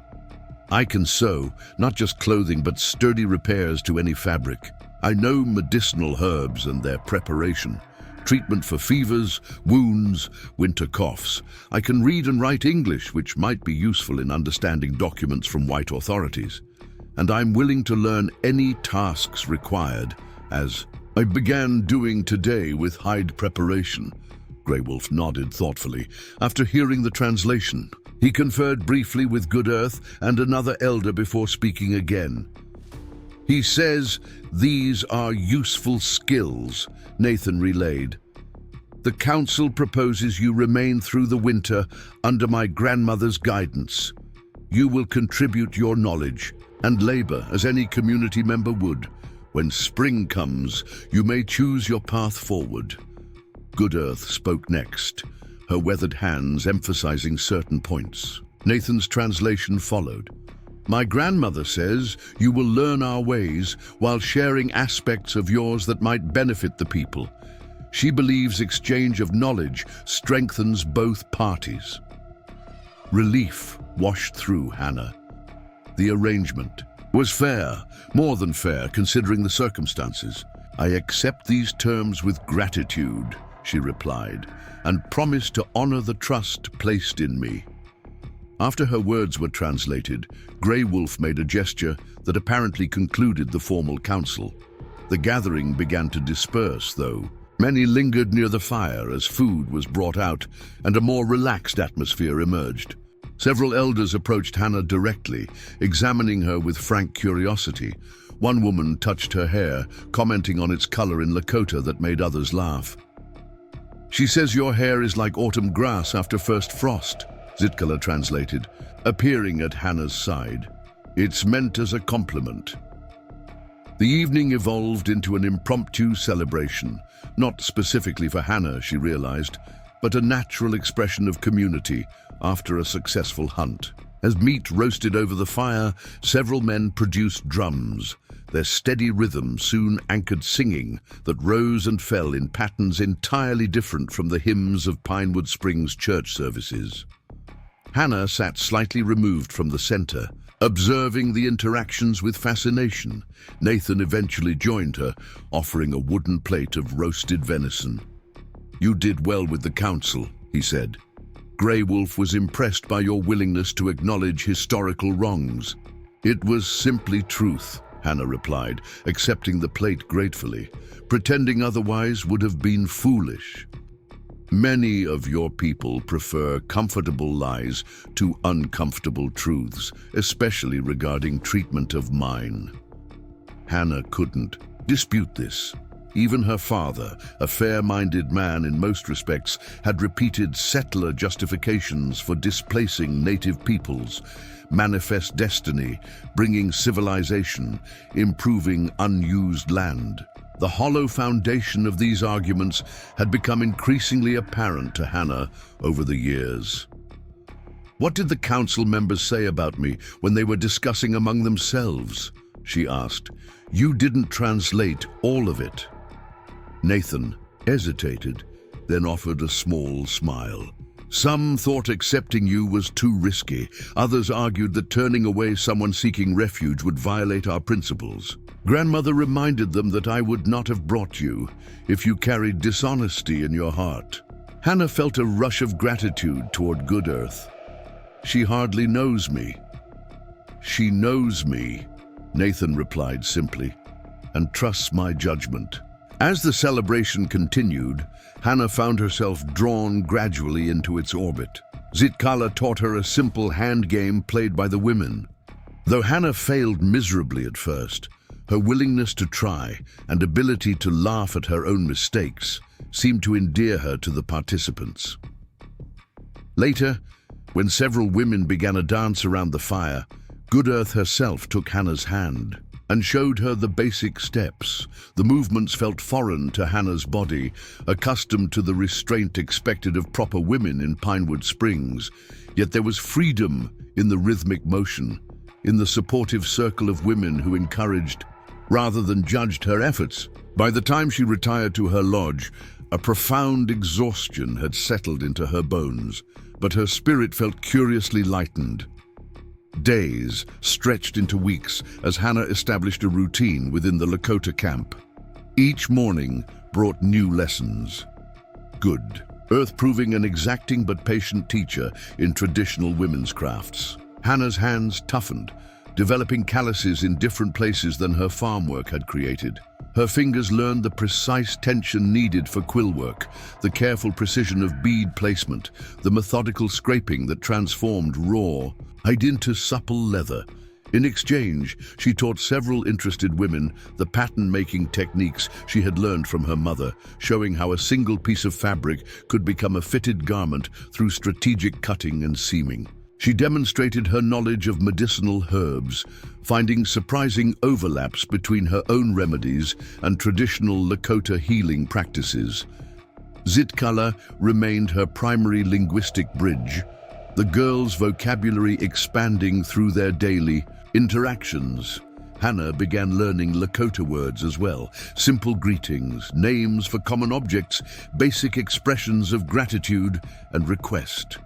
"I can sew, not just clothing, but sturdy repairs to any fabric. I know medicinal herbs and their preparation, treatment for fevers, wounds, winter coughs. I can read and write English, which might be useful in understanding documents from white authorities. And I'm willing to learn any tasks required, as I began doing today with hide preparation." Grey Wolf nodded thoughtfully. After hearing the translation, he conferred briefly with Good Earth and another elder before speaking again. "He says these are useful skills," Nathan relayed. "The council proposes you remain through the winter under my grandmother's guidance. You will contribute your knowledge and labor as any community member would. When spring comes, you may choose your path forward." Good Earth spoke next, her weathered hands emphasizing certain points. Nathan's translation followed. "My grandmother says you will learn our ways while sharing aspects of yours that might benefit the people. She believes exchange of knowledge strengthens both parties." Relief washed through Hannah. The arrangement was fair, more than fair considering the circumstances. "I accept these terms with gratitude," she replied, "and promise to honor the trust placed in me." After her words were translated, Grey Wolf made a gesture that apparently concluded the formal council. The gathering began to disperse, though. Many lingered near the fire as food was brought out and a more relaxed atmosphere emerged. Several elders approached Hannah directly, examining her with frank curiosity. One woman touched her hair, commenting on its color in Lakota that made others laugh. "She says your hair is like autumn grass after first frost," Zitkala translated, appearing at Hannah's side. "It's meant as a compliment." The evening evolved into an impromptu celebration, not specifically for Hannah, she realized, but a natural expression of community after a successful hunt. As meat roasted over the fire, several men produced drums. Their steady rhythm soon anchored singing that rose and fell in patterns entirely different from the hymns of Pinewood Springs church services. Hannah sat slightly removed from the center, observing the interactions with fascination. Nathan eventually joined her, offering a wooden plate of roasted venison. "You did well with the council," he said. "Grey Wolf was impressed by your willingness to acknowledge historical wrongs." "It was simply truth," Hannah replied, accepting the plate gratefully. "Pretending otherwise would have been foolish. Many of your people prefer comfortable lies to uncomfortable truths, especially regarding treatment of mine." Hannah couldn't dispute this. Even her father, a fair-minded man in most respects, had repeated settler justifications for displacing native peoples: manifest destiny, bringing civilization, improving unused land. The hollow foundation of these arguments had become increasingly apparent to Hannah over the years. "What did the council members say about me when they were discussing among themselves?" she asked. "You didn't translate all of it." Nathan hesitated, then offered a small smile. "Some thought accepting you was too risky. Others argued that turning away someone seeking refuge would violate our principles. Grandmother reminded them that I would not have brought you if you carried dishonesty in your heart." Hannah felt a rush of gratitude toward Good Earth. "She hardly knows me." "She knows me," Nathan replied simply, "and trusts my judgment." As the celebration continued, Hannah found herself drawn gradually into its orbit. Zitkala taught her a simple hand game played by the women. Though Hannah failed miserably at first, her willingness to try and ability to laugh at her own mistakes seemed to endear her to the participants. Later, when several women began a dance around the fire, Good Earth herself took Hannah's hand and showed her the basic steps. The movements felt foreign to Hannah's body, accustomed to the restraint expected of proper women in Pinewood Springs. Yet there was freedom in the rhythmic motion, in the supportive circle of women who encouraged rather than judged her efforts. By the time she retired to her lodge, a profound exhaustion had settled into her bones, but her spirit felt curiously lightened. Days stretched into weeks as Hannah established a routine within the Lakota camp. Each morning brought new lessons. Good Earth proving an exacting but patient teacher in traditional women's crafts. Hannah's hands toughened, developing calluses in different places than her farm work had created. Her fingers learned the precise tension needed for quill work, the careful precision of bead placement, the methodical scraping that transformed raw hide into supple leather. In exchange, she taught several interested women the pattern-making techniques she had learned from her mother, showing how a single piece of fabric could become a fitted garment through strategic cutting and seaming. She demonstrated her knowledge of medicinal herbs, finding surprising overlaps between her own remedies and traditional Lakota healing practices. Zitkala remained her primary linguistic bridge, the girls' vocabulary expanding through their daily interactions. Hannah began learning Lakota words as well, simple greetings, names for common objects, basic expressions of gratitude and request.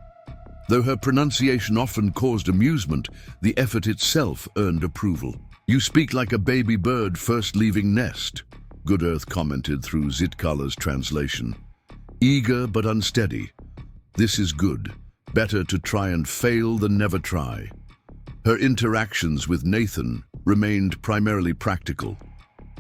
Though her pronunciation often caused amusement, the effort itself earned approval. "You speak like a baby bird first leaving nest," Good Earth commented through Zitkala's translation. "Eager but unsteady. This is good. Better to try and fail than never try." Her interactions with Nathan remained primarily practical.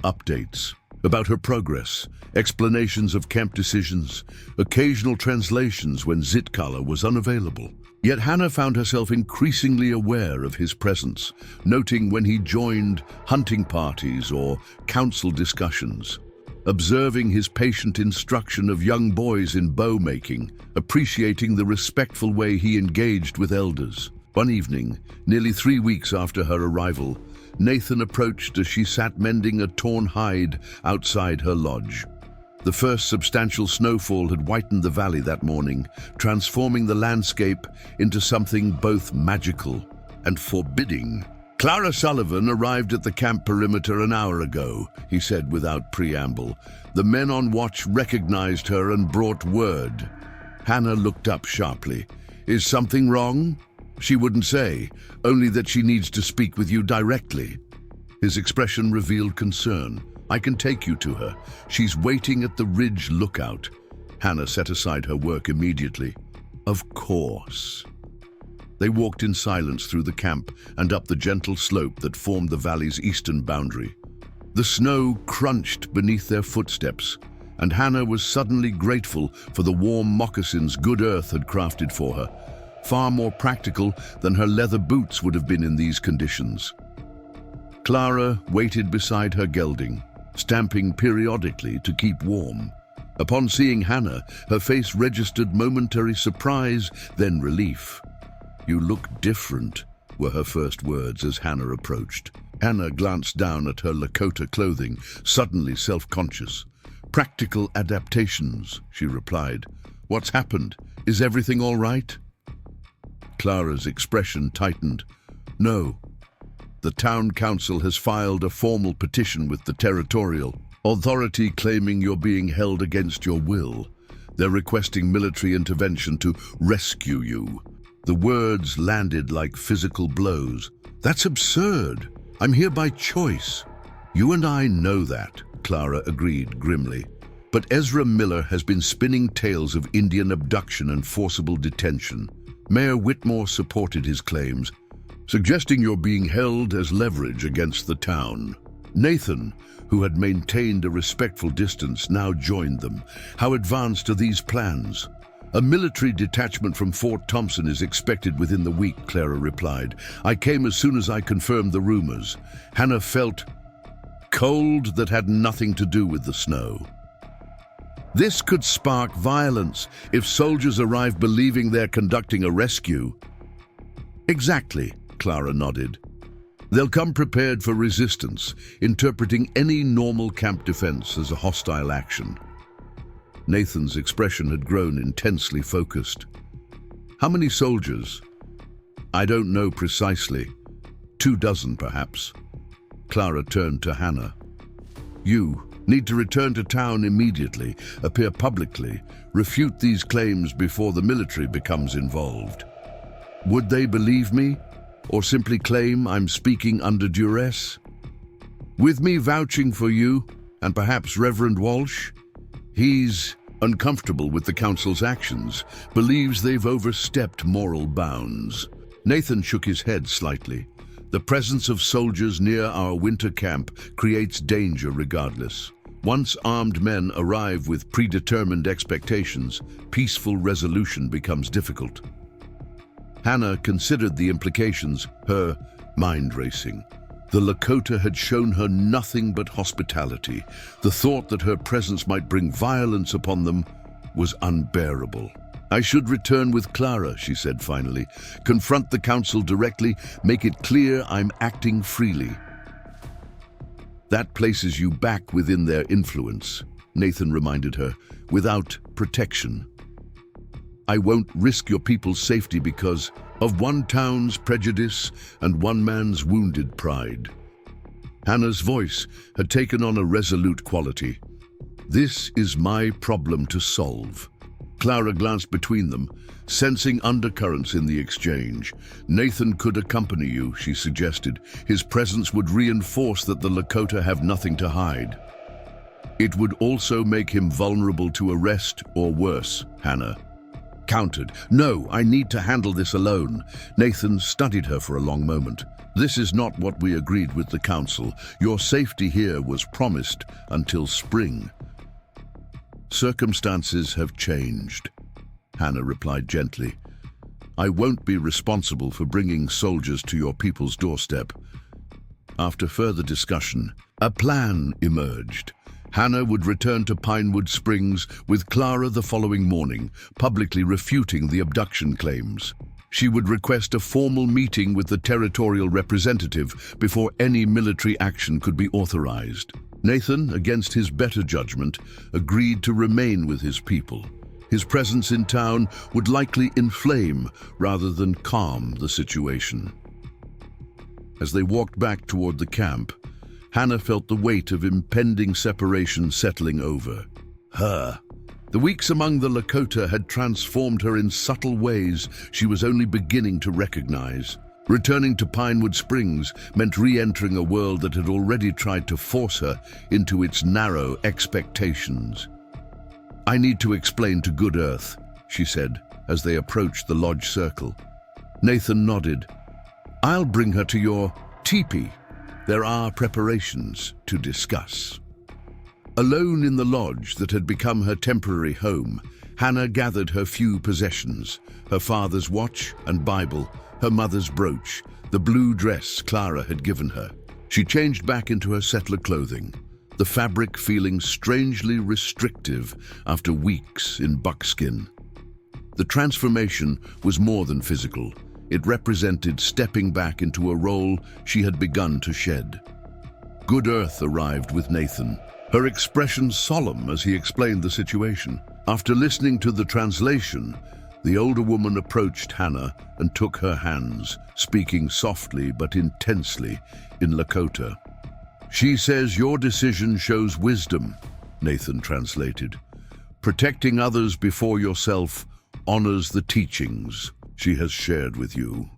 Updates, about her progress, explanations of camp decisions, occasional translations when Zitkala was unavailable. Yet Hannah found herself increasingly aware of his presence, noting when he joined hunting parties or council discussions, observing his patient instruction of young boys in bow making, appreciating the respectful way he engaged with elders. One evening, nearly 3 weeks after her arrival, Nathan approached as she sat mending a torn hide outside her lodge. The first substantial snowfall had whitened the valley that morning, transforming the landscape into something both magical and forbidding. "Clara Sullivan arrived at the camp perimeter an hour ago," he said without preamble. "The men on watch recognized her and brought word." Hannah looked up sharply. "Is something wrong?" "She wouldn't say, only that she needs to speak with you directly." His expression revealed concern. "I can take you to her. She's waiting at the ridge lookout." Hannah set aside her work immediately. "Of course." They walked in silence through the camp and up the gentle slope that formed the valley's eastern boundary. The snow crunched beneath their footsteps, and Hannah was suddenly grateful for the warm moccasins good earth had crafted for her, far more practical than her leather boots would have been in these conditions. Clara waited beside her gelding, stamping periodically to keep warm. Upon seeing Hannah, her face registered momentary surprise, then relief. "You look different," were her first words as Hannah approached. Hannah glanced down at her Lakota clothing, suddenly self-conscious. "Practical adaptations," she replied. "What's happened? Is everything all right?" Clara's expression tightened. "No. The town council has filed a formal petition with the territorial authority claiming you're being held against your will. They're requesting military intervention to rescue you." The words landed like physical blows. "That's absurd. I'm here by choice." "You and I know that," Clara agreed grimly. "But Ezra Miller has been spinning tales of Indian abduction and forcible detention. Mayor Whitmore supported his claims, suggesting you're being held as leverage against the town." Nathan, who had maintained a respectful distance, now joined them. "How advanced are these plans?" "A military detachment from Fort Thompson is expected within the week," Clara replied. "I came as soon as I confirmed the rumors." Hannah felt cold that had nothing to do with the snow. This could spark violence if soldiers arrive believing they're conducting a rescue. "Exactly," Clara nodded. "They'll come prepared for resistance, interpreting any normal camp defense as a hostile action." Nathan's expression had grown intensely focused. "How many soldiers?" "I don't know precisely. 24, perhaps." Clara turned to Hannah. "You need to return to town immediately, appear publicly, refute these claims before the military becomes involved." "Would they believe me, or simply claim I'm speaking under duress?" "With me vouching for you, and perhaps Reverend Walsh? He's uncomfortable with the council's actions, believes they've overstepped moral bounds." Nathan shook his head slightly. "The presence of soldiers near our winter camp creates danger regardless. Once armed men arrive with predetermined expectations, peaceful resolution becomes difficult." Hannah considered the implications, her mind racing. The Lakota had shown her nothing but hospitality. The thought that her presence might bring violence upon them was unbearable. "I should return with Clara," she said finally. "Confront the council directly, make it clear I'm acting freely." "That places you back within their influence," Nathan reminded her, "without protection. I won't risk your people's safety because of one town's prejudice and one man's wounded pride." Hannah's voice had taken on a resolute quality. "This is my problem to solve." Clara glanced between them, sensing undercurrents in the exchange. "Nathan could accompany you," she suggested. "His presence would reinforce that the Lakota have nothing to hide." "It would also make him vulnerable to arrest or worse, Hannah." countered. "No, I need to handle this alone." Nathan studied her for a long moment. "This is not what we agreed with the council. Your safety here was promised until spring." "Circumstances have changed," Hannah replied gently. "I won't be responsible for bringing soldiers to your people's doorstep." After further discussion, a plan emerged. Hannah would return to Pinewood Springs with Clara the following morning, publicly refuting the abduction claims. She would request a formal meeting with the territorial representative before any military action could be authorized. Nathan, against his better judgment, agreed to remain with his people. His presence in town would likely inflame rather than calm the situation. As they walked back toward the camp, Hannah felt the weight of impending separation settling over her. The weeks among the Lakota had transformed her in subtle ways she was only beginning to recognize. Returning to Pinewood Springs meant re-entering a world that had already tried to force her into its narrow expectations. "I need to explain to Good Earth," she said, as they approached the lodge circle. Nathan nodded. "I'll bring her to your teepee. There are preparations to discuss." Alone in the lodge that had become her temporary home, Hannah gathered her few possessions: her father's watch and Bible, her mother's brooch, the blue dress Clara had given her. She changed back into her settler clothing, the fabric feeling strangely restrictive after weeks in buckskin. The transformation was more than physical. It represented stepping back into a role she had begun to shed. Good Earth arrived with Nathan, her expression solemn as he explained the situation. After listening to the translation, the older woman approached Hannah and took her hands, speaking softly but intensely in Lakota. "She says your decision shows wisdom," Nathan translated. "Protecting others before yourself honors the teachings she has shared with you."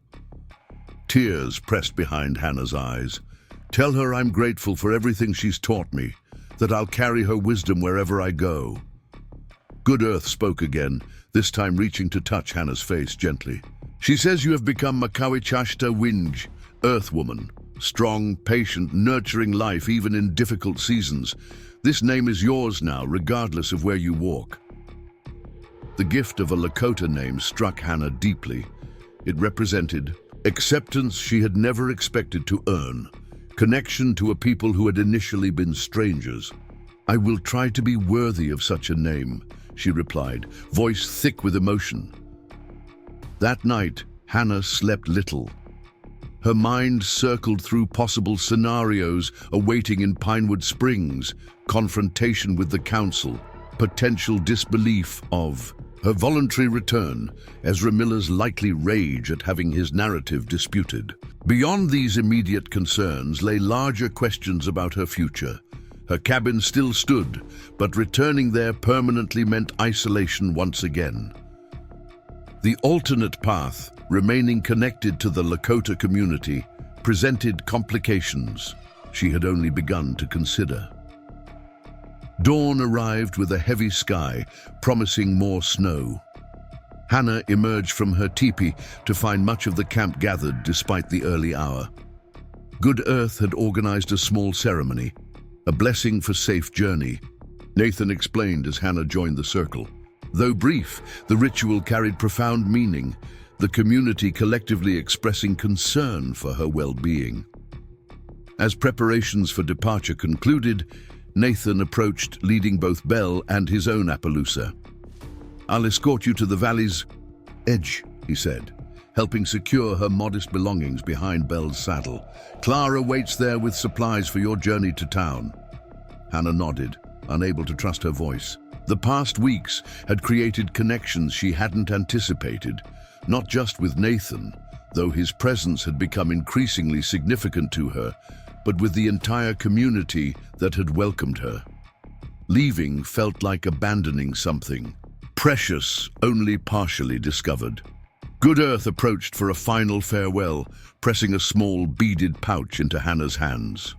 Tears pressed behind Hannah's eyes. "Tell her I'm grateful for everything she's taught me, that I'll carry her wisdom wherever I go." Good Earth spoke again, this time reaching to touch Hannah's face gently. "She says you have become Makawichashta Winj, Earth Woman, strong, patient, nurturing life even in difficult seasons. This name is yours now, regardless of where you walk." The gift of a Lakota name struck Hannah deeply. It represented acceptance she had never expected to earn, connection to a people who had initially been strangers. "I will try to be worthy of such a name," she replied, voice thick with emotion. That night, Hannah slept little. Her mind circled through possible scenarios awaiting in Pinewood Springs: confrontation with the council, potential disbelief of her voluntary return, Ezra Miller's likely rage at having his narrative disputed. Beyond these immediate concerns lay larger questions about her future. Her cabin still stood, but returning there permanently meant isolation once again. The alternate path, remaining connected to the Lakota community, presented complications she had only begun to consider. Dawn arrived with a heavy sky, promising more snow. Hannah emerged from her teepee to find much of the camp gathered despite the early hour. Good Earth had organized a small ceremony, a blessing for safe journey, Nathan explained as Hannah joined the circle. Though brief, the ritual carried profound meaning, the community collectively expressing concern for her well-being. As preparations for departure concluded, Nathan approached, leading both Belle and his own Appaloosa. "I'll escort you to the valley's edge," he said, helping secure her modest belongings behind Belle's saddle. "Clara waits there with supplies for your journey to town." Hannah nodded, unable to trust her voice. The past weeks had created connections she hadn't anticipated, not just with Nathan, though his presence had become increasingly significant to her, but with the entire community that had welcomed her. Leaving felt like abandoning something precious, only partially discovered. Good Earth approached for a final farewell, pressing a small beaded pouch into Hannah's hands.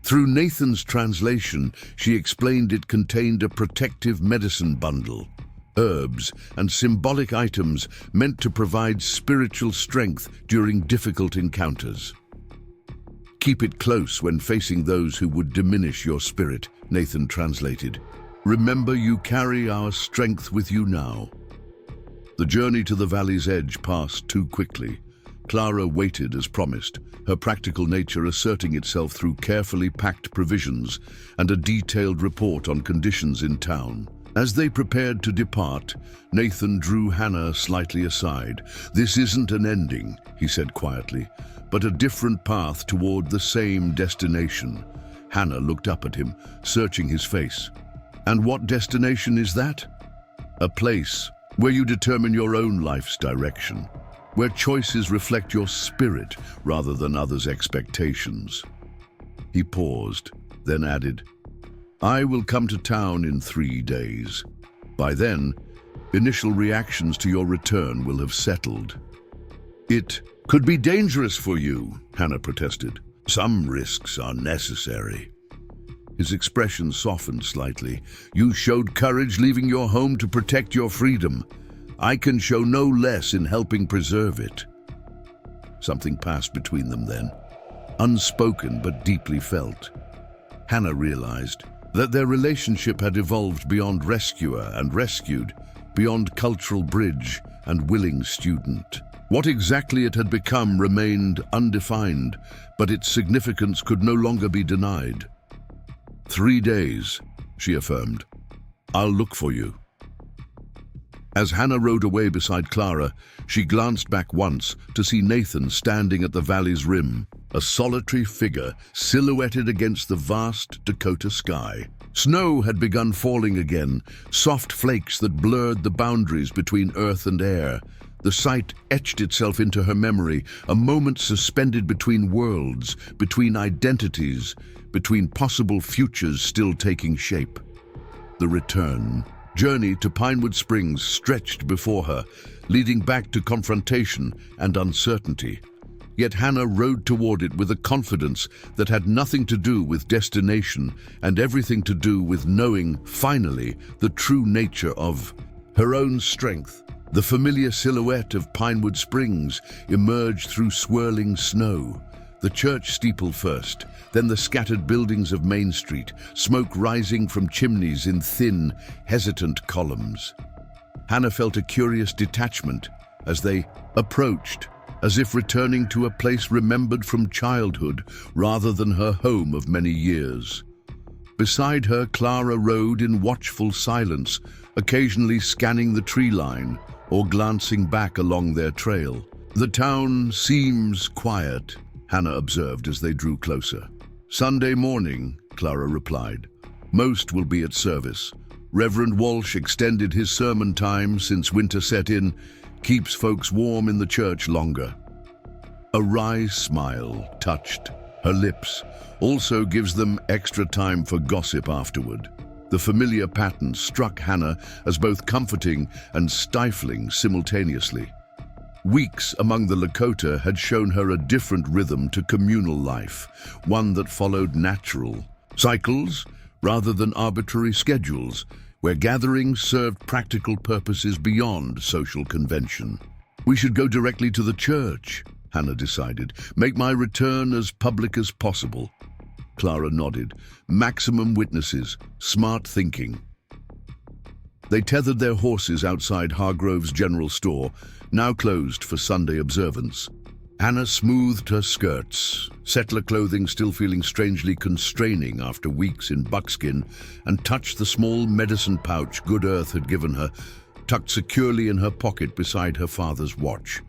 Through Nathan's translation, she explained it contained a protective medicine bundle, herbs, and symbolic items meant to provide spiritual strength during difficult encounters. "Keep it close when facing those who would diminish your spirit," Nathan translated. "Remember, you carry our strength with you now." The journey to the valley's edge passed too quickly. Clara waited as promised, her practical nature asserting itself through carefully packed provisions and a detailed report on conditions in town. As they prepared to depart, Nathan drew Hannah slightly aside. "This isn't an ending," he said quietly, "but a different path toward the same destination." Hannah looked up at him, searching his face. "And what destination is that?" "A place where you determine your own life's direction, where choices reflect your spirit rather than others' expectations." He paused, then added, "I will come to town in 3 days. By then, initial reactions to your return will have settled." "It could be dangerous for you," Hannah protested. "Some risks are necessary." His expression softened slightly. "You showed courage leaving your home to protect your freedom. I can show no less in helping preserve it." Something passed between them then, unspoken but deeply felt. Hannah realized that their relationship had evolved beyond rescuer and rescued, beyond cultural bridge and willing student. What exactly it had become remained undefined, but its significance could no longer be denied. "3 days," she affirmed. "I'll look for you." As Hannah rode away beside Clara, she glanced back once to see Nathan standing at the valley's rim, a solitary figure silhouetted against the vast Dakota sky. Snow had begun falling again, soft flakes that blurred the boundaries between earth and air. The sight etched itself into her memory, a moment suspended between worlds, between identities, between possible futures still taking shape. The return journey to Pinewood Springs stretched before her, leading back to confrontation and uncertainty. Yet Hannah rode toward it with a confidence that had nothing to do with destination and everything to do with knowing, finally, the true nature of her own strength. The familiar silhouette of Pinewood Springs emerged through swirling snow. The church steeple first, then the scattered buildings of Main Street, smoke rising from chimneys in thin, hesitant columns. Hannah felt a curious detachment as they approached, as if returning to a place remembered from childhood rather than her home of many years. Beside her, Clara rode in watchful silence, occasionally scanning the tree line or glancing back along their trail. "The town seems quiet," Hannah observed as they drew closer. "Sunday morning," Clara replied. "Most will be at service. Reverend Walsh extended his sermon time since winter set in, keeps folks warm in the church longer." A wry smile touched her lips, also gives them extra time for gossip afterward. The familiar pattern struck Hannah as both comforting and stifling simultaneously. Weeks among the Lakota had shown her a different rhythm to communal life, one that followed natural cycles rather than arbitrary schedules, where gatherings served practical purposes beyond social convention. "We should go directly to the church," Hannah decided. "Make my return as public as possible." Clara nodded. "Maximum witnesses, smart thinking." They tethered their horses outside Hargrove's general store, now closed for Sunday observance. Hannah smoothed her skirts, settler clothing still feeling strangely constraining after weeks in buckskin, and touched the small medicine pouch Good Earth had given her, tucked securely in her pocket beside her father's watch.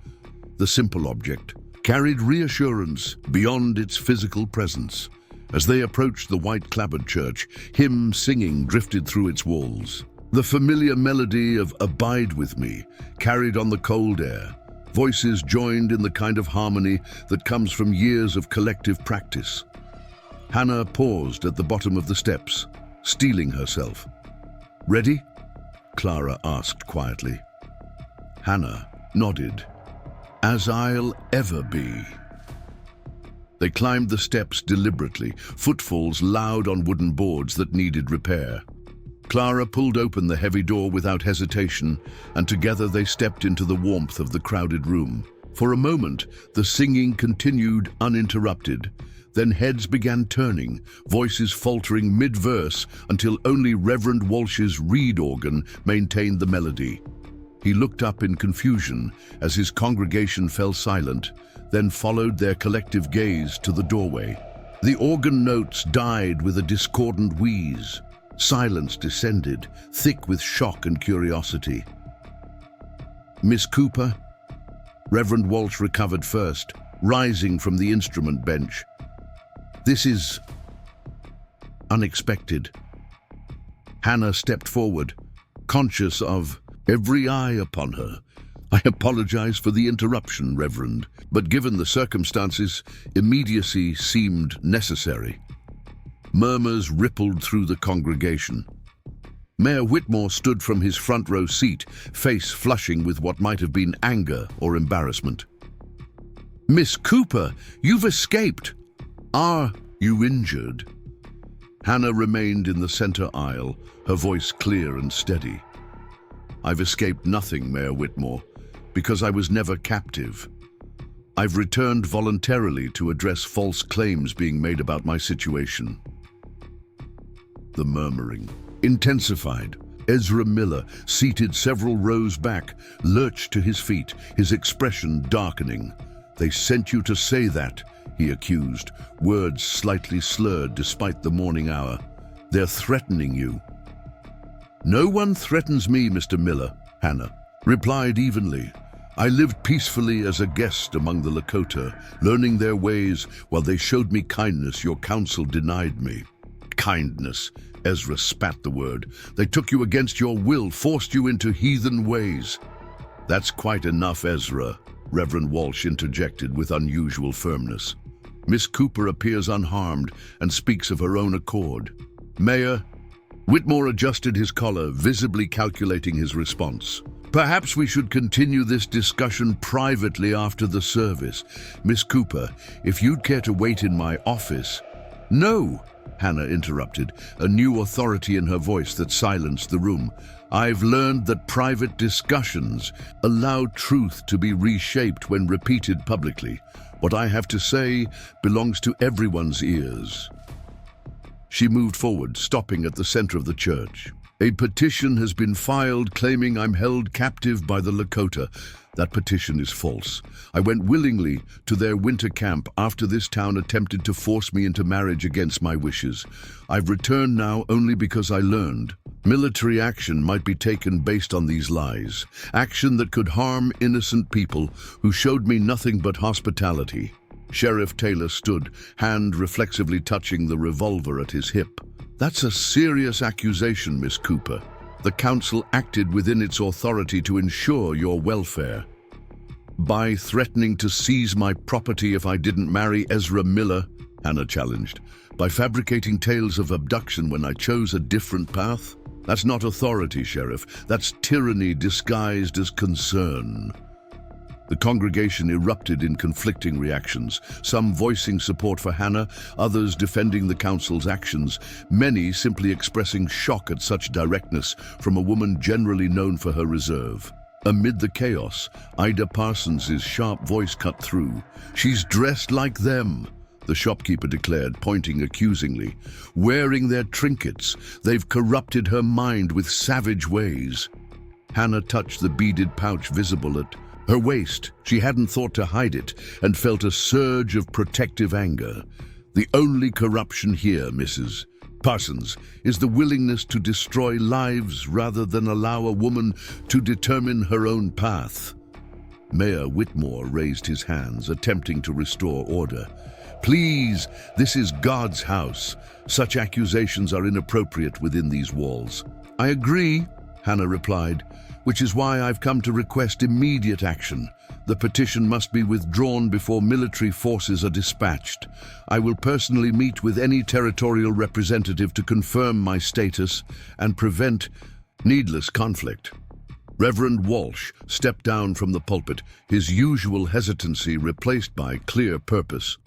The simple object carried reassurance beyond its physical presence. As they approached the white-clapboard church, hymn singing drifted through its walls. The familiar melody of "Abide with Me" carried on the cold air. Voices joined in the kind of harmony that comes from years of collective practice. Hannah paused at the bottom of the steps, steeling herself. "Ready?" Clara asked quietly. Hannah nodded. "As I'll ever be." They climbed the steps deliberately, footfalls loud on wooden boards that needed repair. Clara pulled open the heavy door without hesitation, and together they stepped into the warmth of the crowded room. For a moment, the singing continued uninterrupted. Then heads began turning, voices faltering mid-verse until only Reverend Walsh's reed organ maintained the melody. He looked up in confusion as his congregation fell silent, then followed their collective gaze to the doorway. The organ notes died with a discordant wheeze. Silence descended, thick with shock and curiosity. "Miss Cooper?" Reverend Walsh recovered first, rising from the instrument bench. "This is unexpected." Hannah stepped forward, conscious of every eye upon her. "I apologize for the interruption, Reverend, but given the circumstances, immediacy seemed necessary." Murmurs rippled through the congregation. Mayor Whitmore stood from his front row seat, face flushing with what might have been anger or embarrassment. "Miss Cooper, you've escaped. Are you injured?" Hannah remained in the center aisle, her voice clear and steady. "I've escaped nothing, Mayor Whitmore, because I was never captive. I've returned voluntarily to address false claims being made about my situation." The murmuring intensified. Ezra Miller, seated several rows back, lurched to his feet, his expression darkening. "They sent you to say that," he accused, words slightly slurred despite the morning hour. "They're threatening you." "No one threatens me, Mr. Miller," Hannah replied evenly. "I lived peacefully as a guest among the Lakota, learning their ways while they showed me kindness your council denied me." "Kindness," Ezra spat the word. "They took you against your will, forced you into heathen ways." "That's quite enough, Ezra," Reverend Walsh interjected with unusual firmness. "Miss Cooper appears unharmed and speaks of her own accord." "Mayor," Whitmore adjusted his collar, visibly calculating his response. "Perhaps we should continue this discussion privately after the service. Miss Cooper, if you'd care to wait in my office—" "No," Hannah interrupted, a new authority in her voice that silenced the room. "I've learned that private discussions allow truth to be reshaped when repeated publicly. What I have to say belongs to everyone's ears." She moved forward, stopping at the center of the church. "A petition has been filed claiming I'm held captive by the Lakota. That petition is false. I went willingly to their winter camp after this town attempted to force me into marriage against my wishes. I've returned now only because I learned military action might be taken based on these lies, action that could harm innocent people who showed me nothing but hospitality." Sheriff Taylor stood, hand reflexively touching the revolver at his hip. "That's a serious accusation, Miss Cooper. The council acted within its authority to ensure your welfare." "By threatening to seize my property if I didn't marry Ezra Miller," Hannah challenged. "By fabricating tales of abduction when I chose a different path? That's not authority, Sheriff. That's tyranny disguised as concern." The congregation erupted in conflicting reactions, some voicing support for Hannah, others defending the council's actions, many simply expressing shock at such directness from a woman generally known for her reserve. Amid the chaos, Ida Parsons's sharp voice cut through. "She's dressed like them," the shopkeeper declared, pointing accusingly. "Wearing their trinkets, they've corrupted her mind with savage ways." Hannah touched the beaded pouch visible at her waist. She hadn't thought to hide it and felt a surge of protective anger. "The only corruption here, Mrs. Parsons, is the willingness to destroy lives rather than allow a woman to determine her own path." Mayor Whitmore raised his hands, attempting to restore order. "Please, this is God's house. Such accusations are inappropriate within these walls." "I agree," Hannah replied, "which is why I've come to request immediate action. The petition must be withdrawn before military forces are dispatched. I will personally meet with any territorial representative to confirm my status and prevent needless conflict." Reverend Walsh stepped down from the pulpit, his usual hesitancy replaced by clear purpose.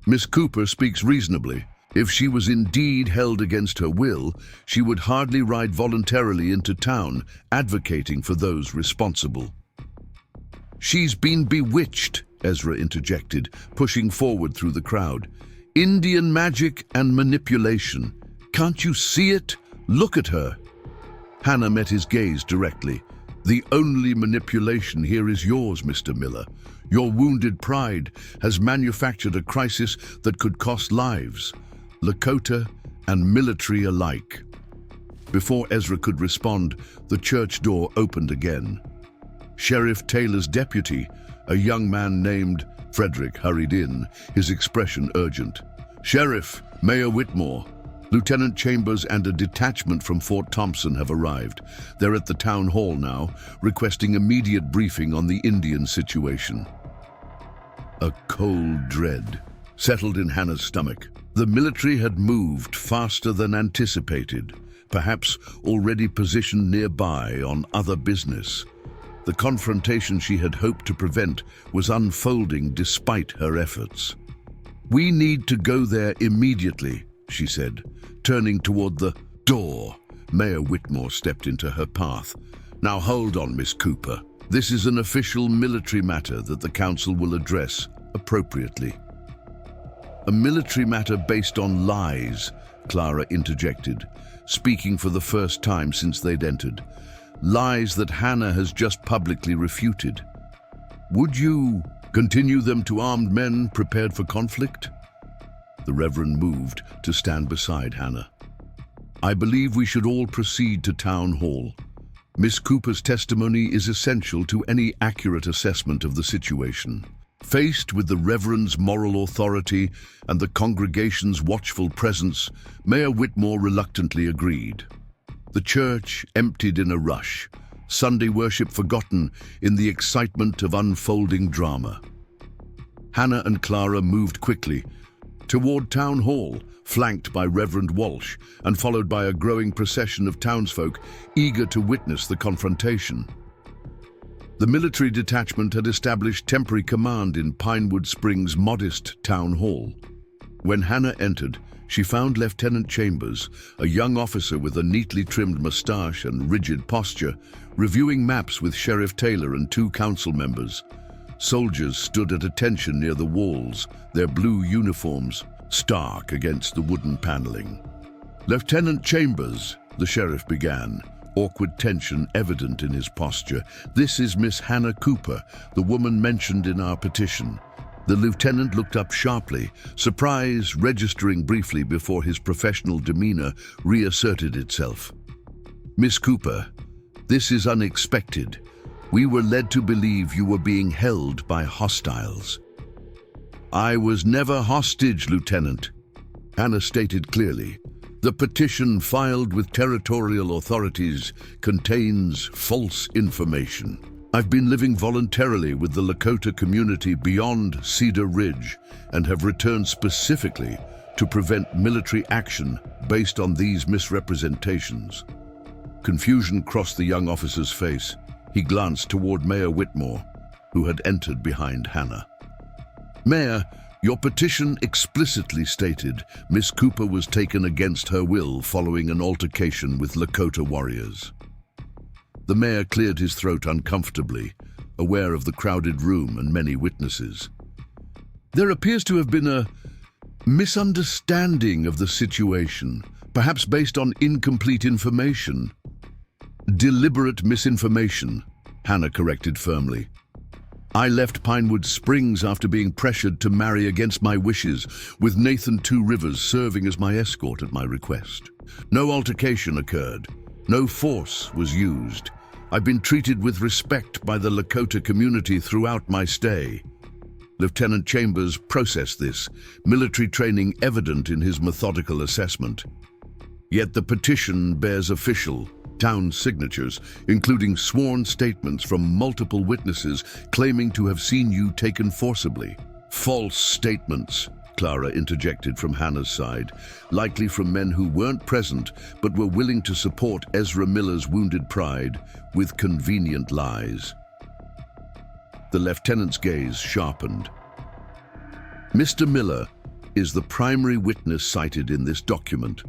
"Miss Cooper speaks reasonably. If she was indeed held against her will, she would hardly ride voluntarily into town, advocating for those responsible. "She's been bewitched," Ezra interjected, pushing forward through the crowd. "Indian magic and manipulation. Can't you see it? Look at her." Hannah met his gaze directly. "The only manipulation here is yours, Mr. Miller. Your wounded pride has manufactured a crisis that could cost lives, Lakota and military alike." Before Ezra could respond, the church door opened again. Sheriff Taylor's deputy, a young man named Frederick, hurried in, his expression urgent. "Sheriff, Mayor Whitmore, Lieutenant Chambers and a detachment from Fort Thompson have arrived. They're at the town hall now, requesting immediate briefing on the Indian situation." A cold dread settled in Hannah's stomach. The military had moved faster than anticipated, perhaps already positioned nearby on other business. The confrontation she had hoped to prevent was unfolding despite her efforts. "We need to go there immediately," she said, turning toward the door. Mayor Whitmore stepped into her path. "Now hold on, Miss Cooper. This is an official military matter that the council will address appropriately." "A military matter based on lies," Clara interjected, speaking for the first time since they'd entered. "Lies that Hannah has just publicly refuted. Would you continue them to armed men prepared for conflict?" The Reverend moved to stand beside Hannah. "I believe we should all proceed to town hall. Miss Cooper's testimony is essential to any accurate assessment of the situation." Faced with the Reverend's moral authority and the congregation's watchful presence, Mayor Whitmore reluctantly agreed. The church emptied in a rush, Sunday worship forgotten in the excitement of unfolding drama. Hannah and Clara moved quickly toward Town Hall, flanked by Reverend Walsh and followed by a growing procession of townsfolk eager to witness the confrontation. The military detachment had established temporary command in Pinewood Springs' modest town hall. When Hannah entered, she found Lieutenant Chambers, a young officer with a neatly trimmed mustache and rigid posture, reviewing maps with Sheriff Taylor and two council members. Soldiers stood at attention near the walls, their blue uniforms stark against the wooden paneling. "Lieutenant Chambers," the sheriff began, awkward tension evident in his posture. "This is Miss Hannah Cooper, the woman mentioned in our petition." The lieutenant looked up sharply, surprise registering briefly before his professional demeanor reasserted itself. "Miss Cooper, this is unexpected. We were led to believe you were being held by hostiles." "I was never hostage, Lieutenant," Hannah stated clearly. "The petition filed with territorial authorities contains false information. I've been living voluntarily with the Lakota community beyond Cedar Ridge and have returned specifically to prevent military action based on these misrepresentations." Confusion crossed the young officer's face. He glanced toward Mayor Whitmore, who had entered behind Hannah. "Mayor, your petition explicitly stated Miss Cooper was taken against her will following an altercation with Lakota warriors." The mayor cleared his throat uncomfortably, aware of the crowded room and many witnesses. "There appears to have been a misunderstanding of the situation, perhaps based on incomplete information." "Deliberate misinformation," Hannah corrected firmly. "I left Pinewood Springs after being pressured to marry against my wishes, with Nathan Two Rivers serving as my escort at my request. No altercation occurred. No force was used. I've been treated with respect by the Lakota community throughout my stay." Lieutenant Chambers processed this, military training evident in his methodical assessment. "Yet the petition bears official, town signatures, including sworn statements from multiple witnesses claiming to have seen you taken forcibly." "False statements," Clara interjected from Hannah's side, "likely from men who weren't present but were willing to support Ezra Miller's wounded pride with convenient lies." The lieutenant's gaze sharpened. "Mr. Miller, is the primary witness cited in this document.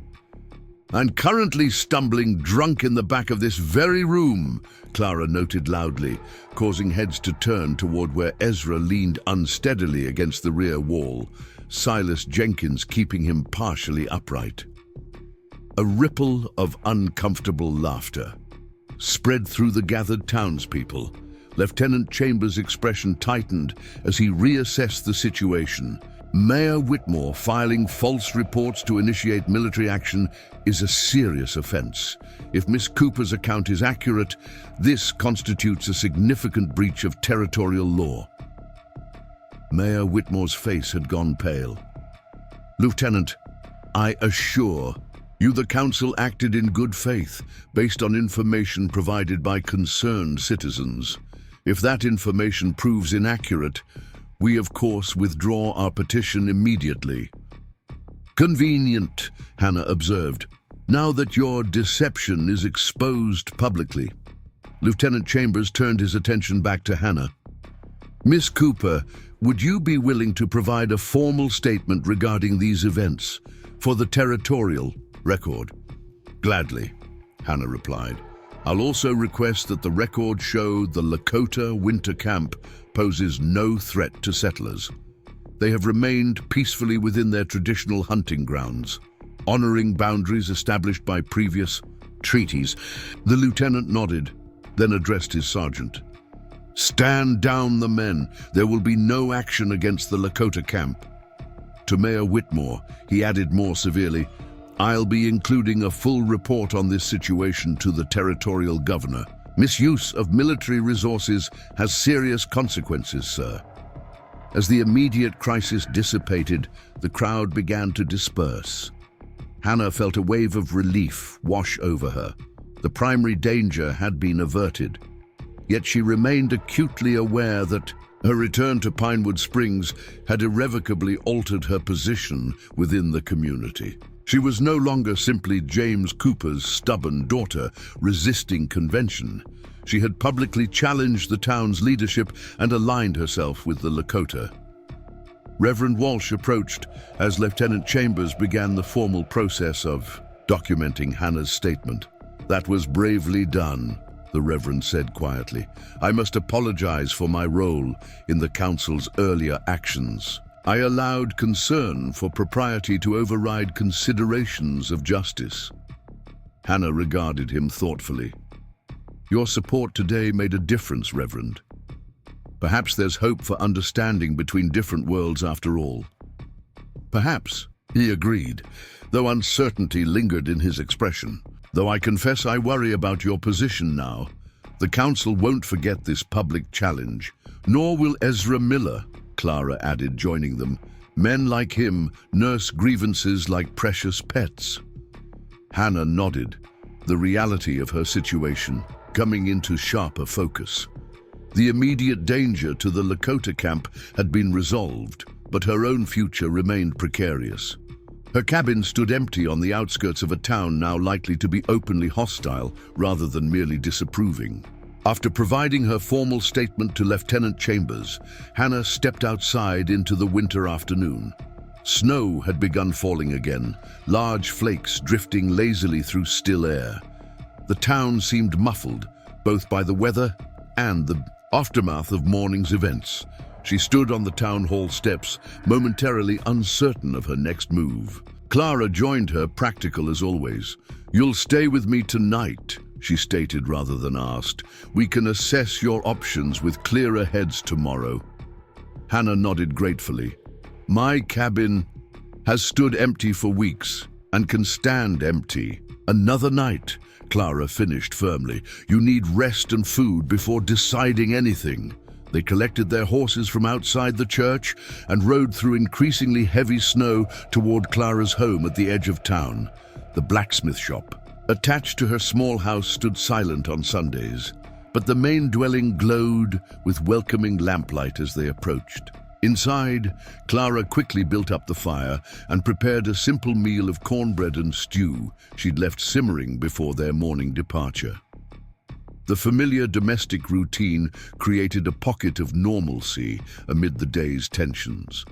"I'm currently stumbling drunk in the back of this very room," Clara noted loudly, causing heads to turn toward where Ezra leaned unsteadily against the rear wall, Silas Jenkins keeping him partially upright. A ripple of uncomfortable laughter spread through the gathered townspeople. Lieutenant Chambers' expression tightened as he reassessed the situation. Mayor Whitmore filing false reports to initiate military action is a serious offense. If Miss Cooper's account is accurate, this constitutes a significant breach of territorial law. Mayor Whitmore's face had gone pale. "Lieutenant, I assure you the council acted in good faith, based on information provided by concerned citizens. If that information proves inaccurate, we of course withdraw our petition immediately." "Convenient," Hannah observed, "now that your deception is exposed publicly." Lieutenant Chambers turned his attention back to Hannah. "Miss Cooper, would you be willing to provide a formal statement regarding these events for the territorial record?" "Gladly," Hannah replied. "I'll also request that the record show the Lakota winter camp poses no threat to settlers. They have remained peacefully within their traditional hunting grounds, honoring boundaries established by previous treaties." The lieutenant nodded, then addressed his sergeant. "Stand down the men. There will be no action against the Lakota camp." To Mayor Whitmore, he added more severely, "I'll be including a full report on this situation to the territorial governor. Misuse of military resources has serious consequences, sir." As the immediate crisis dissipated, the crowd began to disperse. Hannah felt a wave of relief wash over her. The primary danger had been averted. Yet she remained acutely aware that her return to Pinewood Springs had irrevocably altered her position within the community. She was no longer simply James Cooper's stubborn daughter resisting convention. She had publicly challenged the town's leadership and aligned herself with the Lakota. Reverend Walsh approached as Lieutenant Chambers began the formal process of documenting Hannah's statement. "That was bravely done," the Reverend said quietly. "I must apologize for my role in the council's earlier actions. I allowed concern for propriety to override considerations of justice." Hannah regarded him thoughtfully. "Your support today made a difference, Reverend. Perhaps there's hope for understanding between different worlds after all." "Perhaps," he agreed, though uncertainty lingered in his expression. "Though I confess I worry about your position now. The council won't forget this public challenge, nor will Ezra Miller," Clara added, joining them. "Men like him nurse grievances like precious pets." Hannah nodded, the reality of her situation coming into sharper focus. The immediate danger to the Lakota camp had been resolved, but her own future remained precarious. Her cabin stood empty on the outskirts of a town now likely to be openly hostile rather than merely disapproving. After providing her formal statement to Lieutenant Chambers, Hannah stepped outside into the winter afternoon. Snow had begun falling again, large flakes drifting lazily through still air. The town seemed muffled, both by the weather and the aftermath of morning's events. She stood on the town hall steps, momentarily uncertain of her next move. Clara joined her, practical as always. "You'll stay with me tonight," she stated rather than asked. "We can assess your options with clearer heads tomorrow." Hannah nodded gratefully. "My cabin has stood empty for weeks and can stand empty. Another night," Clara finished firmly. "You need rest and food before deciding anything." They collected their horses from outside the church and rode through increasingly heavy snow toward Clara's home at the edge of town, the blacksmith shop. Attached to her small house stood silent on Sundays, but the main dwelling glowed with welcoming lamplight as they approached. Inside, Clara quickly built up the fire and prepared a simple meal of cornbread and stew she'd left simmering before their morning departure. The familiar domestic routine created a pocket of normalcy amid the day's tensions.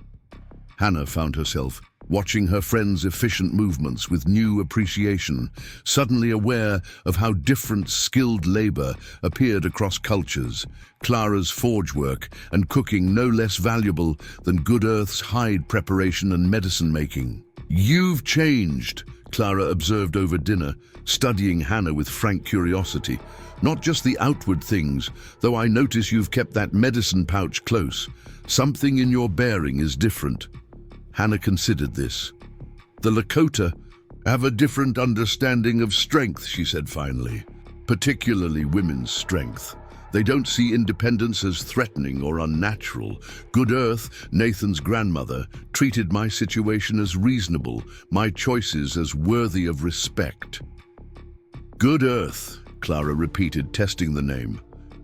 Hannah found herself watching her friend's efficient movements with new appreciation, suddenly aware of how different skilled labor appeared across cultures, Clara's forge work and cooking no less valuable than Good Earth's hide preparation and medicine making. "You've changed," Clara observed over dinner, studying Hannah with frank curiosity. "Not just the outward things, though I notice you've kept that medicine pouch close. Something in your bearing is different." Hannah considered this. "The Lakota have a different understanding of strength," she said finally, "particularly women's strength. They don't see independence as threatening or unnatural. Good Earth, Nathan's grandmother, treated my situation as reasonable, my choices as worthy of respect." "Good Earth," Clara repeated, testing the name.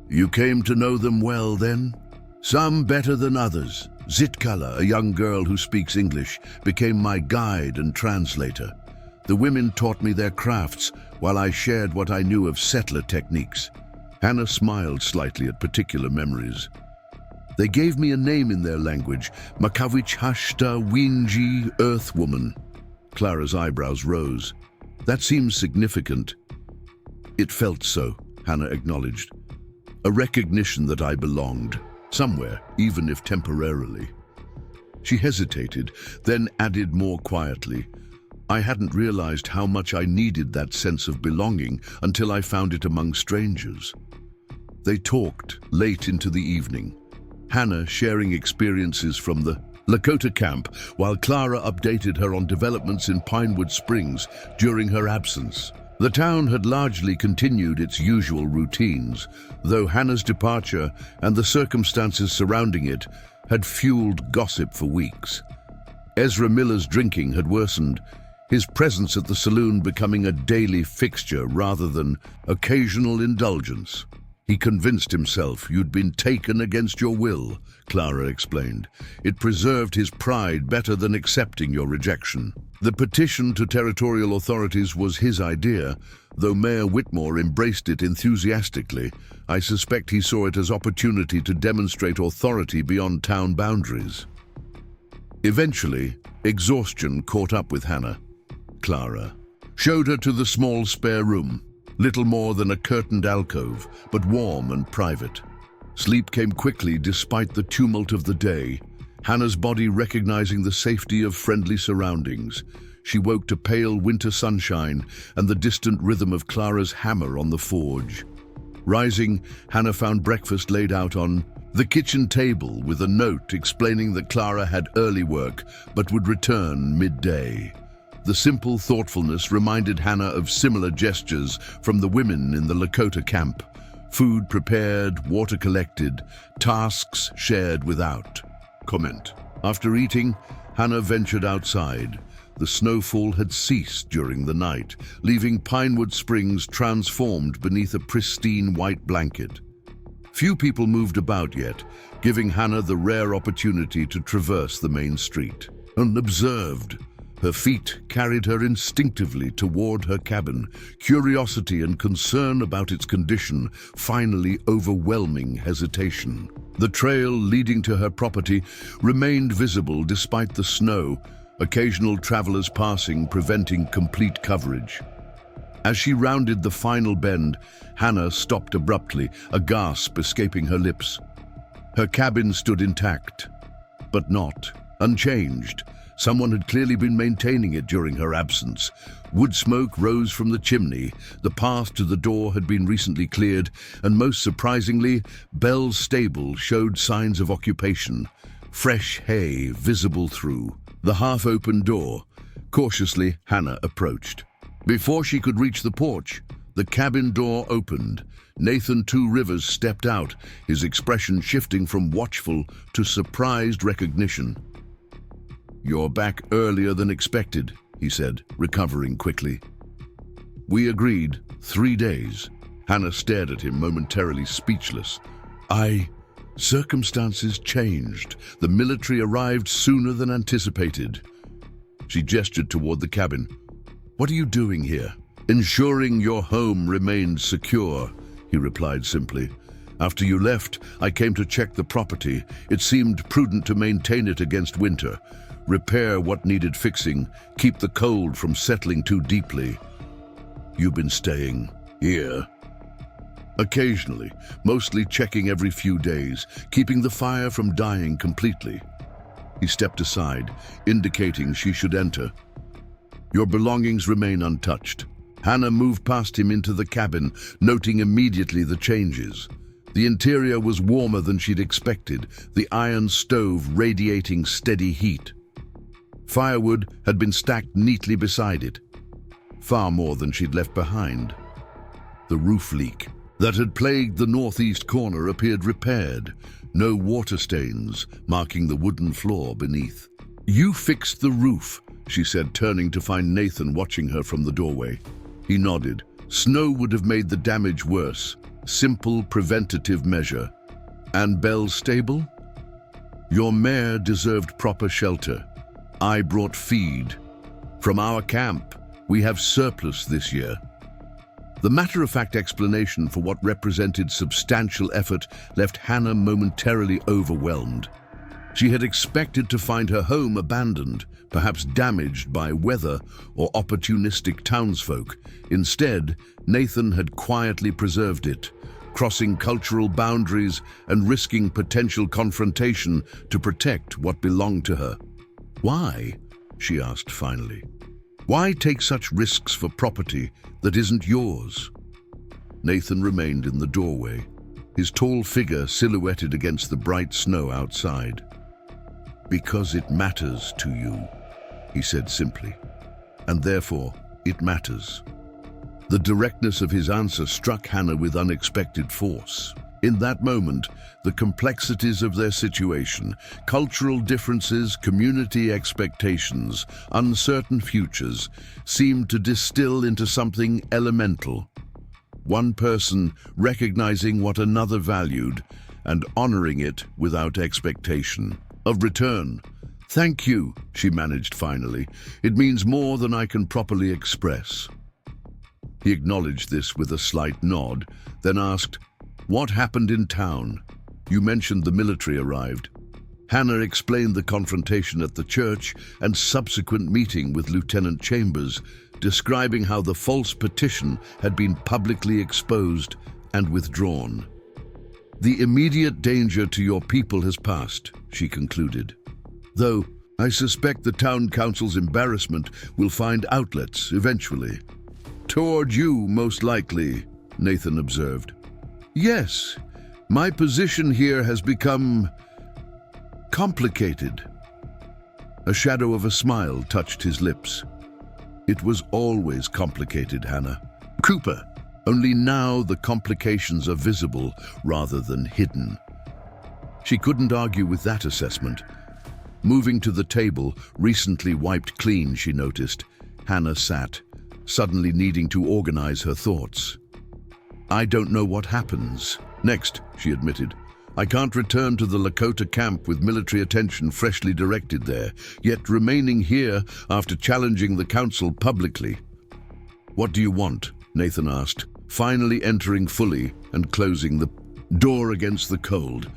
"You came to know them well then?" "Some better than others. Zitkala, a young girl who speaks English, became my guide and translator. The women taught me their crafts while I shared what I knew of settler techniques." Hannah smiled slightly at particular memories. "They gave me a name in their language, Makavich Hashta Winji, Earth Woman." Clara's eyebrows rose. "That seems significant." "It felt so," Hannah acknowledged. "A recognition that I belonged. Somewhere, even if temporarily." She hesitated, then added more quietly, "I hadn't realized how much I needed that sense of belonging until I found it among strangers." They talked late into the evening, Hannah sharing experiences from the Lakota camp, while Clara updated her on developments in Pinewood Springs during her absence. The town had largely continued its usual routines, though Hannah's departure and the circumstances surrounding it had fueled gossip for weeks. Ezra Miller's drinking had worsened, his presence at the saloon becoming a daily fixture rather than occasional indulgence. "He convinced himself you'd been taken against your will," Clara explained. "It preserved his pride better than accepting your rejection." The petition to territorial authorities was his idea, though Mayor Whitmore embraced it enthusiastically. I suspect he saw it as opportunity to demonstrate authority beyond town boundaries. Eventually, exhaustion caught up with Hannah. Clara showed her to the small spare room, little more than a curtained alcove, but warm and private. Sleep came quickly despite the tumult of the day, Hannah's body recognizing the safety of friendly surroundings. She woke to pale winter sunshine and the distant rhythm of Clara's hammer on the forge. Rising, Hannah found breakfast laid out on the kitchen table with a note explaining that Clara had early work but would return midday. The simple thoughtfulness reminded Hannah of similar gestures from the women in the Lakota camp. Food prepared, water collected, tasks shared without comment. After eating, Hannah ventured outside. The snowfall had ceased during the night, leaving Pinewood Springs transformed beneath a pristine white blanket. Few people moved about yet, giving Hannah the rare opportunity to traverse the main street. Unobserved, her feet carried her instinctively toward her cabin, curiosity and concern about its condition finally overwhelming hesitation. The trail leading to her property remained visible despite the snow, occasional travelers passing preventing complete coverage. As she rounded the final bend, Hannah stopped abruptly, a gasp escaping her lips. Her cabin stood intact, but not unchanged. Someone had clearly been maintaining it during her absence. Wood smoke rose from the chimney, the path to the door had been recently cleared, and most surprisingly, Bell's stable showed signs of occupation. Fresh hay visible through the half-open door. Cautiously, Hannah approached. Before she could reach the porch, the cabin door opened. Nathan Two Rivers stepped out, his expression shifting from watchful to surprised recognition. "You're back earlier than expected," he said, recovering quickly. "We agreed 3 days." Hannah stared at him, momentarily speechless. Circumstances changed. The military arrived sooner than anticipated." She gestured toward the cabin. "What are you doing here?" "Ensuring your home remained secure," he replied simply. "After you left, I came to check the property. It seemed prudent to maintain it against winter. repair what needed fixing, keep the cold from settling too deeply. You've been staying here. Occasionally, mostly checking every few days, keeping the fire from dying completely. He stepped aside, indicating she should enter. Your belongings remain untouched. Hannah moved past him into the cabin, noting immediately the changes. The interior was warmer than she'd expected, the iron stove radiating steady heat. Firewood had been stacked neatly beside it, far more than she'd left behind. The roof leak that had plagued the northeast corner appeared repaired, no water stains marking the wooden floor beneath. "You fixed the roof," she said, turning to find Nathan watching her from the doorway. He nodded. Snow would have made the damage worse. Simple preventative measure. "And Belle's stable?" "Your mare deserved proper shelter. I brought feed. From our camp, we have surplus this year." The matter-of-fact explanation for what represented substantial effort left Hannah momentarily overwhelmed. She had expected to find her home abandoned, perhaps damaged by weather or opportunistic townsfolk. Instead, Nathan had quietly preserved it, crossing cultural boundaries and risking potential confrontation to protect what belonged to her. "Why?" she asked finally. "Why take such risks for property that isn't yours?" Nathan remained in the doorway, his tall figure silhouetted against the bright snow outside. "Because it matters to you," he said simply, "and therefore it matters." The directness of his answer struck Hannah with unexpected force. In that moment, the complexities of their situation, cultural differences, community expectations, uncertain futures, seemed to distill into something elemental. One person recognizing what another valued and honoring it without expectation of return. "Thank you," she managed finally. "It means more than I can properly express." He acknowledged this with a slight nod, then asked, "What happened in town? You mentioned the military arrived." Hannah explained the confrontation at the church and subsequent meeting with Lieutenant Chambers, describing how the false petition had been publicly exposed and withdrawn. "The immediate danger to your people has passed," she concluded. "Though I suspect the town council's embarrassment will find outlets eventually." "Toward you, most likely," Nathan observed. "Yes, my position here has become complicated." A shadow of a smile touched his lips. "It was always complicated, Hannah. Cooper, only now the complications are visible rather than hidden." She couldn't argue with that assessment. Moving to the table, recently wiped clean, she noticed, Hannah sat, suddenly needing to organize her thoughts. "I don't know what happens next," she admitted. "I can't return to the Lakota camp with military attention freshly directed there, yet remaining here after challenging the council publicly." "What do you want?" Nathan asked, finally entering fully and closing the door against the cold.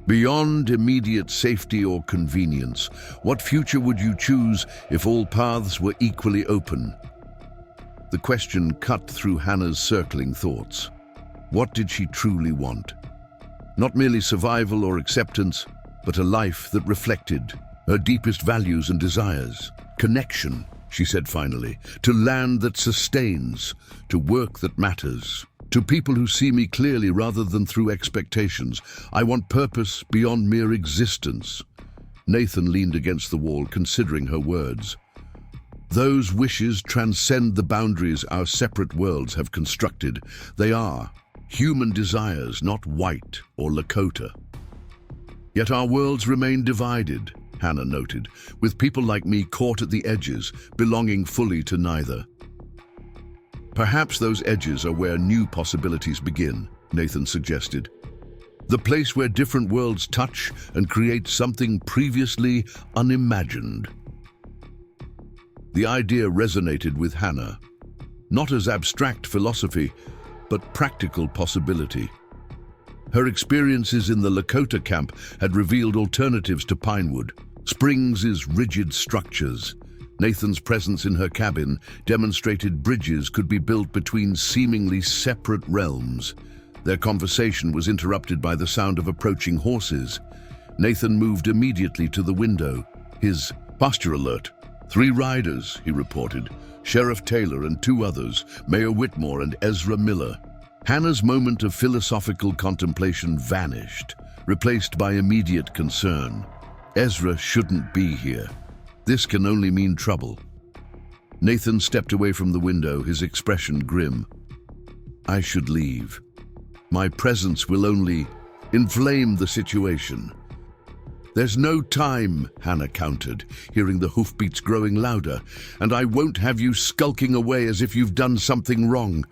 "Beyond immediate safety or convenience, what future would you choose if all paths were equally open?" The question cut through Hannah's circling thoughts. What did she truly want? Not merely survival or acceptance, but a life that reflected her deepest values and desires. "Connection," she said finally, "to land that sustains, to work that matters, to people who see me clearly rather than through expectations. I want purpose beyond mere existence." Nathan leaned against the wall, considering her words. "Those wishes transcend the boundaries our separate worlds have constructed. They are human desires, not white or Lakota." "Yet our worlds remain divided," Hannah noted, "with people like me caught at the edges, belonging fully to neither." "Perhaps those edges are where new possibilities begin," Nathan suggested. "The place where different worlds touch and create something previously unimagined." The idea resonated with Hannah, not as abstract philosophy, but practical possibility. Her experiences in the Lakota camp had revealed alternatives to Pinewood, Springs' rigid structures. Nathan's presence in her cabin demonstrated bridges could be built between seemingly separate realms. Their conversation was interrupted by the sound of approaching horses. Nathan moved immediately to the window. His posture alert. 3 riders, he reported. Sheriff Taylor and 2 others, Mayor Whitmore and Ezra Miller. Hannah's moment of philosophical contemplation vanished, replaced by immediate concern. Ezra shouldn't be here. This can only mean trouble. Nathan stepped away from the window, his expression grim. I should leave. My presence will only inflame the situation. There's no time, Hannah countered, hearing the hoofbeats growing louder, and I won't have you skulking away as if you've done something wrong.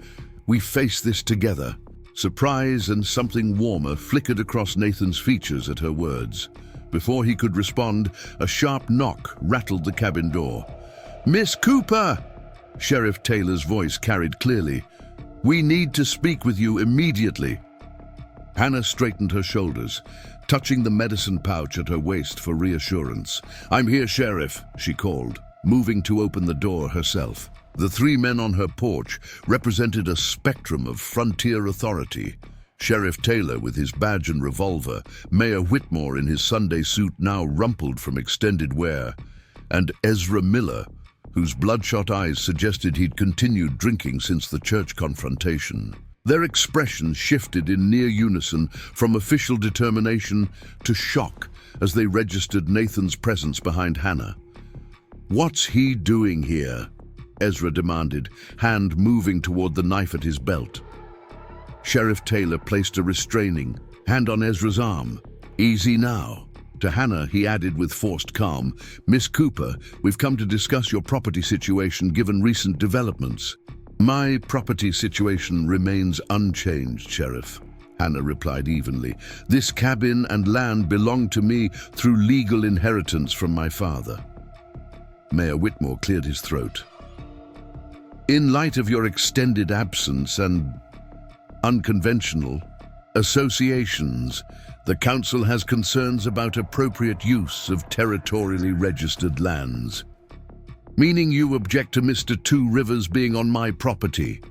We face this together. Surprise and something warmer flickered across Nathan's features at her words. Before he could respond, a sharp knock rattled the cabin door. Miss Cooper! Sheriff Taylor's voice carried clearly. We need to speak with you immediately. Hannah straightened her shoulders, touching the medicine pouch at her waist for reassurance. I'm here, Sheriff, she called, moving to open the door herself. The 3 men on her porch represented a spectrum of frontier authority. Sheriff Taylor with his badge and revolver, Mayor Whitmore in his Sunday suit now rumpled from extended wear, and Ezra Miller, whose bloodshot eyes suggested he'd continued drinking since the church confrontation. Their expressions shifted in near unison from official determination to shock as they registered Nathan's presence behind Hannah. What's he doing here? Ezra demanded, hand moving toward the knife at his belt. Sheriff Taylor placed a restraining hand on Ezra's arm. Easy now. To Hannah, he added with forced calm, Miss Cooper, we've come to discuss your property situation given recent developments. My property situation remains unchanged, Sheriff, Hannah replied evenly. This cabin and land belong to me through legal inheritance from my father. Mayor Whitmore cleared his throat. In light of your extended absence and unconventional associations, the Council has concerns about appropriate use of territorially registered lands. Meaning you object to Mr. Two Rivers being on my property,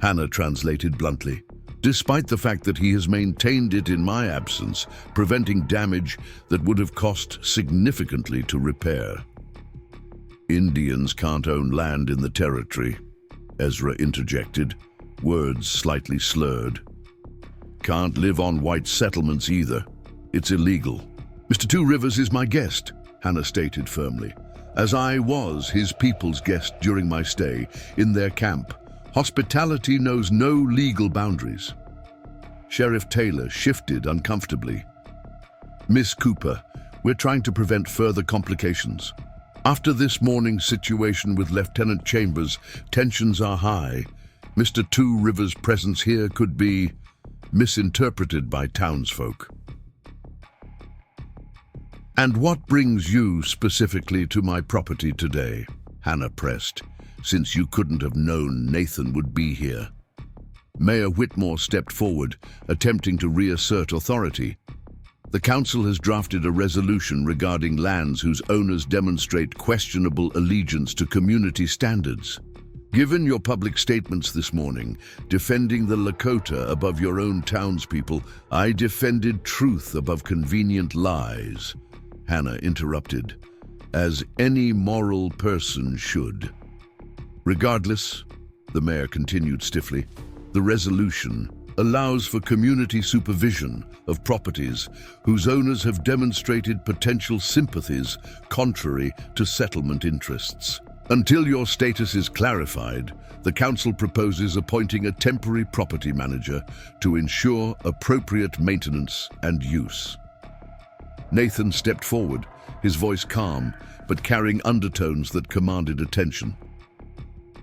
Hannah translated bluntly, despite the fact that he has maintained it in my absence, preventing damage that would have cost significantly to repair. Indians can't own land in the territory, Ezra interjected, words slightly slurred. Can't live on white settlements either. It's illegal. Mr. Two Rivers is my guest, Hannah stated firmly, as I was his people's guest during my stay in their camp. Hospitality knows no legal boundaries. Sheriff Taylor shifted uncomfortably. Miss Cooper, we're trying to prevent further complications. After this morning's situation with Lieutenant Chambers, tensions are high. Mr. Two Rivers' presence here could be misinterpreted by townsfolk. And what brings you specifically to my property today? Hannah pressed, since you couldn't have known Nathan would be here. Mayor Whitmore stepped forward, attempting to reassert authority. The council has drafted a resolution regarding lands whose owners demonstrate questionable allegiance to community standards. Given your public statements this morning, defending the Lakota above your own townspeople, I defended truth above convenient lies. Hannah interrupted, as any moral person should. Regardless, the mayor continued stiffly, the resolution allows for community supervision of properties whose owners have demonstrated potential sympathies contrary to settlement interests. Until your status is clarified, the council proposes appointing a temporary property manager to ensure appropriate maintenance and use. Nathan stepped forward, his voice calm, but carrying undertones that commanded attention.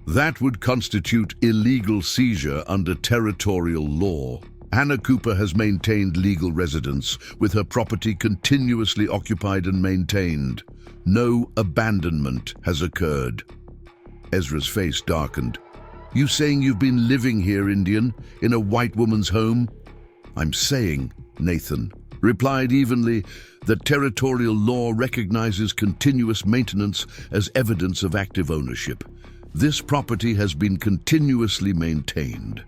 That would constitute illegal seizure under territorial law. Hannah Cooper has maintained legal residence, with her property continuously occupied and maintained. No abandonment has occurred. Ezra's face darkened. You saying you've been living here, Indian, in a white woman's home? I'm saying, Nathan, replied evenly that territorial law recognizes continuous maintenance as evidence of active ownership. This property has been continuously maintained.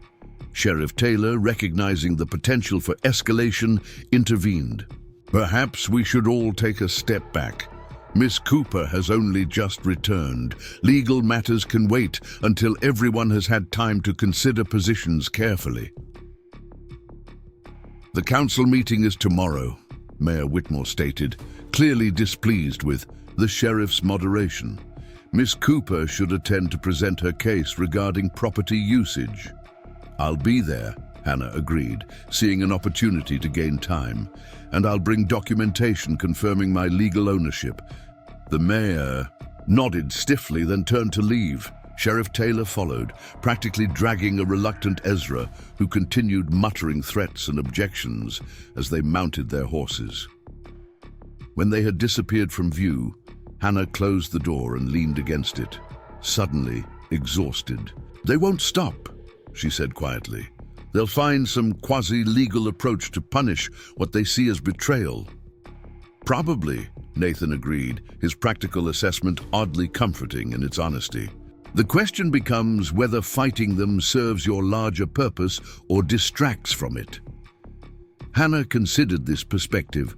Sheriff Taylor, recognizing the potential for escalation, intervened. Perhaps we should all take a step back. Miss Cooper has only just returned. Legal matters can wait until everyone has had time to consider positions carefully. The council meeting is tomorrow, Mayor Whitmore stated, clearly displeased with the sheriff's moderation. Miss Cooper should attend to present her case regarding property usage. I'll be there, Hannah agreed, seeing an opportunity to gain time, and I'll bring documentation confirming my legal ownership. The mayor nodded stiffly, then turned to leave. Sheriff Taylor followed, practically dragging a reluctant Ezra, who continued muttering threats and objections as they mounted their horses. When they had disappeared from view, Hannah closed the door and leaned against it, suddenly exhausted. "They won't stop," she said quietly. "They'll find some quasi-legal approach to punish what they see as betrayal." "Probably," Nathan agreed, his practical assessment oddly comforting in its honesty. "The question becomes whether fighting them serves your larger purpose or distracts from it." Hannah considered this perspective,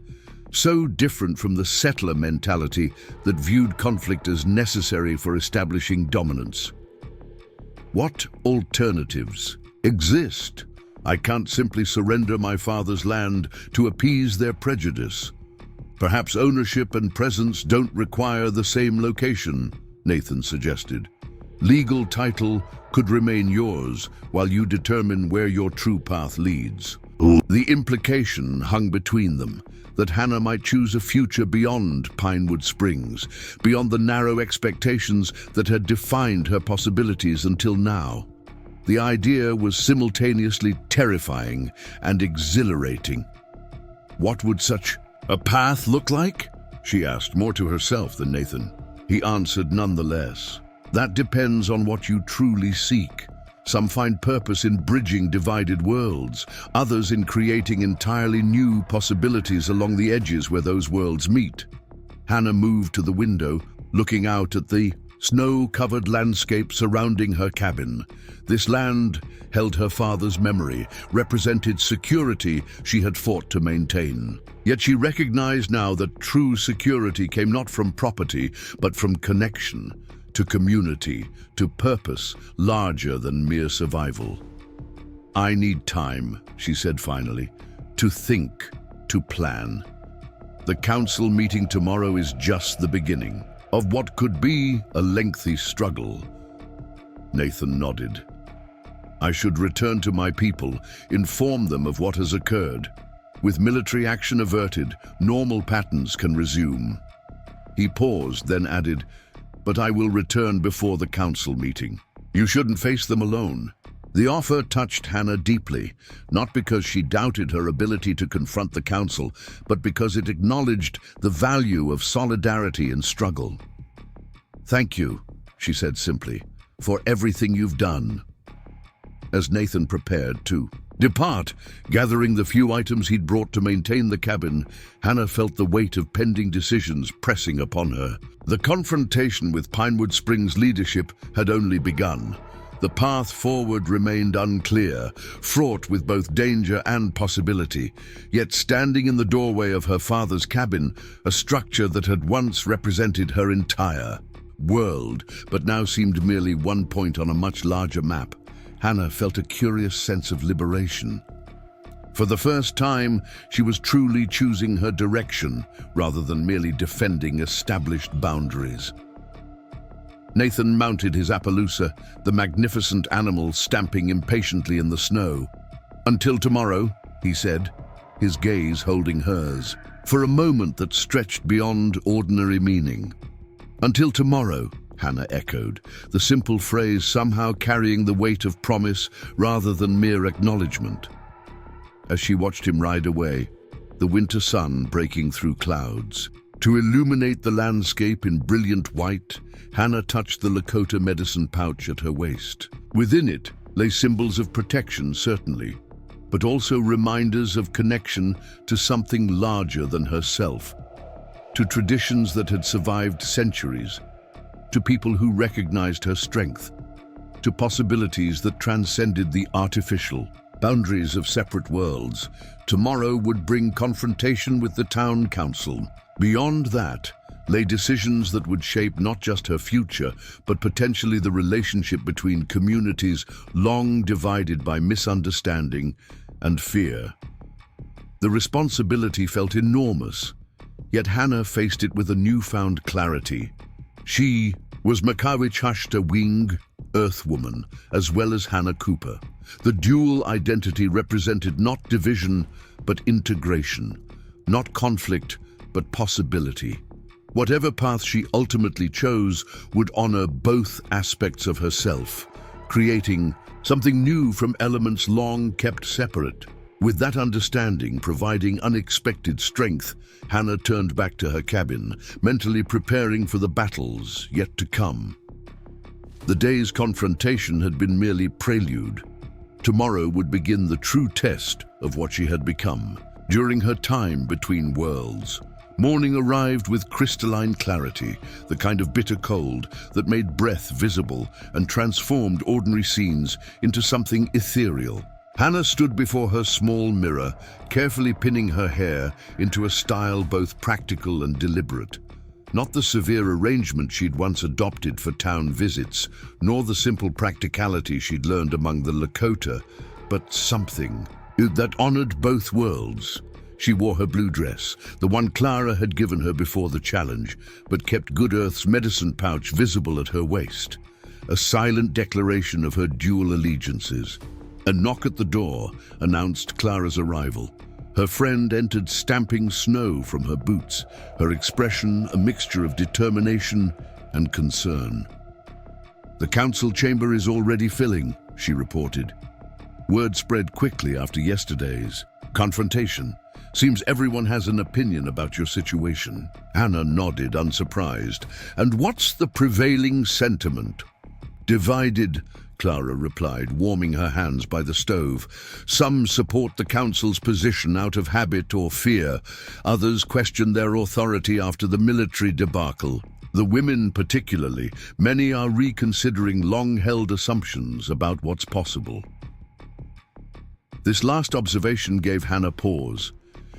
so different from the settler mentality that viewed conflict as necessary for establishing dominance. What alternatives exist? I can't simply surrender my father's land to appease their prejudice. Perhaps ownership and presence don't require the same location, Nathan suggested. Legal title could remain yours while you determine where your true path leads. The implication hung between them, that Hannah might choose a future beyond Pinewood Springs, beyond the narrow expectations that had defined her possibilities until now. The idea was simultaneously terrifying and exhilarating. What would such a path look like? She asked, more to herself than Nathan. He answered nonetheless. That depends on what you truly seek. Some find purpose in bridging divided worlds, others in creating entirely new possibilities along the edges where those worlds meet. Hannah moved to the window, looking out at the snow-covered landscape surrounding her cabin. This land held her father's memory, represented security she had fought to maintain. Yet she recognized now that true security came not from property, but from connection, to community, to purpose larger than mere survival. "I need time," she said finally, "to think, to plan. The council meeting tomorrow is just the beginning of what could be a lengthy struggle." Nathan nodded. "I should return to my people, inform them of what has occurred. With military action averted, normal patterns can resume." He paused, then added, "But I will return before the council meeting. You shouldn't face them alone." The offer touched Hannah deeply, not because she doubted her ability to confront the council, but because it acknowledged the value of solidarity in struggle. "Thank you," she said simply, "for everything you've done." As Nathan prepared to depart, gathering the few items he'd brought to maintain the cabin, Hannah felt the weight of pending decisions pressing upon her. The confrontation with Pinewood Springs leadership had only begun. The path forward remained unclear, fraught with both danger and possibility. Yet standing in the doorway of her father's cabin, a structure that had once represented her entire world, but now seemed merely one point on a much larger map, Hannah felt a curious sense of liberation. For the first time, she was truly choosing her direction, rather than merely defending established boundaries. Nathan mounted his Appaloosa, the magnificent animal stamping impatiently in the snow. "Until tomorrow," he said, his gaze holding hers, for a moment that stretched beyond ordinary meaning. "Until tomorrow," Hannah echoed, the simple phrase somehow carrying the weight of promise rather than mere acknowledgement. As she watched him ride away, the winter sun breaking through clouds, to illuminate the landscape in brilliant white, Hannah touched the Lakota medicine pouch at her waist. Within it lay symbols of protection, certainly, but also reminders of connection to something larger than herself, to traditions that had survived centuries, to people who recognized her strength, to possibilities that transcended the artificial boundaries of separate worlds. Tomorrow would bring confrontation with the town council. Beyond that lay decisions that would shape not just her future, but potentially the relationship between communities long divided by misunderstanding and fear. The responsibility felt enormous, yet Hannah faced it with a newfound clarity. She was Makawich Wing, Earthwoman, as well as Hannah Cooper. The dual identity represented not division, but integration, not conflict, but possibility. Whatever path she ultimately chose would honor both aspects of herself, creating something new from elements long kept separate. With that understanding providing unexpected strength, Hannah turned back to her cabin, mentally preparing for the battles yet to come. The day's confrontation had been merely prelude. Tomorrow would begin the true test of what she had become. During her time between worlds, morning arrived with crystalline clarity, the kind of bitter cold that made breath visible and transformed ordinary scenes into something ethereal. Hannah stood before her small mirror, carefully pinning her hair into a style both practical and deliberate. Not the severe arrangement she'd once adopted for town visits, nor the simple practicality she'd learned among the Lakota, but something that honored both worlds. She wore her blue dress, the one Clara had given her before the challenge, but kept Good Earth's medicine pouch visible at her waist, a silent declaration of her dual allegiances. A knock at the door announced Clara's arrival. Her friend entered stamping snow from her boots, her expression a mixture of determination and concern. "The council chamber is already filling," she reported. Word spread quickly after yesterday's confrontation. "Seems everyone has an opinion about your situation." Hannah nodded, unsurprised. "And what's the prevailing sentiment?" "Divided," Clara replied, warming her hands by the stove. "Some support the council's position out of habit or fear. Others question their authority after the military debacle. The women particularly. Many are reconsidering long-held assumptions about what's possible." This last observation gave Hannah pause.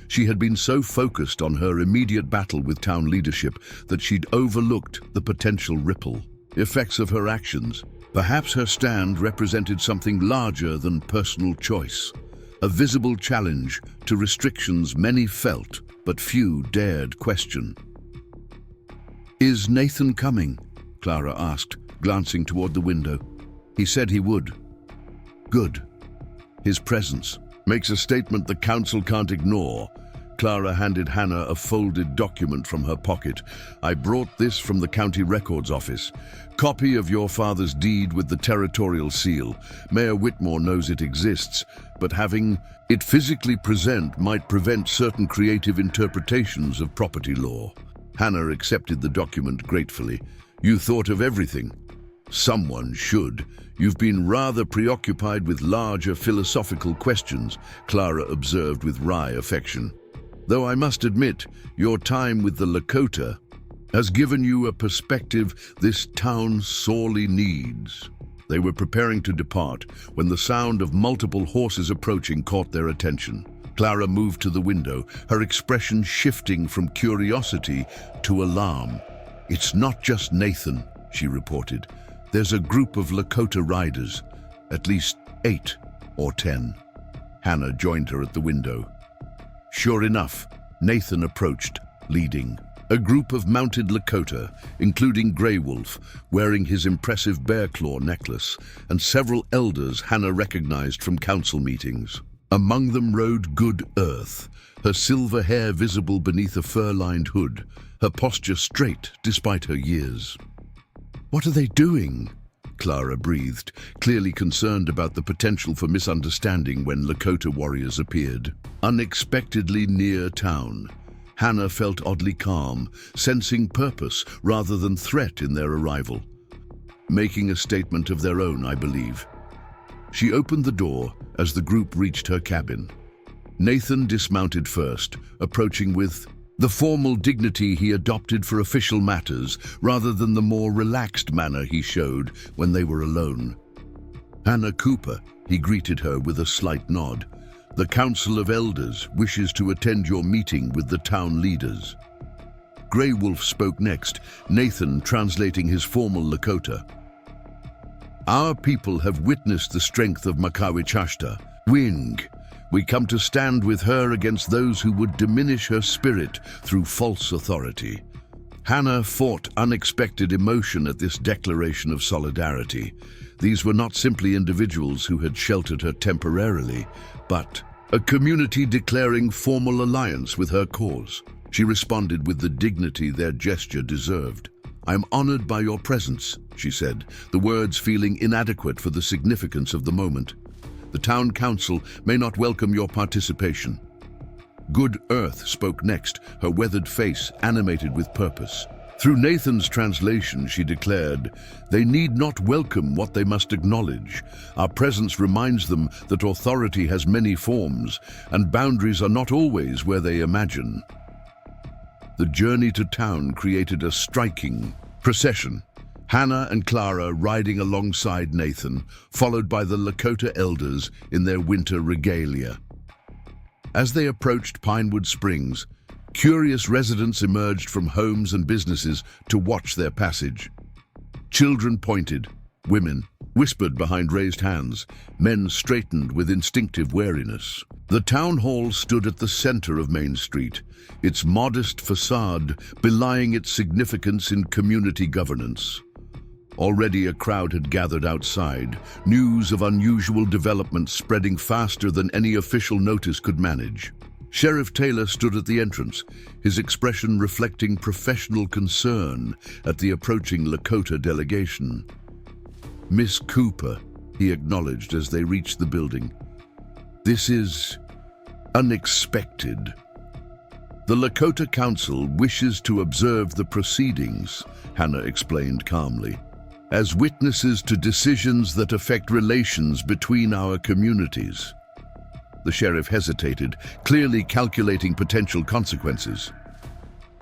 She had been so focused on her immediate battle with town leadership that she'd overlooked the potential ripple effects of her actions. Perhaps her stand represented something larger than personal choice, a visible challenge to restrictions many felt but few dared question. "Is Nathan coming?" Clara asked, glancing toward the window. "He said he would." "Good. His presence makes a statement the council can't ignore." Clara handed Hannah a folded document from her pocket. "I brought this from the county records office. Copy of your father's deed with the territorial seal. Mayor Whitmore knows it exists, but having it physically present might prevent certain creative interpretations of property law." Hannah accepted the document gratefully. "You thought of everything." "Someone should. You've been rather preoccupied with larger philosophical questions," Clara observed with wry affection. "Though I must admit, your time with the Lakota has given you a perspective this town sorely needs." They were preparing to depart when the sound of multiple horses approaching caught their attention. Clara moved to the window, her expression shifting from curiosity to alarm. "It's not just Nathan," she reported. "There's a group of Lakota riders, at least 8 or 10. Hannah joined her at the window. Sure enough, Nathan approached, leading a group of mounted Lakota, including Grey Wolf, wearing his impressive bear claw necklace, and several elders Hannah recognized from council meetings. Among them rode Good Earth, her silver hair visible beneath a fur-lined hood, her posture straight despite her years. "What are they doing?" Clara breathed, clearly concerned about the potential for misunderstanding when Lakota warriors appeared. Unexpectedly near town, Hannah felt oddly calm, sensing purpose rather than threat in their arrival. "Making a statement of their own, I believe." She opened the door as the group reached her cabin. Nathan dismounted first, approaching with the formal dignity he adopted for official matters rather than the more relaxed manner he showed when they were alone. "Hannah Cooper," he greeted her with a slight nod. "The Council of Elders wishes to attend your meeting with the town leaders." Grey Wolf spoke next, Nathan translating his formal Lakota. "Our people have witnessed the strength of Makawichashta, Wing. We come to stand with her against those who would diminish her spirit through false authority." Hannah fought unexpected emotion at this declaration of solidarity. These were not simply individuals who had sheltered her temporarily, but a community declaring formal alliance with her cause. She responded with the dignity their gesture deserved. "I'm honored by your presence," she said, the words feeling inadequate for the significance of the moment. "The town council may not welcome your participation." Good Earth spoke next, her weathered face animated with purpose. Through Nathan's translation, she declared, "They need not welcome what they must acknowledge. Our presence reminds them that authority has many forms, and boundaries are not always where they imagine." The journey to town created a striking procession. Hannah and Clara riding alongside Nathan, followed by the Lakota elders in their winter regalia. As they approached Pinewood Springs, curious residents emerged from homes and businesses to watch their passage. Children pointed, women whispered behind raised hands, men straightened with instinctive wariness. The town hall stood at the center of Main Street, its modest facade belying its significance in community governance. Already a crowd had gathered outside, news of unusual developments spreading faster than any official notice could manage. Sheriff Taylor stood at the entrance, his expression reflecting professional concern at the approaching Lakota delegation. "Miss Cooper," he acknowledged as they reached the building. "This is unexpected. The Lakota Council wishes to observe the proceedings," Hannah explained calmly, "as witnesses to decisions that affect relations between our communities." The sheriff hesitated, clearly calculating potential consequences.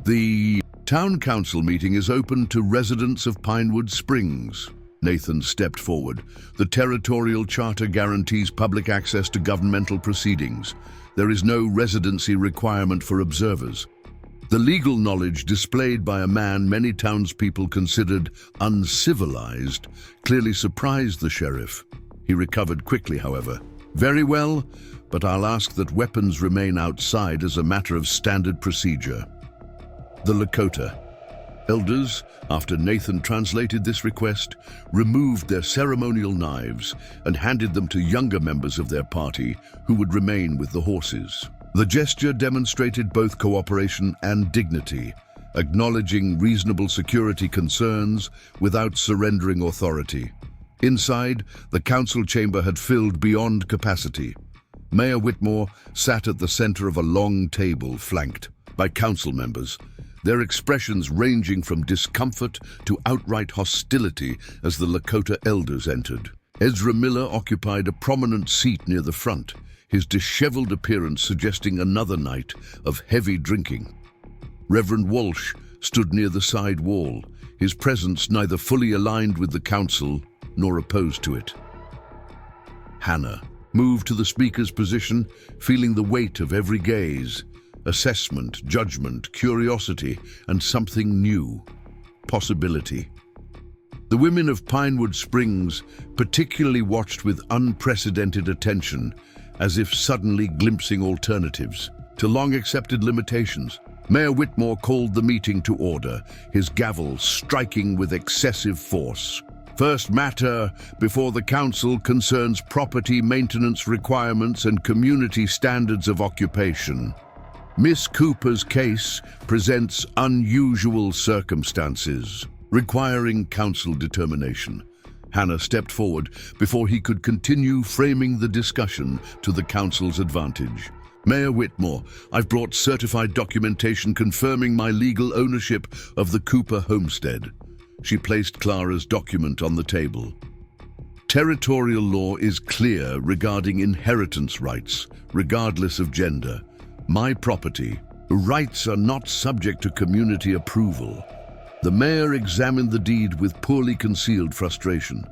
"The town council meeting is open to residents of Pinewood Springs." Nathan stepped forward. "The territorial charter guarantees public access to governmental proceedings. There is no residency requirement for observers." The legal knowledge displayed by a man many townspeople considered uncivilized clearly surprised the sheriff. He recovered quickly, however. "Very well, but I'll ask that weapons remain outside as a matter of standard procedure." The Lakota elders, after Nathan translated this request, removed their ceremonial knives and handed them to younger members of their party who would remain with the horses. The gesture demonstrated both cooperation and dignity, acknowledging reasonable security concerns without surrendering authority. Inside, the council chamber had filled beyond capacity. Mayor Whitmore sat at the center of a long table flanked by council members, their expressions ranging from discomfort to outright hostility as the Lakota elders entered. Ezra Miller occupied a prominent seat near the front, his disheveled appearance suggesting another night of heavy drinking. Reverend Walsh stood near the side wall, his presence neither fully aligned with the council nor opposed to it. Hannah moved to the speaker's position, feeling the weight of every gaze, assessment, judgment, curiosity, and something new, possibility. The women of Pinewood Springs particularly watched with unprecedented attention, as if suddenly glimpsing alternatives to long-accepted limitations. Mayor Whitmore called the meeting to order, his gavel striking with excessive force. "First matter before the council concerns property maintenance requirements and community standards of occupation. Miss Cooper's case presents unusual circumstances, requiring council determination." Hannah stepped forward before he could continue framing the discussion to the council's advantage. "Mayor Whitmore, I've brought certified documentation confirming my legal ownership of the Cooper homestead." She placed Clara's document on the table. Territorial law is clear regarding inheritance rights, regardless of gender. My property. Rights are not subject to community approval. The mayor examined the deed with poorly concealed frustration.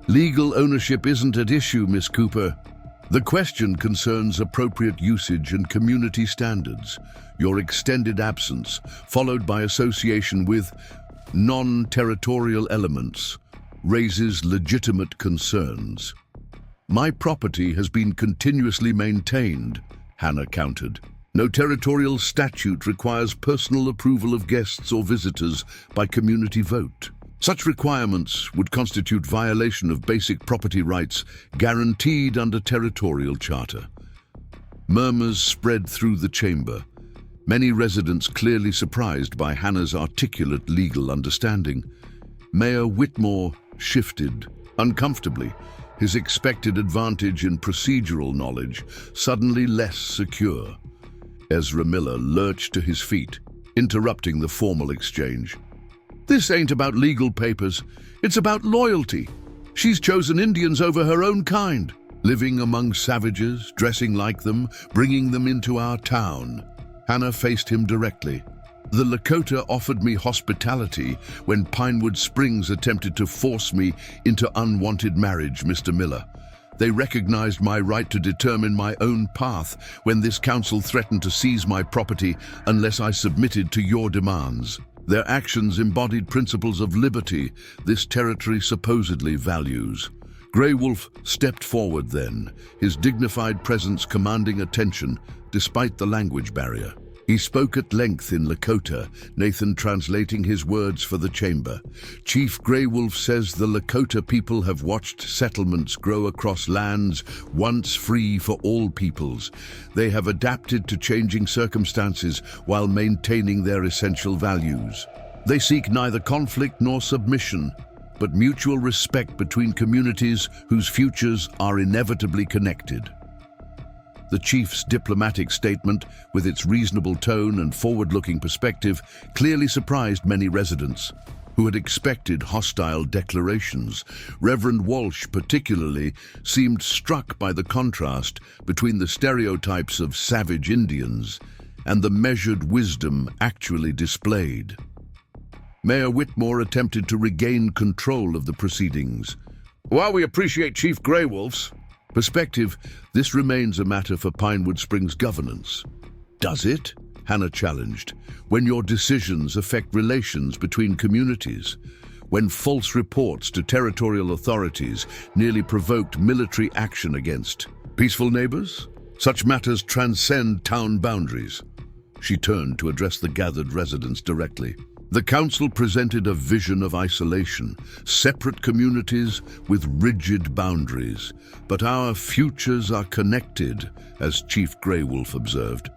Legal ownership isn't at issue, Miss Cooper. The question concerns appropriate usage and community standards. Your extended absence, followed by association with non-territorial elements, raises legitimate concerns. My property has been continuously maintained, Hannah countered. No territorial statute requires personal approval of guests or visitors by community vote. Such requirements would constitute violation of basic property rights guaranteed under territorial charter. Murmurs spread through the chamber, many residents clearly surprised by Hannah's articulate legal understanding. Mayor Whitmore shifted uncomfortably, his expected advantage in procedural knowledge suddenly less secure. Ezra Miller lurched to his feet, interrupting the formal exchange. This ain't about legal papers, it's about loyalty. She's chosen Indians over her own kind, living among savages, dressing like them, bringing them into our town. Hannah faced him directly. The Lakota offered me hospitality when Pinewood Springs attempted to force me into unwanted marriage, Mr. Miller. They recognized my right to determine my own path when this council threatened to seize my property unless I submitted to your demands. Their actions embodied principles of liberty this territory supposedly values. Grey Wolf stepped forward then, his dignified presence commanding attention despite the language barrier. He spoke at length in Lakota, Nathan translating his words for the chamber. Chief Grey Wolf says the Lakota people have watched settlements grow across lands once free for all peoples. They have adapted to changing circumstances while maintaining their essential values. They seek neither conflict nor submission, but mutual respect between communities whose futures are inevitably connected. The chief's diplomatic statement, with its reasonable tone and forward-looking perspective, clearly surprised many residents who had expected hostile declarations. Reverend Walsh, particularly, seemed struck by the contrast between the stereotypes of savage Indians and the measured wisdom actually displayed. Mayor Whitmore attempted to regain control of the proceedings. While we appreciate Chief Grey Wolf's perspective, this remains a matter for Pinewood Springs governance. Does it? Hannah challenged. When your decisions affect relations between communities, when false reports to territorial authorities nearly provoked military action against peaceful neighbors? Such matters transcend town boundaries. She turned to address the gathered residents directly. The council presented a vision of isolation, separate communities with rigid boundaries. But our futures are connected, as Chief Grey Wolf observed.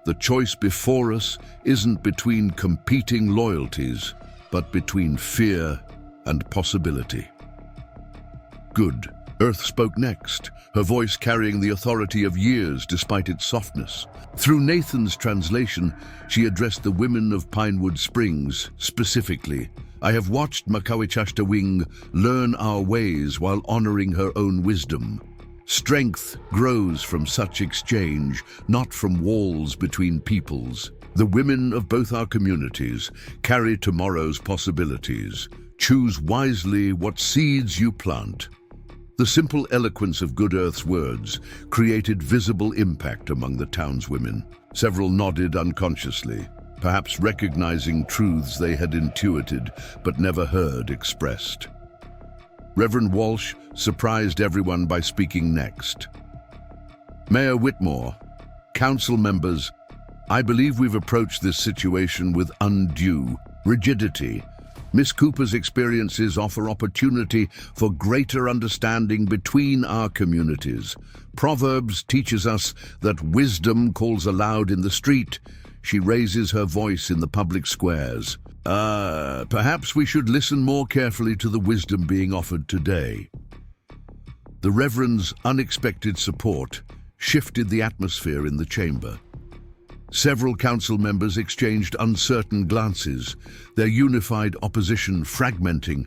The choice before us isn't between competing loyalties, but between fear and possibility. Good. Earth spoke next, her voice carrying the authority of years despite its softness. Through Nathan's translation, she addressed the women of Pinewood Springs specifically. I have watched Makawichashtawing learn our ways while honoring her own wisdom. Strength grows from such exchange, not from walls between peoples. The women of both our communities carry tomorrow's possibilities. Choose wisely what seeds you plant. The simple eloquence of Good Earth's words created visible impact among the townswomen. Several nodded unconsciously, perhaps recognizing truths they had intuited but never heard expressed. Reverend Walsh surprised everyone by speaking next. Mayor Whitmore, council members, I believe we've approached this situation with undue rigidity. Miss Cooper's experiences offer opportunity for greater understanding between our communities. Proverbs teaches us that wisdom calls aloud in the street. She raises her voice in the public squares. Perhaps we should listen more carefully to the wisdom being offered today. The Reverend's unexpected support shifted the atmosphere in the chamber. Several council members exchanged uncertain glances, their unified opposition fragmenting.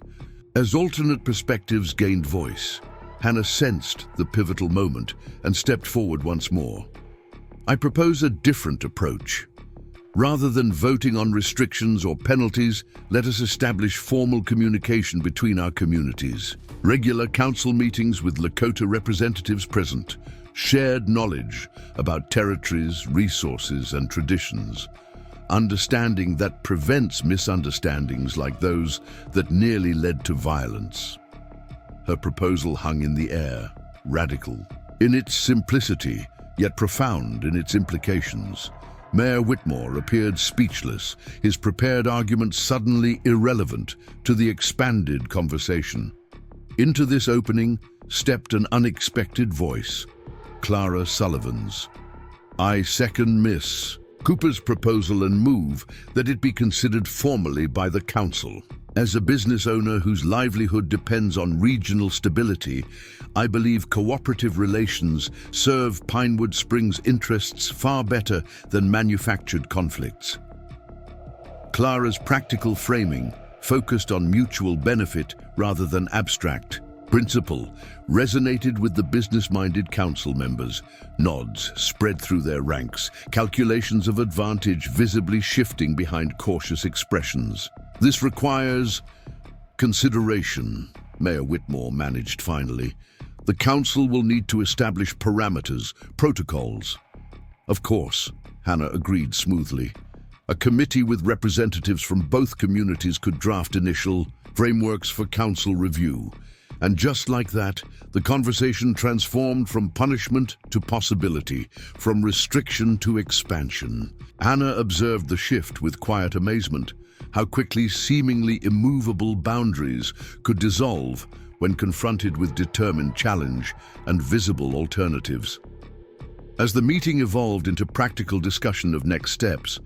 As alternate perspectives gained voice, Hannah sensed the pivotal moment and stepped forward once more. I propose a different approach. Rather than voting on restrictions or penalties, let us establish formal communication between our communities. Regular council meetings with Lakota representatives present, shared knowledge about territories, resources, and traditions. Understanding that prevents misunderstandings like those that nearly led to violence. Her proposal hung in the air, radical in its simplicity, yet profound in its implications. Mayor Whitmore appeared speechless, his prepared argument suddenly irrelevant to the expanded conversation. Into this opening stepped an unexpected voice, Clara Sullivan's. "I second Miss Cooper's proposal and move that it be considered formally by the council. As a business owner whose livelihood depends on regional stability, I believe cooperative relations serve Pinewood Springs' interests far better than manufactured conflicts." Clara's practical framing, focused on mutual benefit rather than abstract principle, resonated with the business-minded council members. Nods spread through their ranks, calculations of advantage visibly shifting behind cautious expressions. "This requires consideration," Mayor Whitmore managed finally. "The council will need to establish parameters, protocols." "Of course," Hannah agreed smoothly. A committee with representatives from both communities could draft initial frameworks for council review. And just like that, the conversation transformed from punishment to possibility, from restriction to expansion. Hannah observed the shift with quiet amazement, how quickly seemingly immovable boundaries could dissolve when confronted with determined challenge and visible alternatives. As the meeting evolved into practical discussion of next steps,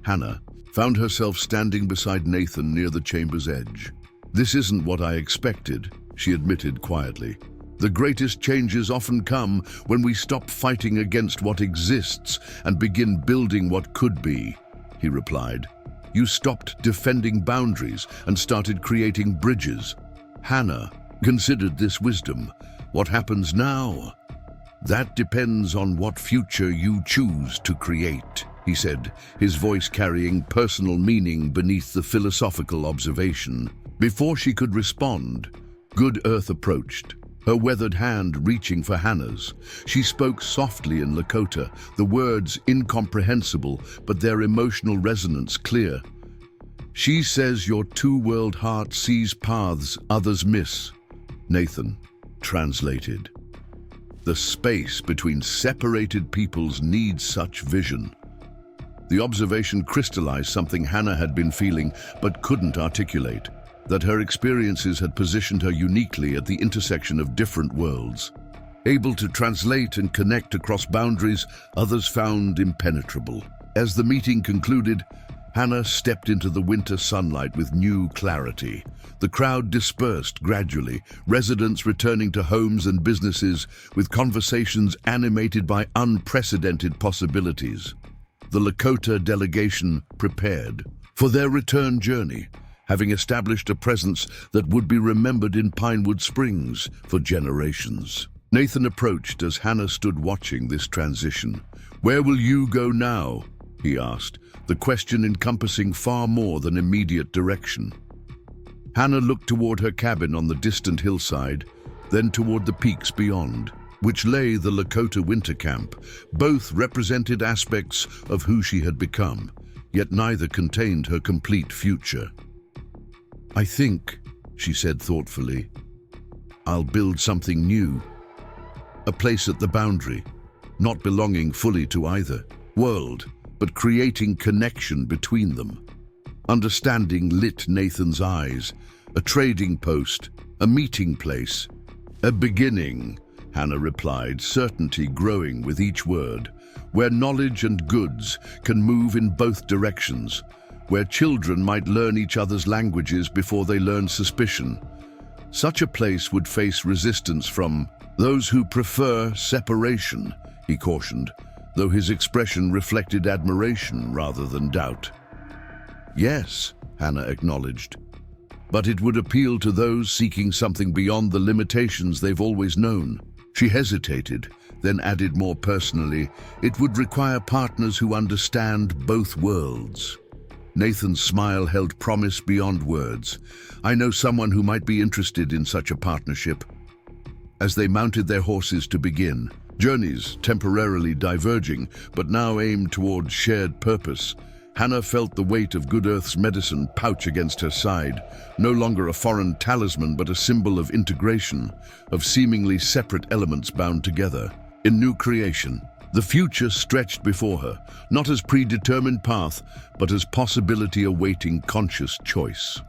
Hannah found herself standing beside Nathan near the chamber's edge. "This isn't what I expected," she admitted quietly. "The greatest changes often come when we stop fighting against what exists and begin building what could be," he replied. "You stopped defending boundaries and started creating bridges." Hannah considered this wisdom. "What happens now? That depends on what future you choose to create," he said, his voice carrying personal meaning beneath the philosophical observation. Before she could respond, Good Earth approached, her weathered hand reaching for Hannah's. She spoke softly in Lakota, the words incomprehensible, but their emotional resonance clear. "She says your two-world heart sees paths others miss," Nathan translated. "The space between separated peoples needs such vision." The observation crystallized something Hannah had been feeling but couldn't articulate. That her experiences had positioned her uniquely at the intersection of different worlds. Able to translate and connect across boundaries others found impenetrable. As the meeting concluded, Hannah stepped into the winter sunlight with new clarity. The crowd dispersed gradually, residents returning to homes and businesses with conversations animated by unprecedented possibilities. The Lakota delegation prepared for their return journey, having established a presence that would be remembered in Pinewood Springs for generations. Nathan approached as Hannah stood watching this transition. "Where will you go now?" he asked, the question encompassing far more than immediate direction. Hannah looked toward her cabin on the distant hillside, then toward the peaks beyond, which lay the Lakota winter camp. Both represented aspects of who she had become, yet neither contained her complete future. "I think," she said thoughtfully, "I'll build something new. A place at the boundary, not belonging fully to either world, but creating connection between them." Understanding lit Nathan's eyes. "A trading post, a meeting place, a beginning," Hannah replied, certainty growing with each word. "Where knowledge and goods can move in both directions. Where children might learn each other's languages before they learn suspicion. Such a place would face resistance from those who prefer separation," he cautioned, though his expression reflected admiration rather than doubt. "Yes," Hannah acknowledged. but it would appeal to those seeking something beyond the limitations they've always known. She hesitated, then added more personally, it would require partners who understand both worlds. Nathan's smile held promise beyond words. I know someone who might be interested in such a partnership. As they mounted their horses to begin, journeys temporarily diverging, but now aimed toward shared purpose, Hannah felt the weight of Good Earth's medicine pouch against her side, no longer a foreign talisman but a symbol of integration, of seemingly separate elements bound together. In new creation, the future stretched before her, not as predetermined path, but as possibility awaiting conscious choice.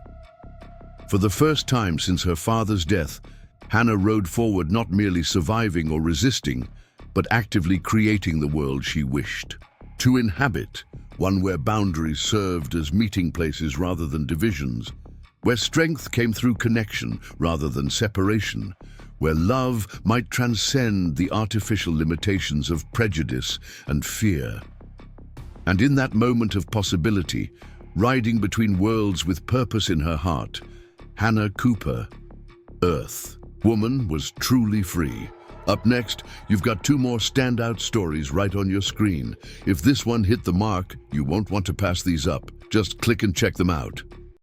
For the first time since her father's death, Hannah rode forward not merely surviving or resisting, but actively creating the world she wished to inhabit, one where boundaries served as meeting places rather than divisions, where strength came through connection rather than separation, where love might transcend the artificial limitations of prejudice and fear. And in that moment of possibility, riding between worlds with purpose in her heart, Hannah Cooper, Earth, woman, was truly free. Up next, you've got 2 more standout stories right on your screen. If this one hit the mark, you won't want to pass these up. Just click and check them out.